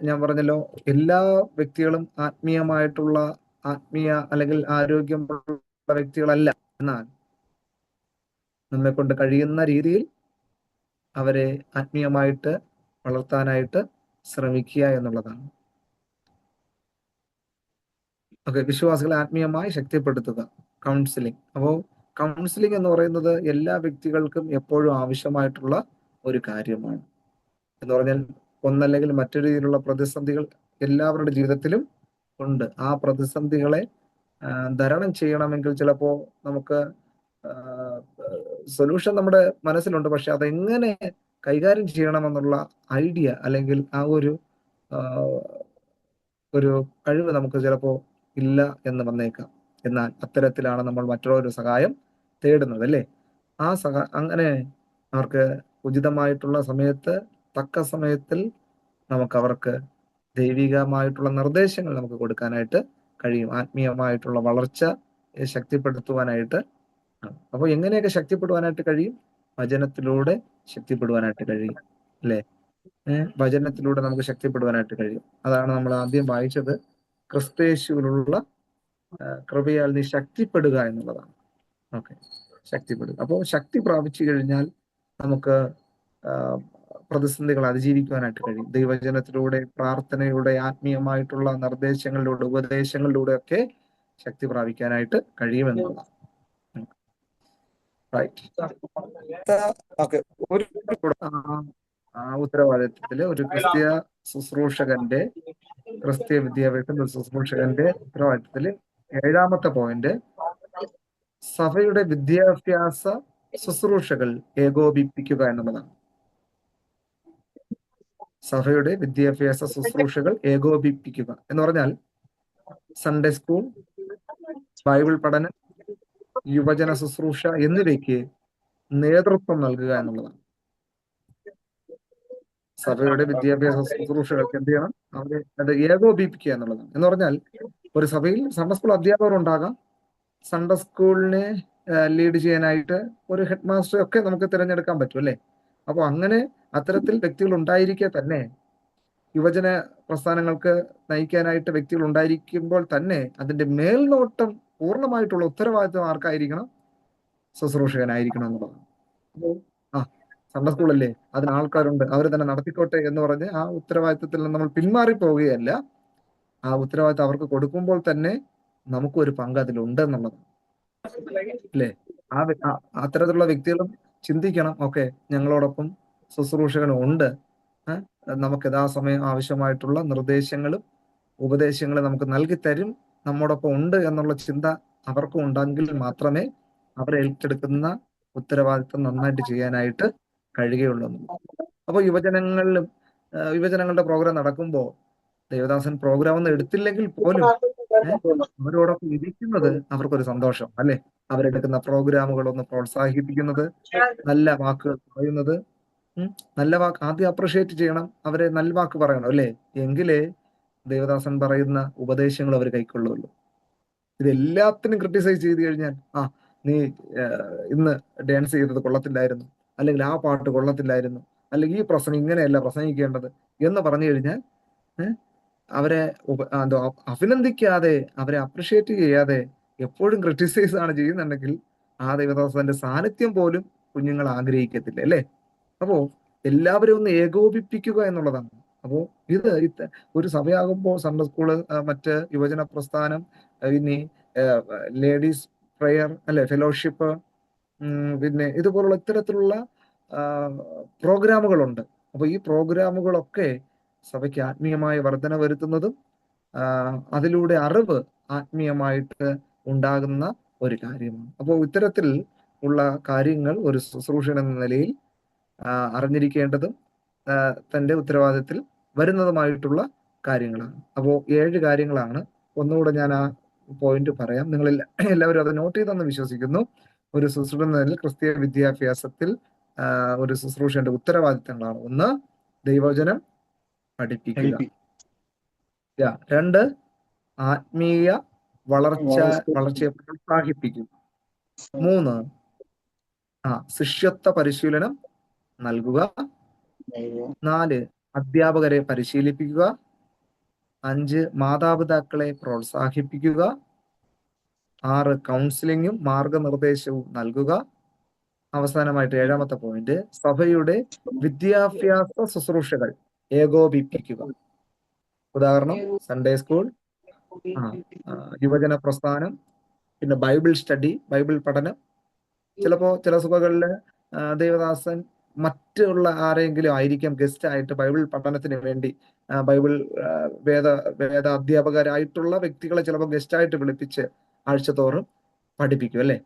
ഞാൻ പറഞ്ഞല്ലോ, എല്ലാ വ്യക്തികളും ആത്മീയ അല്ലെങ്കിൽ ആരോഗ്യമുള്ള വ്യക്തികളല്ല. എന്നാൽ നമ്മെ കൊണ്ട് കഴിയുന്ന രീതിയിൽ അവരെ ആത്മീയമായിട്ട് വളർത്താനായിട്ട് ശ്രമിക്കുക എന്നുള്ളതാണ്. ഓക്കെ, വിശ്വാസികളെ ആത്മീയമായി ശക്തിപ്പെടുത്തുക, കൗൺസിലിംഗ്. അപ്പോൾ കൗൺസിലിംഗ് എന്ന് പറയുന്നത് എല്ലാ വ്യക്തികൾക്കും എപ്പോഴും ആവശ്യമായിട്ടുള്ള ഒരു കാര്യമാണ്. എന്ന് പറഞ്ഞാൽ ഒന്നല്ലെങ്കിൽ മറ്റൊരു രീതിയിലുള്ള പ്രതിസന്ധികൾ എല്ലാവരുടെ ജീവിതത്തിലും ഉണ്ട്. ആ പ്രതിസന്ധികളെ തരണം ചെയ്യണമെങ്കിൽ ചിലപ്പോൾ നമുക്ക് സൊല്യൂഷൻ നമ്മുടെ മനസ്സിലുണ്ട്, പക്ഷെ അതെങ്ങനെ കൈകാര്യം ചെയ്യണമെന്നുള്ള ഐഡിയ അല്ലെങ്കിൽ ആ ഒരു കഴിവ് നമുക്ക് ചിലപ്പോൾ ഇല്ല എന്ന് വന്നേക്കാം. എന്നാൽ അത്തരത്തിലാണ് നമ്മൾ മറ്റുള്ളവരുടെ സഹായം തേടുന്നത് അല്ലേ? അങ്ങനെ അവർക്ക് ഉചിതമായിട്ടുള്ള സമയത്ത്, തക്ക സമയത്തിൽ നമുക്ക് അവർക്ക് ദൈവികമായിട്ടുള്ള നിർദ്ദേശങ്ങൾ നമുക്ക് കൊടുക്കാനായിട്ട് കഴിയും. ആത്മീയമായിട്ടുള്ള വളർച്ച ശക്തിപ്പെടുത്തുവാനായിട്ട്. അപ്പോൾ എങ്ങനെയൊക്കെ ശക്തിപ്പെടുവാനായിട്ട് കഴിയും? വചനത്തിലൂടെ ശക്തിപ്പെടുവാനായിട്ട് കഴിയും അല്ലേ? വചനത്തിലൂടെ നമുക്ക് ശക്തിപ്പെടുവാനായിട്ട് കഴിയും. അതാണ് നമ്മൾ ആദ്യം വായിച്ചത്. ക്രിസ്തയേശുവിലുള്ള കൃപയാൽ നീ ശക്തിപ്പെടുക എന്നുള്ളതാണ്. ഓക്കെ, ശക്തിപ്പെടുക. അപ്പോൾ ശക്തി പ്രാപിച്ചു കഴിഞ്ഞാൽ നമുക്ക് പ്രതിസന്ധികൾ അതിജീവിക്കുവാനായിട്ട് കഴിയും. ദൈവവചനത്തിലൂടെ, പ്രാർത്ഥനയിലൂടെ, ആത്മീയമായിട്ടുള്ള നിർദ്ദേശങ്ങളിലൂടെ, ഉപദേശങ്ങളിലൂടെ ഒക്കെ ശക്തി പ്രാപിക്കാനായിട്ട് കഴിയുമെന്നുള്ളതാണ്. ഓക്കെ, ആ ഉത്തരവാദിത്വത്തില് ഒരു ക്രിസ്തീയ വിദ്യാഭ്യാസ ശുശ്രൂഷകന്റെ ഉത്തരവാദിത്വത്തില് 7-ാമത്തെ പോയിന്റ്, സഭയുടെ വിദ്യാഭ്യാസ ശുശ്രൂഷകൾ ഏകോപിപ്പിക്കുക എന്നുള്ളതാണ്. സഭയുടെ വിദ്യാഭ്യാസ ശുശ്രൂഷകൾ ഏകോപിപ്പിക്കുക എന്ന് പറഞ്ഞാൽ സൺഡേ സ്കൂൾ, ബൈബിൾ പഠനം, യുവജന ശുശ്രൂഷ എന്നിവയ്ക്ക് നേതൃത്വം നൽകുക എന്നുള്ളതാണ്. സഭയുടെ വിദ്യാഭ്യാസ ശുശ്രൂഷകൾക്ക് എന്ത് ചെയ്യണം? അവരെ അത് ഏകോപിപ്പിക്കുക എന്നുള്ളതാണ്. എന്ന് പറഞ്ഞാൽ ഒരു സഭയിൽ സൺഡേ സ്കൂൾ അധ്യാപകർ ഉണ്ടാകാം, സൺഡേ സ്കൂളിനെ ലീഡ് ചെയ്യാനായിട്ട് ഒരു ഹെഡ് മാസ്റ്റർ ഒക്കെ നമുക്ക് തിരഞ്ഞെടുക്കാൻ പറ്റും അല്ലേ? അപ്പോൾ അങ്ങനെ അത്തരത്തിൽ വ്യക്തികൾ ഉണ്ടായിരിക്കെ തന്നെ യുവജന പ്രസ്ഥാനങ്ങൾക്ക് നയിക്കാനായിട്ട് വ്യക്തികൾ ഉണ്ടായിരിക്കുമ്പോൾ തന്നെ അതിന്റെ മേൽനോട്ടം പൂർണ്ണമായിട്ടുള്ള ഉത്തരവാദിത്വം ആർക്കായിരിക്കണം? ശുശ്രൂഷകനായിരിക്കണം എന്നുള്ളതാണ്. അപ്പോൾ സൺഡേ സ്കൂളല്ലേ, അതിന് ആൾക്കാരുണ്ട്, അവർ തന്നെ നടത്തിക്കോട്ടെ എന്ന് പറഞ്ഞ് ആ ഉത്തരവാദിത്വത്തിൽ നിന്ന് നമ്മൾ പിന്മാറി പോവുകയല്ല. ആ ഉത്തരവാദിത്വം അവർക്ക് കൊടുക്കുമ്പോൾ തന്നെ നമുക്കൊരു പങ്ക് അതിലുണ്ട് എന്നുള്ളതാണ് അല്ലേ? അത്തരത്തിലുള്ള വ്യക്തികളും ചിന്തിക്കണം, ഓക്കെ, ഞങ്ങളോടൊപ്പം ശുശ്രൂഷകനും ഉണ്ട്, നമുക്ക് യഥാസമയം ആവശ്യമായിട്ടുള്ള നിർദ്ദേശങ്ങളും ഉപദേശങ്ങളും നമുക്ക് നൽകി തരും, നമ്മോടൊപ്പം ഉണ്ട് എന്നുള്ള ചിന്ത അവർക്കും ഉണ്ടെങ്കിൽ മാത്രമേ അവർ ഏറ്റെടുക്കുന്ന ഉത്തരവാദിത്വം നന്നായിട്ട് ചെയ്യാനായിട്ട് കഴിയുകയുള്ളൂ. അപ്പോൾ യുവജനങ്ങളുടെ പ്രോഗ്രാം നടക്കുമ്പോൾ ദേവദാസൻ പ്രോഗ്രാം ഒന്നും എടുത്തില്ലെങ്കിൽ പോലും അവരോടൊപ്പം ഇരിക്കുന്നത് അവർക്കൊരു സന്തോഷം അല്ലെ? അവരെടുക്കുന്ന പ്രോഗ്രാമുകളൊന്ന് പ്രോത്സാഹിപ്പിക്കുന്നത്, നല്ല വാക്കുകൾ പറയുന്നത്, നല്ല വാക്ക് ആദ്യം അപ്രിഷിയേറ്റ് ചെയ്യണം, അവരെ നല്ല വാക്ക് പറയണം അല്ലേ? എങ്കിലേ ദേവദാസൻ പറയുന്ന ഉപദേശങ്ങൾ അവർ കൈക്കൊള്ളുള്ളൂ. ഇതെല്ലാത്തിനും ക്രിട്ടിസൈസ് ചെയ്ത് കഴിഞ്ഞാൽ, നീ ഇന്ന് ഡാൻസ് ചെയ്തത് കൊള്ളത്തില്ലായിരുന്നു, അല്ലെങ്കിൽ ആ പാട്ട് കൊള്ളത്തില്ലായിരുന്നു, അല്ലെങ്കിൽ ഈ പ്രസംഗം ഇങ്ങനെയല്ല പ്രസംഗിക്കേണ്ടത് എന്ന് പറഞ്ഞു കഴിഞ്ഞാൽ അവരെ അഭിനന്ദിക്കാതെ, അവരെ അപ്രിഷിയേറ്റ് ചെയ്യാതെ എപ്പോഴും ക്രിട്ടിസൈസ് ആണ് ചെയ്യുന്നുണ്ടെങ്കിൽ ആ ദേവദാസന്റെ സാന്നിധ്യം പോലും കുഞ്ഞുങ്ങൾ ആഗ്രഹിക്കത്തില്ല അല്ലേ? അപ്പോ എല്ലാവരും ഒന്ന് ഏകോപിപ്പിക്കുക എന്നുള്ളതാണ്. അപ്പോ ഇത് ഒരു സഭയാകുമ്പോൾ സൺഡേ സ്കൂള്, മറ്റ് യുവജന പ്രസ്ഥാനം, ഇനി ലേഡീസ് പ്രെയർ അല്ലെ, ഫെലോഷിപ്പ്, പിന്നെ ഇതുപോലുള്ള ഇത്തരത്തിലുള്ള പ്രോഗ്രാമുകളുണ്ട്. അപ്പൊ ഈ പ്രോഗ്രാമുകളൊക്കെ സഭയ്ക്ക് ആത്മീയമായ വർധന വരുത്തുന്നതും അതിലൂടെ അറിവ് ആത്മീയമായിട്ട് ഉണ്ടാകുന്ന ഒരു കാര്യമാണ്. അപ്പോൾ ഇത്തരത്തിൽ ഉള്ള കാര്യങ്ങൾ ഒരു ശുശ്രൂഷകൻ എന്ന നിലയിൽ അറിഞ്ഞിരിക്കേണ്ടതും തന്റെ ഉത്തരവാദിത്തത്തിൽ വരുന്നതുമായിട്ടുള്ള കാര്യങ്ങളാണ്. അപ്പോൾ 7 കാര്യങ്ങളാണ്. ഒന്നുകൂടെ ഞാൻ ആ പോയിന്റ് പറയാം, നിങ്ങൾ എല്ലാവരും അത് നോട്ട് ചെയ്തെന്ന് വിശ്വസിക്കുന്നു. ഒരു ശുശ്രൂഷകൻ എന്ന നിലയിൽ ക്രിസ്തീയ വിദ്യാഭ്യാസത്തിൽ ഒരു ശുശ്രൂഷന്റെ ഉത്തരവാദിത്തങ്ങളാണ്: 1, ദൈവവചനം പഠിപ്പിക്കുക; 2, ആത്മീയ വളർച്ചയെ പ്രോത്സാഹിപ്പിക്കുക; 3, ശിഷ്യത്വ പരിശീലനം നൽകുക; 4, അധ്യാപകരെ പരിശീലിപ്പിക്കുക; 5, മാതാപിതാക്കളെ പ്രോത്സാഹിപ്പിക്കുക; 6, കൗൺസിലിങ്ങും മാർഗനിർദ്ദേശവും നൽകുക; അവസാനമായിട്ട് 7ാമത്തെ പോയിന്റ്, സഭയുടെ വിദ്യാഭ്യാസ ശുശ്രൂഷകൾ ഏകോപിപ്പിക്കുക. ഉദാഹരണം, സൺഡേ സ്കൂൾ, യുവജന പ്രസ്ഥാനം, പിന്നെ ബൈബിൾ സ്റ്റഡി, ബൈബിൾ പഠനം. ചിലപ്പോ ചില സഭകളില് ദേവദാസൻ മറ്റുള്ള ആരെങ്കിലും ആയിരിക്കാം ഗസ്റ്റ് ആയിട്ട് ബൈബിൾ പഠനത്തിന് വേണ്ടി, ബൈബിൾ വേദ അധ്യാപകരായിട്ടുള്ള വ്യക്തികളെ ചിലപ്പോൾ ഗസ്റ്റായിട്ട് വിളിപ്പിച്ച് ആഴ്ചതോറും പഠിപ്പിക്കും അല്ലേ?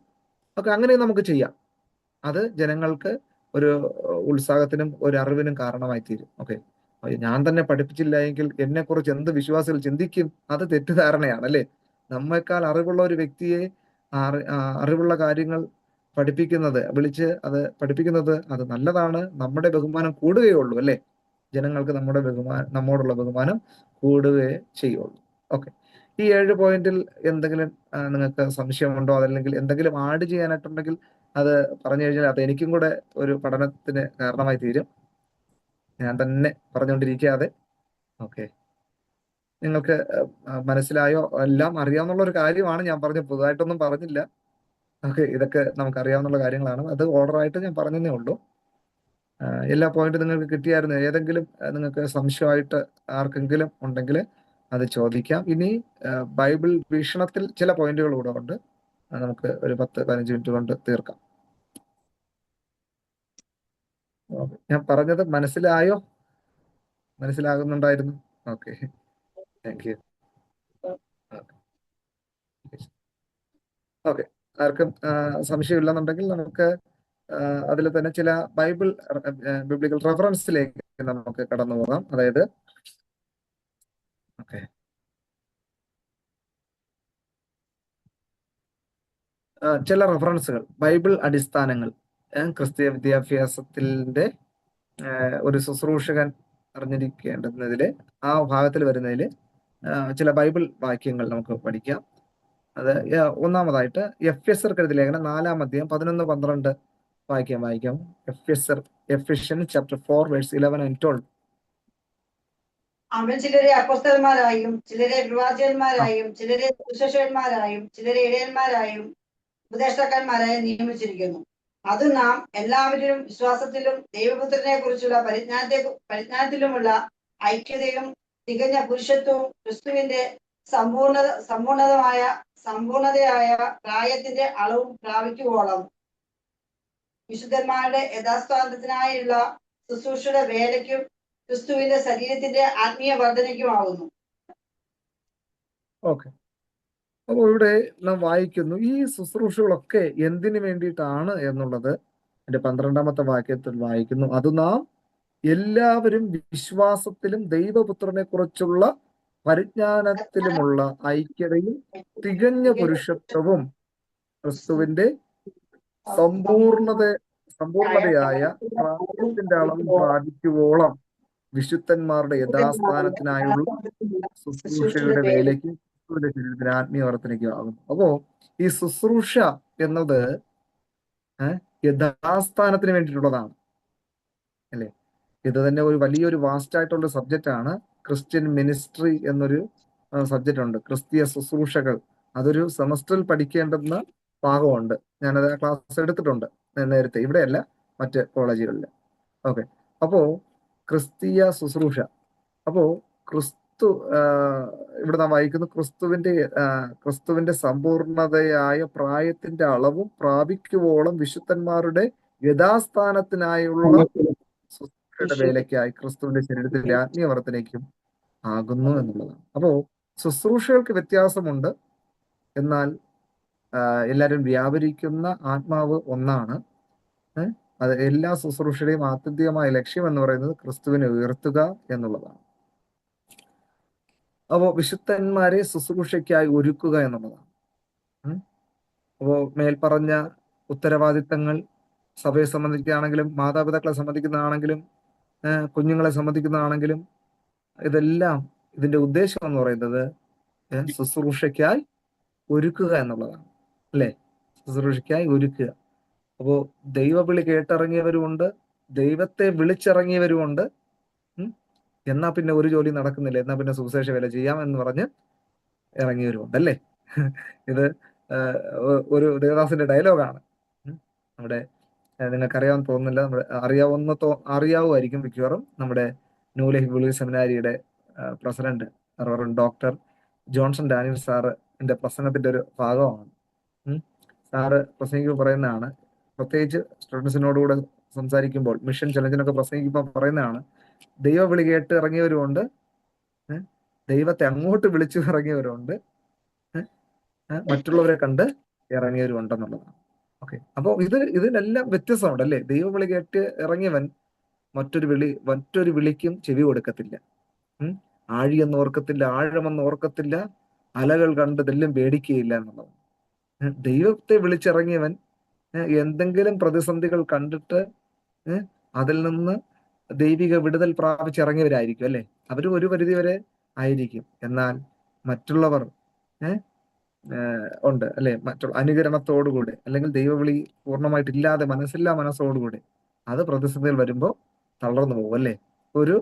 ഒക്കെ അങ്ങനെ നമുക്ക് ചെയ്യാം. അത് ജനങ്ങൾക്ക് ഒരു ഉത്സാഹത്തിനും ഒരു അറിവിനും കാരണമായി തീരും. ഓക്കെ, ഞാൻ തന്നെ പഠിപ്പിച്ചില്ല എങ്കിൽ എന്നെ കുറിച്ച് എന്ത് വിശ്വാസികൾ ചിന്തിക്കും? അത് തെറ്റിദ്ധാരണയാണ് അല്ലേ? നമ്മെക്കാൾ അറിവുള്ള ഒരു വ്യക്തിയെ അറിവുള്ള കാര്യങ്ങൾ വിളിച്ച് അത് പഠിപ്പിക്കുന്നത് അത് നല്ലതാണ്. നമ്മുടെ ബഹുമാനം കൂടുകയുള്ളൂ അല്ലേ? ജനങ്ങൾക്ക് നമ്മോടുള്ള ബഹുമാനം കൂടുകയേ ചെയ്യുള്ളൂ. ഓക്കെ, ഈ 7 പോയിന്റിൽ എന്തെങ്കിലും നിങ്ങൾക്ക് സംശയമുണ്ടോ? അതല്ലെങ്കിൽ എന്തെങ്കിലും ആഡ് ചെയ്യാനായിട്ടുണ്ടെങ്കിൽ അത് പറഞ്ഞു കഴിഞ്ഞാൽ അത് എനിക്കും കൂടെ ഒരു പഠനത്തിന് കാരണമായി തീരും. ഞാൻ തന്നെ പറഞ്ഞുകൊണ്ടിരിക്കാതെ. ഓക്കെ, നിങ്ങൾക്ക് മനസ്സിലായോ? എല്ലാം അറിയാവുന്ന ഒരു കാര്യമാണ് ഞാൻ പറഞ്ഞത്, പുതുതായിട്ടൊന്നും പറഞ്ഞില്ല. ഓക്കെ, ഇതൊക്കെ നമുക്ക് അറിയാവുന്ന കാര്യങ്ങളാണ്. അത് ഓർഡറായിട്ട് ഞാൻ പറഞ്ഞതേ ഉള്ളൂ. എല്ലാ പോയിന്റും നിങ്ങൾക്ക് കിട്ടിയായിരുന്നു? ഏതെങ്കിലും നിങ്ങൾക്ക് സംശയമായിട്ട് ആർക്കെങ്കിലും ഉണ്ടെങ്കിൽ അത് ചോദിക്കാം. ഇനി ബൈബിൾ വീക്ഷണത്തിൽ ചില പോയിന്റുകൾ കൂടെ ഉണ്ട്, നമുക്ക് ഒരു 10-15 മിനിറ്റ് കൊണ്ട് തീർക്കാം. ഞാൻ പറഞ്ഞത് മനസ്സിലായോ? മനസ്സിലാകുന്നുണ്ടായിരുന്നു? Okay, thank you. ഓക്കെ, ആർക്കും സംശയമില്ലെന്നുണ്ടെങ്കിൽ നമുക്ക് അതിൽ തന്നെ ചില ബൈബിൾ ബിബ്ലിക്കൽ റെഫറൻസിലേക്ക് നമുക്ക് കടന്നു പോകാം. അതായത് ഓക്കെ, ചില റെഫറൻസുകൾ, ബൈബിൾ അടിസ്ഥാനങ്ങൾ, ക്രിസ്തീയ വിദ്യാഭ്യാസത്തിന്റെ ഒരു ശുശ്രൂഷകൻ അറിഞ്ഞിരിക്കേണ്ടുന്നതില് ആ ഭാഗത്തിൽ വരുന്നതിൽ ചില ബൈബിൾ വാക്യങ്ങൾ നമുക്ക് പഠിക്കാം. അത് ഒന്നാമതായിട്ട് എഫെസ്യർക്കെഴുതിയ ലേഖനം 4-ാം അധ്യായം 11-12 വായിക്കാം. എഫെഷ്യൻസ് ചാപ്റ്റർ 4 വേഴ്സ് 11 and 12. അവൻ ചിലരെ അപ്പോസ്തലന്മാരായും ചിലരെ പ്രവാചകന്മാരായും ചിലരെ സുവിശേഷകന്മാരായും ചിലരെ ഇടയന്മാരായും ഉപദേഷ്ടാക്കന്മാരായും നിയമിച്ചിരിക്കുന്നു. അത് നാം എല്ലാവരിലും വിശ്വാസത്തിലും ദൈവപുത്രനെ കുറിച്ചുള്ള പരിജ്ഞാനത്തിലുമുള്ള ഐക്യതയും തികഞ്ഞ പുരുഷത്വവും ക്രിസ്തുവിന്റെ സമ്പൂർണതയായ പ്രായത്തിന്റെ അളവും പ്രാപിക്കുവോളം വിശുദ്ധന്മാരുടെ യഥാസ്ഥാനത്തിനായുള്ള ശുശ്രൂഷയുടെ വേലയ്ക്കും ക്രിസ്തുവിന്റെ ശരീരത്തിന്റെ ആത്മീയ വർധനയ്ക്കുമാകുന്നു. ഓക്കെ, അപ്പോൾ ഇവിടെ നാം വായിക്കുന്നു ഈ ശുശ്രൂഷകളൊക്കെ എന്തിനു വേണ്ടിയിട്ടാണ് എന്നുള്ളത് എന്റെ 12-ാമത്തെ വാക്യത്തിൽ വായിക്കുന്നു. അത് നാം എല്ലാവരും വിശ്വാസത്തിലും ദൈവപുത്രനെ കുറിച്ചുള്ള പരിജ്ഞാനത്തിലുമുള്ള ഐക്യതയും തികഞ്ഞ പുരുഷത്വവും ക്രിസ്തുവിന്റെ സമ്പൂർണതയായ പ്രായത്തിന്റെ അളവ് പ്രാപിക്കുവോളം വിശുദ്ധന്മാരുടെ യഥാസ്ഥാനത്തിനായുള്ള ശുശ്രൂഷയുടെ വേലയ്ക്ക് ക്രിസ്തുവിന്റെ ശരീരത്തിന് ആത്മീയ വർധനയ്ക്കും ആകുന്നു. അപ്പോ ഈ ശുശ്രൂഷ എന്നത് യഥാസ്ഥാനത്തിന് വേണ്ടിയിട്ടുള്ളതാണ്, അല്ലെ? ഇത് തന്നെ ഒരു വലിയൊരു വാസ്റ്റ് ആയിട്ടുള്ള സബ്ജക്റ്റ് ആണ്. ക്രിസ്ത്യൻ മിനിസ്ട്രി എന്നൊരു സബ്ജക്റ്റ് ഉണ്ട്, ക്രിസ്തീയ ശുശ്രൂഷകൾ. അതൊരു സെമസ്റ്ററിൽ പഠിക്കേണ്ടുന്ന ഭാഗമുണ്ട്. ഞാനത് ക്ലാസ് എടുത്തിട്ടുണ്ട് നേരത്തെ, ഇവിടെയല്ല, മറ്റ് കോളേജുകളിൽ. ഓക്കെ, അപ്പോ ക്രിസ്തീയ ശുശ്രൂഷ, അപ്പോ ക്രിസ്തു ഇവിടെ നാം വായിക്കുന്നു, ക്രിസ്തുവിന്റെ സമ്പൂർണതയായ പ്രായത്തിന്റെ അളവും പ്രാപിക്കുവോളം വിശുദ്ധന്മാരുടെ യഥാസ്ഥാനത്തിനായുള്ള ശുശ്രൂഷയുടെ വേലയ്ക്കായി ക്രിസ്തുവിന്റെ ശരീരത്തിന്റെ ആത്മീയ വർധനയ്ക്കും ആകുന്നു എന്നുള്ളതാണ്. അപ്പോ ശുശ്രൂഷകൾക്ക് വ്യത്യാസമുണ്ട്, എന്നാൽ എല്ലാവരും വ്യാപരിക്കുന്ന ആത്മാവ് ഒന്നാണ്. അത് എല്ലാ ശുശ്രൂഷയുടെയും ആത്യന്തികമായ ലക്ഷ്യം എന്ന് പറയുന്നത് ക്രിസ്തുവിനെ ഉയർത്തുക എന്നുള്ളതാണ്. അപ്പോ വിശുദ്ധന്മാരെ ശുശ്രൂഷയ്ക്കായി ഒരുക്കുക എന്നുള്ളതാണ്. അപ്പോ മേൽപ്പറഞ്ഞ ഉത്തരവാദിത്തങ്ങൾ സഭയെ സംബന്ധിക്കുകയാണെങ്കിലും മാതാപിതാക്കളെ സംബന്ധിക്കുന്നതാണെങ്കിലും കുഞ്ഞുങ്ങളെ സംബന്ധിക്കുന്നതാണെങ്കിലും ഇതെല്ലാം ഇതിന്റെ ഉദ്ദേശം എന്ന് പറയുന്നത് ശുശ്രൂഷയ്ക്കായി ഒരുക്കുക എന്നുള്ളതാണ്, അല്ലെ? ശുശ്രൂഷയ്ക്കായി ഒരുക്കുക. അപ്പോ ദൈവവിളി കേട്ടിറങ്ങിയവരുമുണ്ട്, ദൈവത്തെ വിളിച്ചിറങ്ങിയവരുമുണ്ട്. എന്നാ പിന്നെ ഒരു ജോലി നടക്കുന്നില്ല, എന്നാ പിന്നെ സുവിശേഷ വേല ചെയ്യാം എന്ന് പറഞ്ഞ് ഇറങ്ങിയവരുമുണ്ട്, അല്ലേ? ഇത് ഒരു ദേവദാസിന്റെ ഡയലോഗാണ്. നമ്മുടെ നിങ്ങൾക്കറിയാമെന്ന് തോന്നുന്നില്ല, നമ്മുടെ അറിയാവുമായിരിക്കും മിക്കവാറും. നമ്മുടെ ന്യൂ ലൈഫ് ബിലീവേഴ്സ് സെമിനാരിയുടെ president reverend doctor Johnson Daniel സാറിന്റെ പ്രസംഗത്തിന്റെ ഒരു ഭാഗമാണ്. സാറ് പ്രസംഗിക്കുമ്പോൾ പറയുന്നതാണ്, പ്രത്യേകിച്ച് സ്റ്റുഡൻസിനോടുകൂടെ സംസാരിക്കുമ്പോൾ, മിഷൻ ചലഞ്ചിനൊക്കെ പ്രസംഗിക്കുമ്പോൾ പറയുന്നതാണ്, ദൈവവിളി കേട്ട് ഇറങ്ങിയവരുമുണ്ട്, ദൈവത്തെ അങ്ങോട്ട് വിളിച്ചു ഇറങ്ങിയവരുണ്ട്, മറ്റുള്ളവരെ കണ്ട് ഇറങ്ങിയവരുണ്ടെന്നുള്ളതാണ്. ഓക്കെ, അപ്പൊ ഇതിനെല്ലാം വ്യത്യസ്തമുണ്ട്, അല്ലേ? ദൈവവിളി കേട്ട് ഇറങ്ങിയവൻ മറ്റൊരു വിളിക്കും ചെവി കൊടുക്കത്തില്ല, ആഴിയെന്ന് ഓർക്കത്തില്ല, ആഴമെന്ന് ഓർക്കത്തില്ല, അലകൾ കണ്ട് ഇതെല്ലാം പേടിക്കുകയില്ല എന്നുള്ളത്. ദൈവത്തെ വിളിച്ചിറങ്ങിയവൻ എന്തെങ്കിലും പ്രതിസന്ധികൾ കണ്ടിട്ട് അതിൽ നിന്ന് ദൈവിക വിടുതൽ പ്രാപിച്ചിറങ്ങിയവരായിരിക്കും, അല്ലെ? അവർ ഒരു പരിധി വരെ ആയിരിക്കും. എന്നാൽ മറ്റുള്ളവർ ഉണ്ട്, അല്ലെ? മറ്റുള്ള അനുകരണത്തോടുകൂടി, അല്ലെങ്കിൽ ദൈവവിളി പൂർണ്ണമായിട്ടില്ലാതെ മനസ്സോടുകൂടി അത് പ്രതിസന്ധികൾ വരുമ്പോൾ തളർന്നു പോകും, അല്ലെ? ഒരു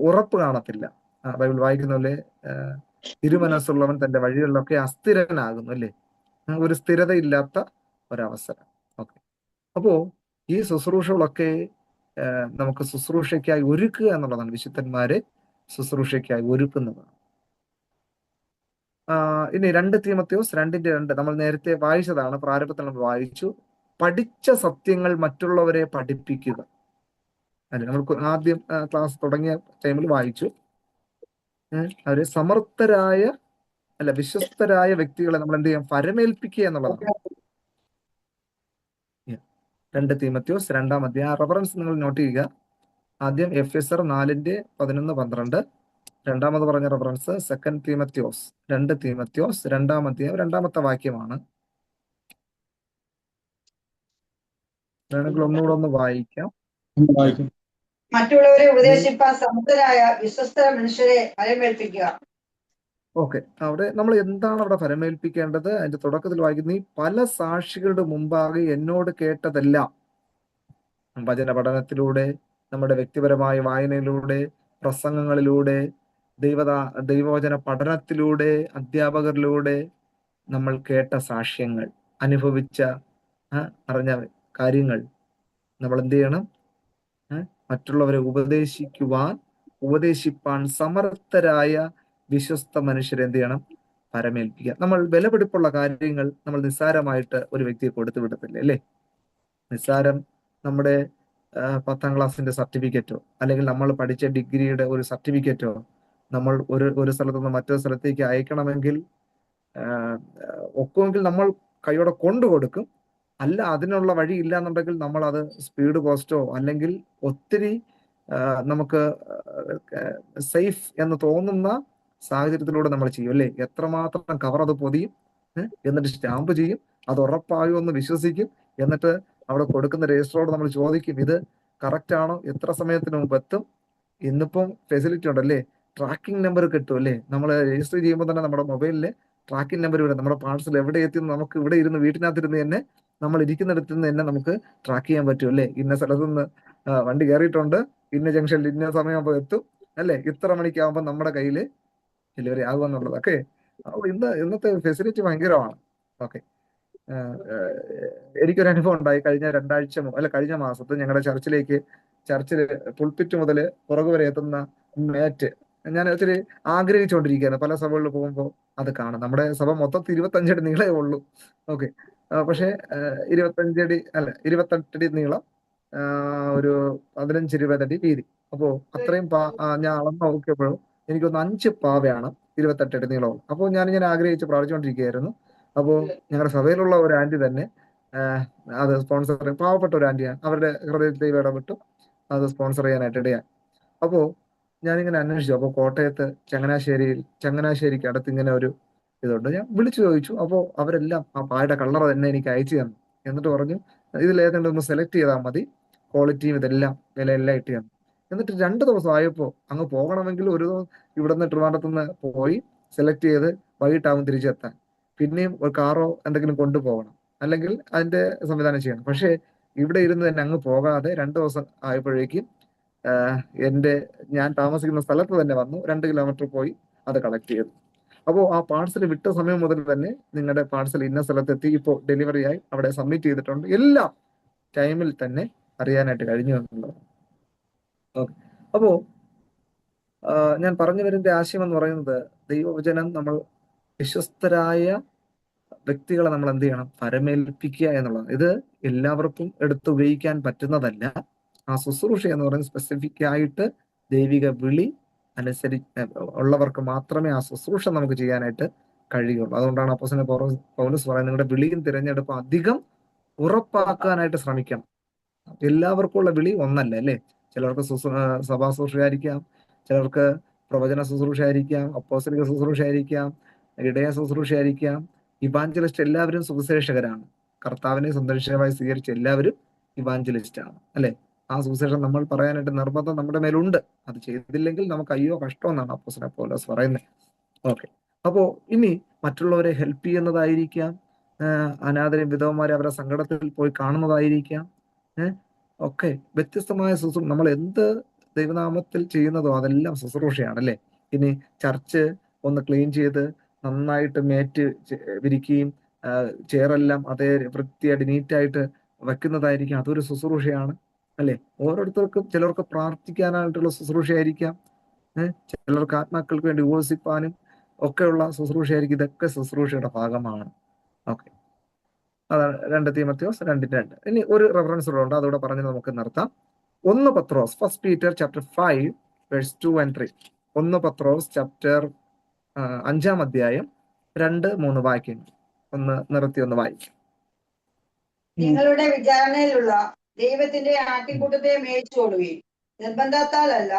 ഉറപ്പ് കാണത്തില്ല. ബൈബിൾ വായിക്കുന്ന പോലെ ഇരുമനസ്സുള്ളവൻ തന്റെ വഴികളിലൊക്കെ അസ്ഥിരനാകുന്നു, അല്ലെ? ഒരു സ്ഥിരതയില്ലാത്ത ഒരവസരം. ഓക്കെ, അപ്പോ ഈ ശുശ്രൂഷകളൊക്കെ നമുക്ക് ശുശ്രൂഷയ്ക്കായി ഒരുക്കുക എന്നുള്ളതാണ്. വിശുദ്ധന്മാരെ ശുശ്രൂഷയ്ക്കായി ഒരുക്കുന്നതാണ്. ഇനി 2 തീമോഥെയോസ് 2:2 നമ്മൾ നേരത്തെ വായിച്ചതാണ്, പ്രാരംഭത്തിൽ നമ്മൾ വായിച്ചു. പഠിച്ച സത്യങ്ങൾ മറ്റുള്ളവരെ പഠിപ്പിക്കുക, അല്ലെ? നമ്മൾ ആദ്യം ക്ലാസ് തുടങ്ങിയ ടൈമിൽ വായിച്ചു. അവര് സമർത്ഥരായ, അല്ല, വിശ്വസ്തരായ വ്യക്തികളെ നമ്മൾ എന്ത് ചെയ്യാം? പരമേൽപ്പിക്കുക എന്നുള്ളതാണ്. 2 തീമത്യോസ് 2-ാം അധ്യായം. ആ റെഫറൻസ് നിങ്ങൾ നോട്ട് ചെയ്യുക. ആദ്യം എഫെസർ 4:11-12. രണ്ടാമത് പറഞ്ഞ റെഫറൻസ് 2 തീമത്യോസ് 2 തീമത്യോസ് 2-ാം അധ്യായം 2-ാമത്തെ വാക്യമാണ്. വേണമെങ്കിൽ ഒന്നുകൂടെ ഒന്ന് വായിക്കാം. വായിക്കും. മറ്റുള്ളവരെ ഉപദേശിപ്പാൻ സമർത്ഥരായ വിശ്വസ്ത മനുഷ്യരെ ഫലമേൽപ്പിക്കുക. ഓക്കെ, അവിടെ നമ്മൾ എന്താണ് അവിടെ ഫലമേൽപ്പിക്കേണ്ടത്? അതിന്റെ തുടക്കത്തിൽ വായിക്കുന്ന ഈ പല സാക്ഷികളുടെ മുമ്പാകെ എന്നോട് കേട്ടതെല്ലാം, വചന പഠനത്തിലൂടെ, നമ്മുടെ വ്യക്തിപരമായ വായനയിലൂടെ, പ്രസംഗങ്ങളിലൂടെ, ദൈവവചന പഠനത്തിലൂടെ, അധ്യാപകരിലൂടെ നമ്മൾ കേട്ട സാക്ഷ്യങ്ങൾ, അനുഭവിച്ച അറിഞ്ഞ കാര്യങ്ങൾ നമ്മൾ എന്ത് ചെയ്യണം? മറ്റുള്ളവരെ ഉപദേശിപ്പാൻ സമർത്ഥരായ വിശ്വസ്ത മനുഷ്യരെ എന്ത് ചെയ്യണം? പരമേൽപ്പിക്കുക. നമ്മൾ വിലപിടിപ്പുള്ള കാര്യങ്ങൾ നമ്മൾ നിസ്സാരമായിട്ട് ഒരു വ്യക്തിയെ കൊടുത്തു വിടത്തില്ല, അല്ലേ? നിസ്സാരം നമ്മുടെ 10ാം ക്ലാസ്സിന്റെ സർട്ടിഫിക്കറ്റോ അല്ലെങ്കിൽ നമ്മൾ പഠിച്ച ഡിഗ്രിയുടെ ഒരു സർട്ടിഫിക്കറ്റോ നമ്മൾ ഒരു സ്ഥലത്ത് നിന്ന് മറ്റൊരു സ്ഥലത്തേക്ക് അയക്കണമെങ്കിൽ ഒക്കുമെങ്കിൽ നമ്മൾ കൈയോടെ കൊണ്ടു കൊടുക്കും. അല്ല, അതിനുള്ള വഴി ഇല്ല എന്നുണ്ടെങ്കിൽ നമ്മൾ അത് സ്പീഡ് പോസ്റ്റോ അല്ലെങ്കിൽ ഒത്തിരി നമുക്ക് സേഫ് എന്ന് തോന്നുന്ന സാഹചര്യത്തിലൂടെ നമ്മൾ ചെയ്യും, അല്ലേ? എത്രമാത്രം കവർ അത് പൊതിയും, എന്നിട്ട് സ്റ്റാമ്പ് ചെയ്യും, അത് ഉറപ്പായോ എന്ന് വിശ്വസിക്കും, എന്നിട്ട് അവിടെ കൊടുക്കുന്ന രജിസ്റ്ററോട് നമ്മൾ ചോദിക്കും ഇത് കറക്റ്റ് ആണോ, എത്ര സമയത്തിന് മുമ്പ് എത്തും. ഇന്നിപ്പം ഫെസിലിറ്റി ഉണ്ടല്ലേ, ട്രാക്കിംഗ് നമ്പർ കിട്ടും, അല്ലേ? നമ്മൾ രജിസ്റ്റർ ചെയ്യുമ്പോൾ തന്നെ നമ്മുടെ മൊബൈലിൽ ട്രാക്കിംഗ് നമ്പർ വരും. നമ്മുടെ പാർസൽ എവിടെ എത്തിയെന്ന് നമുക്ക് ഇവിടെ ഇരുന്ന് വീട്ടിനകത്തിരുന്ന് തന്നെ നമ്മൾ ഇരിക്കുന്നിടത്ത് നിന്ന് തന്നെ നമുക്ക് ട്രാക്ക് ചെയ്യാൻ പറ്റും, അല്ലേ? ഇന്ന സ്ഥലത്ത് നിന്ന് വണ്ടി കയറിയിട്ടുണ്ട്, ഇന്ന ജംഗ്ഷനിൽ ഇന്ന സമയമാകുമ്പോൾ എത്തും, അല്ലേ? ഇത്ര മണിക്കാകുമ്പോൾ നമ്മുടെ കയ്യിൽ ഡെലിവറി ആകുമെന്നുള്ളത്. ഓക്കെ, അപ്പോൾ ഇന്നത്തെ ഫെസിലിറ്റി ഭയങ്കരമാണ്. ഓക്കെ, എനിക്കൊരു അനുഭവം ഉണ്ടായി. കഴിഞ്ഞ മാസത്ത് ഞങ്ങളുടെ ചർച്ചിൽ പുൾപിറ്റ് മുതൽ പുറകു വരെ എത്തുന്ന മാറ്റ് ഞാൻ ഒത്തിരി ആഗ്രഹിച്ചുകൊണ്ടിരിക്കുകയാണ്. പല സഭകളിൽ പോകുമ്പോൾ അത് കാണാം. നമ്മുടെ സഭ മൊത്തത്തിൽ 25 അടി നീളേ ഉള്ളൂ. ഓക്കെ, പക്ഷേ 28 അടി നീളം, ഒരു 15-20 അടി വീതി. അപ്പോൾ അത്രയും ഞാൻ അളന്ന് നോക്കിയപ്പോഴും എനിക്കൊന്ന് 5 പാവയാണ് 28 അടി നീളവും. അപ്പോൾ ഞാനിങ്ങനെ ആഗ്രഹിച്ച് പ്രാർത്ഥിച്ചുകൊണ്ടിരിക്കുകയായിരുന്നു. അപ്പോൾ ഞങ്ങളുടെ സഭയിലുള്ള ഒരു ആന്റി തന്നെ അത് സ്പോൺസർ, പാവപ്പെട്ട ഒരു ആന്റിയാണ്, അവരുടെ ഹൃദയത്തിൽ ഇടപെട്ടു അത് സ്പോൺസർ ചെയ്യാനായിട്ട് ഇടയായി. അപ്പോൾ ഞാനിങ്ങനെ അന്വേഷിച്ചു. അപ്പോൾ കോട്ടയത്ത് ചങ്ങനാശ്ശേരിക്ക് അടുത്ത് ഇങ്ങനെ ഒരു ഇതുണ്ട്. ഞാൻ വിളിച്ചു ചോദിച്ചു. അപ്പോൾ അവരെല്ലാം ആ പായുടെ കളർ തന്നെ എനിക്ക് അയച്ചു തന്നു. എന്നിട്ട് പറഞ്ഞു ഇതിലേതെങ്കിലും ഒന്ന് സെലക്ട് ചെയ്താൽ മതി, ക്വാളിറ്റിയും ഇതെല്ലാം വിലയെല്ലാം ഇട്ട് തന്നു. എന്നിട്ട് 2 ദിവസം ആയപ്പോൾ അങ്ങ് പോകണമെങ്കിൽ ഇവിടെ നിന്ന് ട്രിവാൻഡ്രത്ത് നിന്ന് പോയി സെലക്ട് ചെയ്ത് വൈകിട്ടാവും തിരിച്ചെത്താൻ. പിന്നെയും ഒരു കാറോ എന്തെങ്കിലും കൊണ്ടുപോകണം, അല്ലെങ്കിൽ അതിന്റെ സംവിധാനം ചെയ്യണം. പക്ഷേ ഇവിടെ ഇരുന്ന് തന്നെ അങ്ങ് പോകാതെ 2 ദിവസം ആയപ്പോഴേക്കും ഞാൻ താമസിക്കുന്ന സ്ഥലത്ത് തന്നെ വന്നു, 2 കിലോമീറ്റർ പോയി അത് കളക്ട് ചെയ്തു. അപ്പോൾ ആ പാഴ്സൽ വിട്ട സമയം മുതൽ തന്നെ നിങ്ങളുടെ പാഴ്സൽ ഇന്ന സ്ഥലത്തെത്തി, ഇപ്പോൾ ഡെലിവറി ആയി, അവിടെ സബ്മിറ്റ് ചെയ്തിട്ടുണ്ട്, എല്ലാം ടൈമിൽ തന്നെ അറിയാനായിട്ട് കഴിഞ്ഞു എന്നുള്ളത്. ഓക്കെ, അപ്പോ ഞാൻ പറഞ്ഞു വരുന്ന ആശയം എന്ന് പറയുന്നത്, ദൈവവചനം നമ്മൾ വിശ്വസ്തരായ വ്യക്തികളെ നമ്മൾ എന്ത് ചെയ്യണം? പരമേൽപ്പിക്കുക എന്നുള്ളത്. ഇത് എല്ലാവർക്കും എടുത്ത് ഉപയോഗിക്കാൻ പറ്റുന്നതല്ല. ആ ശുശ്രൂഷ എന്ന് പറയുന്നത് സ്പെസിഫിക് ആയിട്ട് ദൈവിക വിളി ഉള്ളവർക്ക് മാത്രമേ ആ ശുശ്രൂഷ നമുക്ക് ചെയ്യാനായിട്ട് കഴിയുള്ളൂ. അതുകൊണ്ടാണ് അപ്പോസ്തലൻ പൗലോസ് പറയുന്നത്, നിങ്ങളുടെ വിളിയും തിരഞ്ഞെടുപ്പ് അധികം ഉറപ്പാക്കാനായിട്ട് ശ്രമിക്കണം. എല്ലാവർക്കും ഉള്ള വിളി ഒന്നല്ല, അല്ലേ? ചിലർക്ക് സഭാ ശുശ്രൂഷയായിരിക്കാം, ചിലർക്ക് പ്രവചന ശുശ്രൂഷയായിരിക്കാം, അപ്പോസ്തലിക ശുശ്രൂഷയായിരിക്കാം, ഇടയ ശുശ്രൂഷയായിരിക്കാം, ഇവാഞ്ചലിസ്റ്റ്. എല്ലാവരും സുവിശേഷകരാണ്. കർത്താവിനെ സന്ദർശനമായി സ്വീകരിച്ച എല്ലാവരും ഇവാഞ്ചലിസ്റ്റ് ആണ്, അല്ലെ? ആ സുവിശേഷം നമ്മൾ പറയാനായിട്ട് നിർബന്ധം നമ്മുടെ മേലുണ്ട്. അത് ചെയ്തില്ലെങ്കിൽ നമുക്ക് അയ്യോ കഷ്ടം എന്നാണ് അപ്പോസ്തലൻ പൗലോസ് പറയുന്നത്. ഓക്കെ, അപ്പോ ഇനി മറ്റുള്ളവരെ ഹെൽപ്പ് ചെയ്യുന്നതായിരിക്കാം, അനാഥരെയും വിധവന്മാരെ അവരുടെ സങ്കടത്തിൽ പോയി കാണുന്നതായിരിക്കാം, ഒക്കെ വ്യത്യസ്തമായ ശുശ്രൂഷ. നമ്മൾ എന്ത് ദൈവനാമത്തിൽ ചെയ്യുന്നതോ അതെല്ലാം ശുശ്രൂഷയാണ്, അല്ലേ? ഇനി ചർച്ച് ഒന്ന് ക്ലീൻ ചെയ്ത് നന്നായിട്ട് മേറ്റ് വിരിക്കുകയും ചെയറെല്ലാം അതേ വൃത്തിയായിട്ട് നീറ്റായിട്ട് വെക്കുന്നതായിരിക്കും, അതൊരു ശുശ്രൂഷയാണ്, അല്ലെ? ഓരോരുത്തർക്കും ചിലർക്ക് പ്രാർത്ഥിക്കാനായിട്ടുള്ള ശുശ്രൂഷയായിരിക്കാം, ചിലർക്ക് ആത്മാക്കൾക്ക് വേണ്ടി ഉപവസിപ്പാനും ഒക്കെയുള്ള ശുശ്രൂഷയായിരിക്കും. ഇതൊക്കെ ശുശ്രൂഷയുടെ ഭാഗമാണ്. ഓക്കെ, അതാണ് 2 തീമോഥെയോസ് 2:2. ഇനി ഒരു റെഫറൻസ് ഉണ്ട്, അതോടെ പറഞ്ഞ് നമുക്ക് നിർത്താം. 1 പത്രോസ്, 1 Peter chapter 5 verse 2 and 3. 1 പത്രോസ് ചാപ്റ്റർ 5-ാം അധ്യായം 2-3 വാക്യങ്ങൾ ഒന്ന് നിർത്തി ഒന്ന് വായിക്കും. നിങ്ങളുടെ വിചാരണയിലുള്ള ദൈവത്തിന്റെ ആട്ടിൻകൂട്ടത്തെ മേയിച്ചുകൊള്ളുകയും നിർബന്ധത്താലല്ല,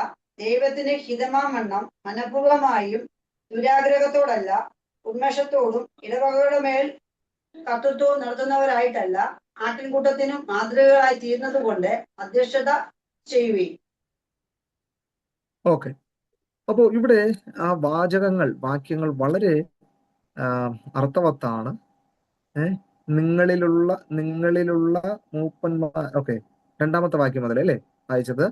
ദൈവത്തിന് ഹിതമാവണ്ണം മനഃപൂർവമായും ദുരാഗ്രഹത്തോടല്ല, ഉന്മേഷത്തോടും ഇടവകകളുടെ മേൽ കർത്തൃത്വവും നടത്തുന്നവരായിട്ടല്ല, ആട്ടിൻകൂട്ടത്തിനും മാതൃകകളായി തീർന്നത് കൊണ്ട് അധ്യക്ഷത ചെയ്യുകയും. ഓക്കെ. അപ്പോ ഇവിടെ ആ വാക്യങ്ങൾ വളരെ അർത്ഥവത്താണ്. നിങ്ങളിലുള്ള മൂപ്പന്മാർ. ഓക്കെ, രണ്ടാമത്തെ വാക്യം മുതൽ അല്ലേ വായിച്ചത്?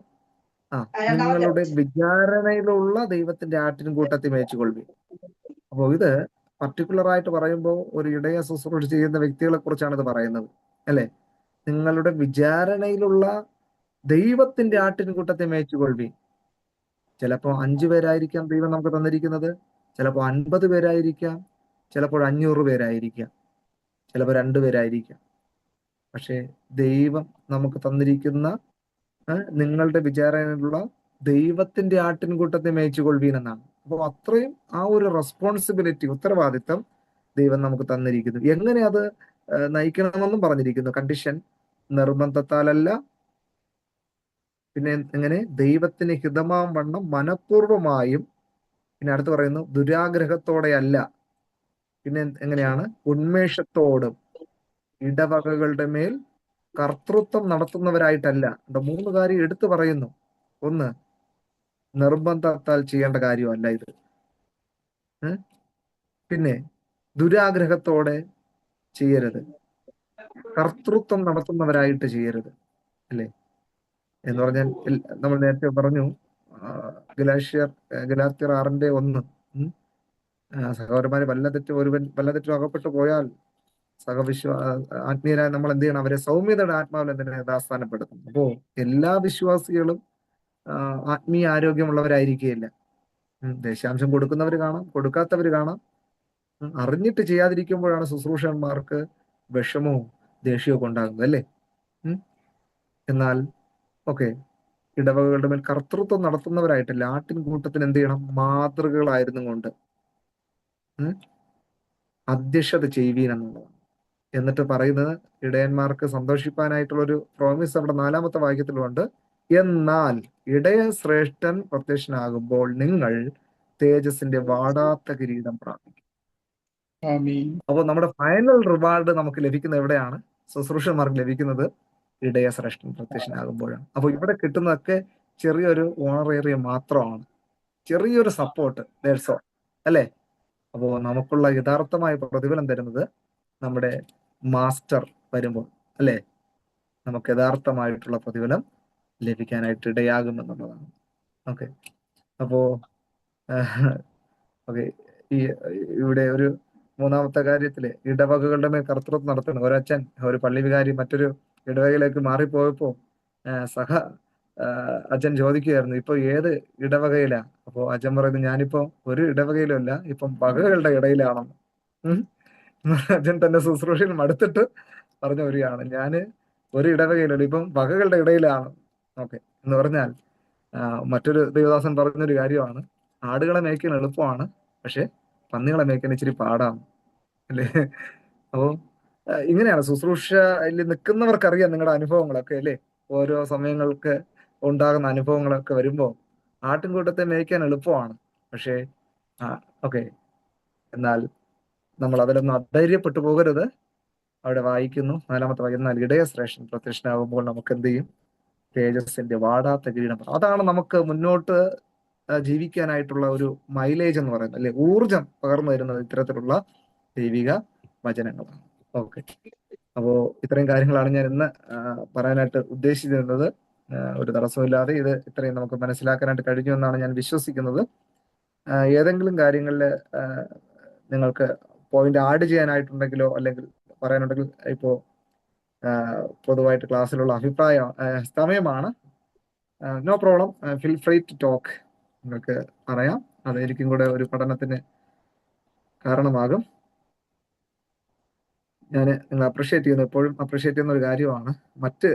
നിങ്ങളുടെ വിചാരണയിലുള്ള ദൈവത്തിന്റെ ആട്ടിൻകൂട്ടത്തെ മേയിച്ചുകൊള്ളുവിൻ. അപ്പോൾ ഇത് പർട്ടിക്കുലർ ആയിട്ട് പറയുമ്പോൾ ഒരു ഇടയ ശുശ്രൂഷ ചെയ്യുന്ന വ്യക്തികളെ കുറിച്ചാണ് ഇത് പറയുന്നത്, അല്ലെ? നിങ്ങളുടെ വിചാരണയിലുള്ള ദൈവത്തിന്റെ ആട്ടിൻകൂട്ടത്തെ മേയിച്ചുകൊള്ളുവിൻ. ചിലപ്പോ 5 പേരായിരിക്കാം ദൈവം നമുക്ക് തന്നിരിക്കുന്നത്, ചിലപ്പോൾ 50 പേരായിരിക്കാം, ചിലപ്പോൾ 500 പേരായിരിക്കാം, ചിലപ്പോൾ 2 പേരായിരിക്കാം. പക്ഷെ ദൈവം നമുക്ക് തന്നിരിക്കുന്ന നിങ്ങളുടെ വിചാരണയിലുള്ള ദൈവത്തിന്റെ ആട്ടിൻകൂട്ടത്തെ മേയിച്ചുകൊള്ളുവീൻ എന്നാണ്. അപ്പോൾ അത്രയും ആ ഒരു റെസ്പോൺസിബിലിറ്റി, ഉത്തരവാദിത്തം ദൈവം നമുക്ക് തന്നിരിക്കുന്നു. എങ്ങനെ അത് നയിക്കണമെന്നും പറഞ്ഞിരിക്കുന്നു. കണ്ടീഷൻ നിർബന്ധത്താലല്ല, പിന്നെ എങ്ങനെ ദൈവത്തിന് ഹിതമാം വണ്ണം മനഃപൂർവമായും, പിന്നെ അടുത്ത് പറയുന്നു ദുരാഗ്രഹത്തോടെ അല്ല, പിന്നെ എങ്ങനെയാണ് ഉന്മേഷത്തോടും ഇടവകകളുടെ മേൽ കർത്തൃത്വം നടത്തുന്നവരായിട്ടല്ല. 3 കാര്യം എടുത്തു പറയുന്നു. ഒന്ന്, നിർബന്ധത്താൽ ചെയ്യേണ്ട കാര്യമല്ല ഇത്. പിന്നെ ദുരാഗ്രഹത്തോടെ ചെയ്യരുത്, കർത്തൃത്വം നടത്തുന്നവരായിട്ട് ചെയ്യരുത്, അല്ലേ? എന്ന് പറഞ്ഞാൽ നമ്മൾ നേരത്തെ പറഞ്ഞു, ഗലാത്യർ 6:1, സഹോദരന്മാരെ ഒരുവൻ വല്ല തെറ്റും അകപ്പെട്ടു പോയാൽ ആത്മീയരായ നമ്മൾ എന്ത് ചെയ്യണം? അവരെ സൗമ്യതയുടെ ആത്മാവിൽ എന്തിനെ യഥാസ്ഥാനപ്പെടുത്തും. അപ്പോ എല്ലാ വിശ്വാസികളും ആത്മീയ ആരോഗ്യമുള്ളവരായിരിക്കുകയില്ല. ദശാംശം കൊടുക്കുന്നവർ കാണാം, കൊടുക്കാത്തവർ കാണാം. അറിഞ്ഞിട്ട് ചെയ്യാതിരിക്കുമ്പോഴാണ് ശുശ്രൂഷകന്മാർക്ക് വിഷമവും ദേഷ്യവും ഒക്കെ ഉണ്ടാകുന്നത്, അല്ലേ? എന്നാൽ ഓക്കെ, ഇടവകകളുടെ മേൽ കർത്തൃത്വം നടത്തുന്നവരായിട്ടല്ല, ആട്ടിൻകൂട്ടത്തിന് എന്ത് ചെയ്യണം? മാതൃകകളായിരുന്നു കൊണ്ട് അധ്യക്ഷത ചെയ്യുവീൻ എന്നുള്ളതാണ്. എന്നിട്ട് പറയുന്നത്, ഇടയന്മാർക്ക് സന്തോഷിപ്പാനായിട്ടുള്ള ഒരു പ്രോമിസ് അവിടെ 4-ാമത്തെ വാക്യത്തിലുണ്ട്. എന്നാൽ ഇടയ ശ്രേഷ്ഠൻ പ്രത്യക്ഷനാകുമ്പോൾ നിങ്ങൾ തേജസ്സിന്റെ വാടാത്ത കിരീടം പ്രാപിക്കും. അപ്പോൾ നമ്മുടെ ഫൈനൽ റിവാർഡ് നമുക്ക് ലഭിക്കുന്നത് എവിടെയാണ്? ശുശ്രൂഷന്മാർക്ക് ലഭിക്കുന്നത് ഇടയ ശ്രേഷ്ഠൻ പ്രത്യക്ഷനാകുമ്പോഴാണ്. അപ്പോൾ ഇവിടെ കിട്ടുന്നതൊക്കെ ചെറിയൊരു ഓണറേറിയം മാത്രമാണ്, ചെറിയൊരു സപ്പോർട്ട്, അല്ലേ? അപ്പോൾ നമുക്കുള്ള യഥാർത്ഥമായ പ്രതിഫലം തരുന്നത് നമ്മുടെ മാസ്റ്റർ വരുമ്പോൾ, അല്ലേ? നമുക്ക് യഥാർത്ഥമായിട്ടുള്ള പ്രതിഫലം ലഭിക്കാനായിട്ട് ഇടയാകുമെന്നുള്ളതാണ്. ഓക്കെ. അപ്പോ ഓക്കെ, ഇവിടെ ഒരു 3-ാമത്തെ കാര്യത്തില് ഇടവകകളുടെ മേൽ കർത്തൃത്വം നടത്തുന്നു. ഒരച്ഛൻ, ഒരു പള്ളി വികാരി മറ്റൊരു ഇടവകയിലേക്ക് മാറിപ്പോയപ്പോ അച്ഛൻ ചോദിക്കുകയായിരുന്നു, ഇപ്പൊ ഏത് ഇടവകയിലാ? അപ്പോ അച്ഛൻ പറയുന്നു, ഞാനിപ്പോ ഒരു ഇടവകയിലും അല്ല, ഇപ്പം വകകളുടെ ഇടയിലാണെന്ന്. അച്ഛൻ തന്റെ ശുശ്രൂഷയിൽ മടുത്തിട്ട് പറഞ്ഞു വരികയാണ്, ഞാന് ഒരു ഇടവകയിലല്ല, ഇപ്പം വകകളുടെ ഇടയിലാണ്. ഓക്കെ. എന്ന് പറഞ്ഞാൽ മറ്റൊരു ദൈവദാസൻ പറഞ്ഞൊരു കാര്യമാണ്, ആടുകളെ മേയ്ക്കാൻ എളുപ്പമാണ്, പക്ഷെ പന്നികളെ മേയ്ക്കാൻ ഇച്ചിരി പാടാണ്, അല്ലേ? അപ്പോ ഇങ്ങനെയാണ് ശുശ്രൂഷയിൽ നിൽക്കുന്നവർക്കറിയാം നിങ്ങളുടെ അനുഭവങ്ങളൊക്കെ, അല്ലേ? ഓരോ സമയങ്ങൾക്ക് ഉണ്ടാകുന്ന അനുഭവങ്ങളൊക്കെ വരുമ്പോൾ ആട്ടിൻകൂട്ടത്തെ മേയ്ക്കാൻ എളുപ്പമാണ്, പക്ഷേ ഓക്കെ, എന്നാൽ നമ്മൾ അതിലൊന്നും അധൈര്യപ്പെട്ടു പോകരുത്. അവിടെ വായിക്കുന്നു 4-ാമത്തെ വാക്യം, എന്നാൽ ഇടയ ശ്രേഷ്ഠൻ പ്രത്യക്ഷനാകുമ്പോൾ നമുക്ക് എന്ത് ചെയ്യും? തേജസ്സിന്റെ വാടാത്ത കിരീടം. അതാണ് നമുക്ക് മുന്നോട്ട് ജീവിക്കാനായിട്ടുള്ള ഒരു മൈലേജ് എന്ന് പറയുന്നത്, അല്ലെ? ഊർജം പകർന്നു തരുന്നത് ഇത്തരത്തിലുള്ള ദൈവിക വചനങ്ങളാണ്. ഓക്കെ. അപ്പോ ഇത്രയും കാര്യങ്ങളാണ് ഞാൻ ഇന്ന് പറയാനായിട്ട് ഉദ്ദേശിച്ചിരുന്നത്. ഒരു തടസ്സമില്ലാതെ ഇത് ഇത്രയും നമുക്ക് മനസ്സിലാക്കാനായിട്ട് കഴിഞ്ഞു എന്നാണ് ഞാൻ വിശ്വസിക്കുന്നത്. ഏതെങ്കിലും കാര്യങ്ങളിൽ നിങ്ങൾക്ക് പോയിന്റ് ആഡ് ചെയ്യാനായിട്ടുണ്ടെങ്കിലോ അല്ലെങ്കിൽ പറയാനുണ്ടെങ്കിൽ ഇപ്പോ പൊതുവായിട്ട് ക്ലാസ്സിലുള്ള അഭിപ്രായം സമയമാണ്. No problem, feel free to talk. നിങ്ങൾക്ക് പറയാം, അതായിരിക്കും കൂടെ ഒരു പഠനത്തിന് കാരണമാകും. ഞാൻ നിങ്ങൾ അപ്രിഷ്യേറ്റ് ചെയ്യുന്നു, എപ്പോഴും അപ്രിഷ്യേറ്റ് ചെയ്യുന്ന ഒരു കാര്യമാണ്. മറ്റ്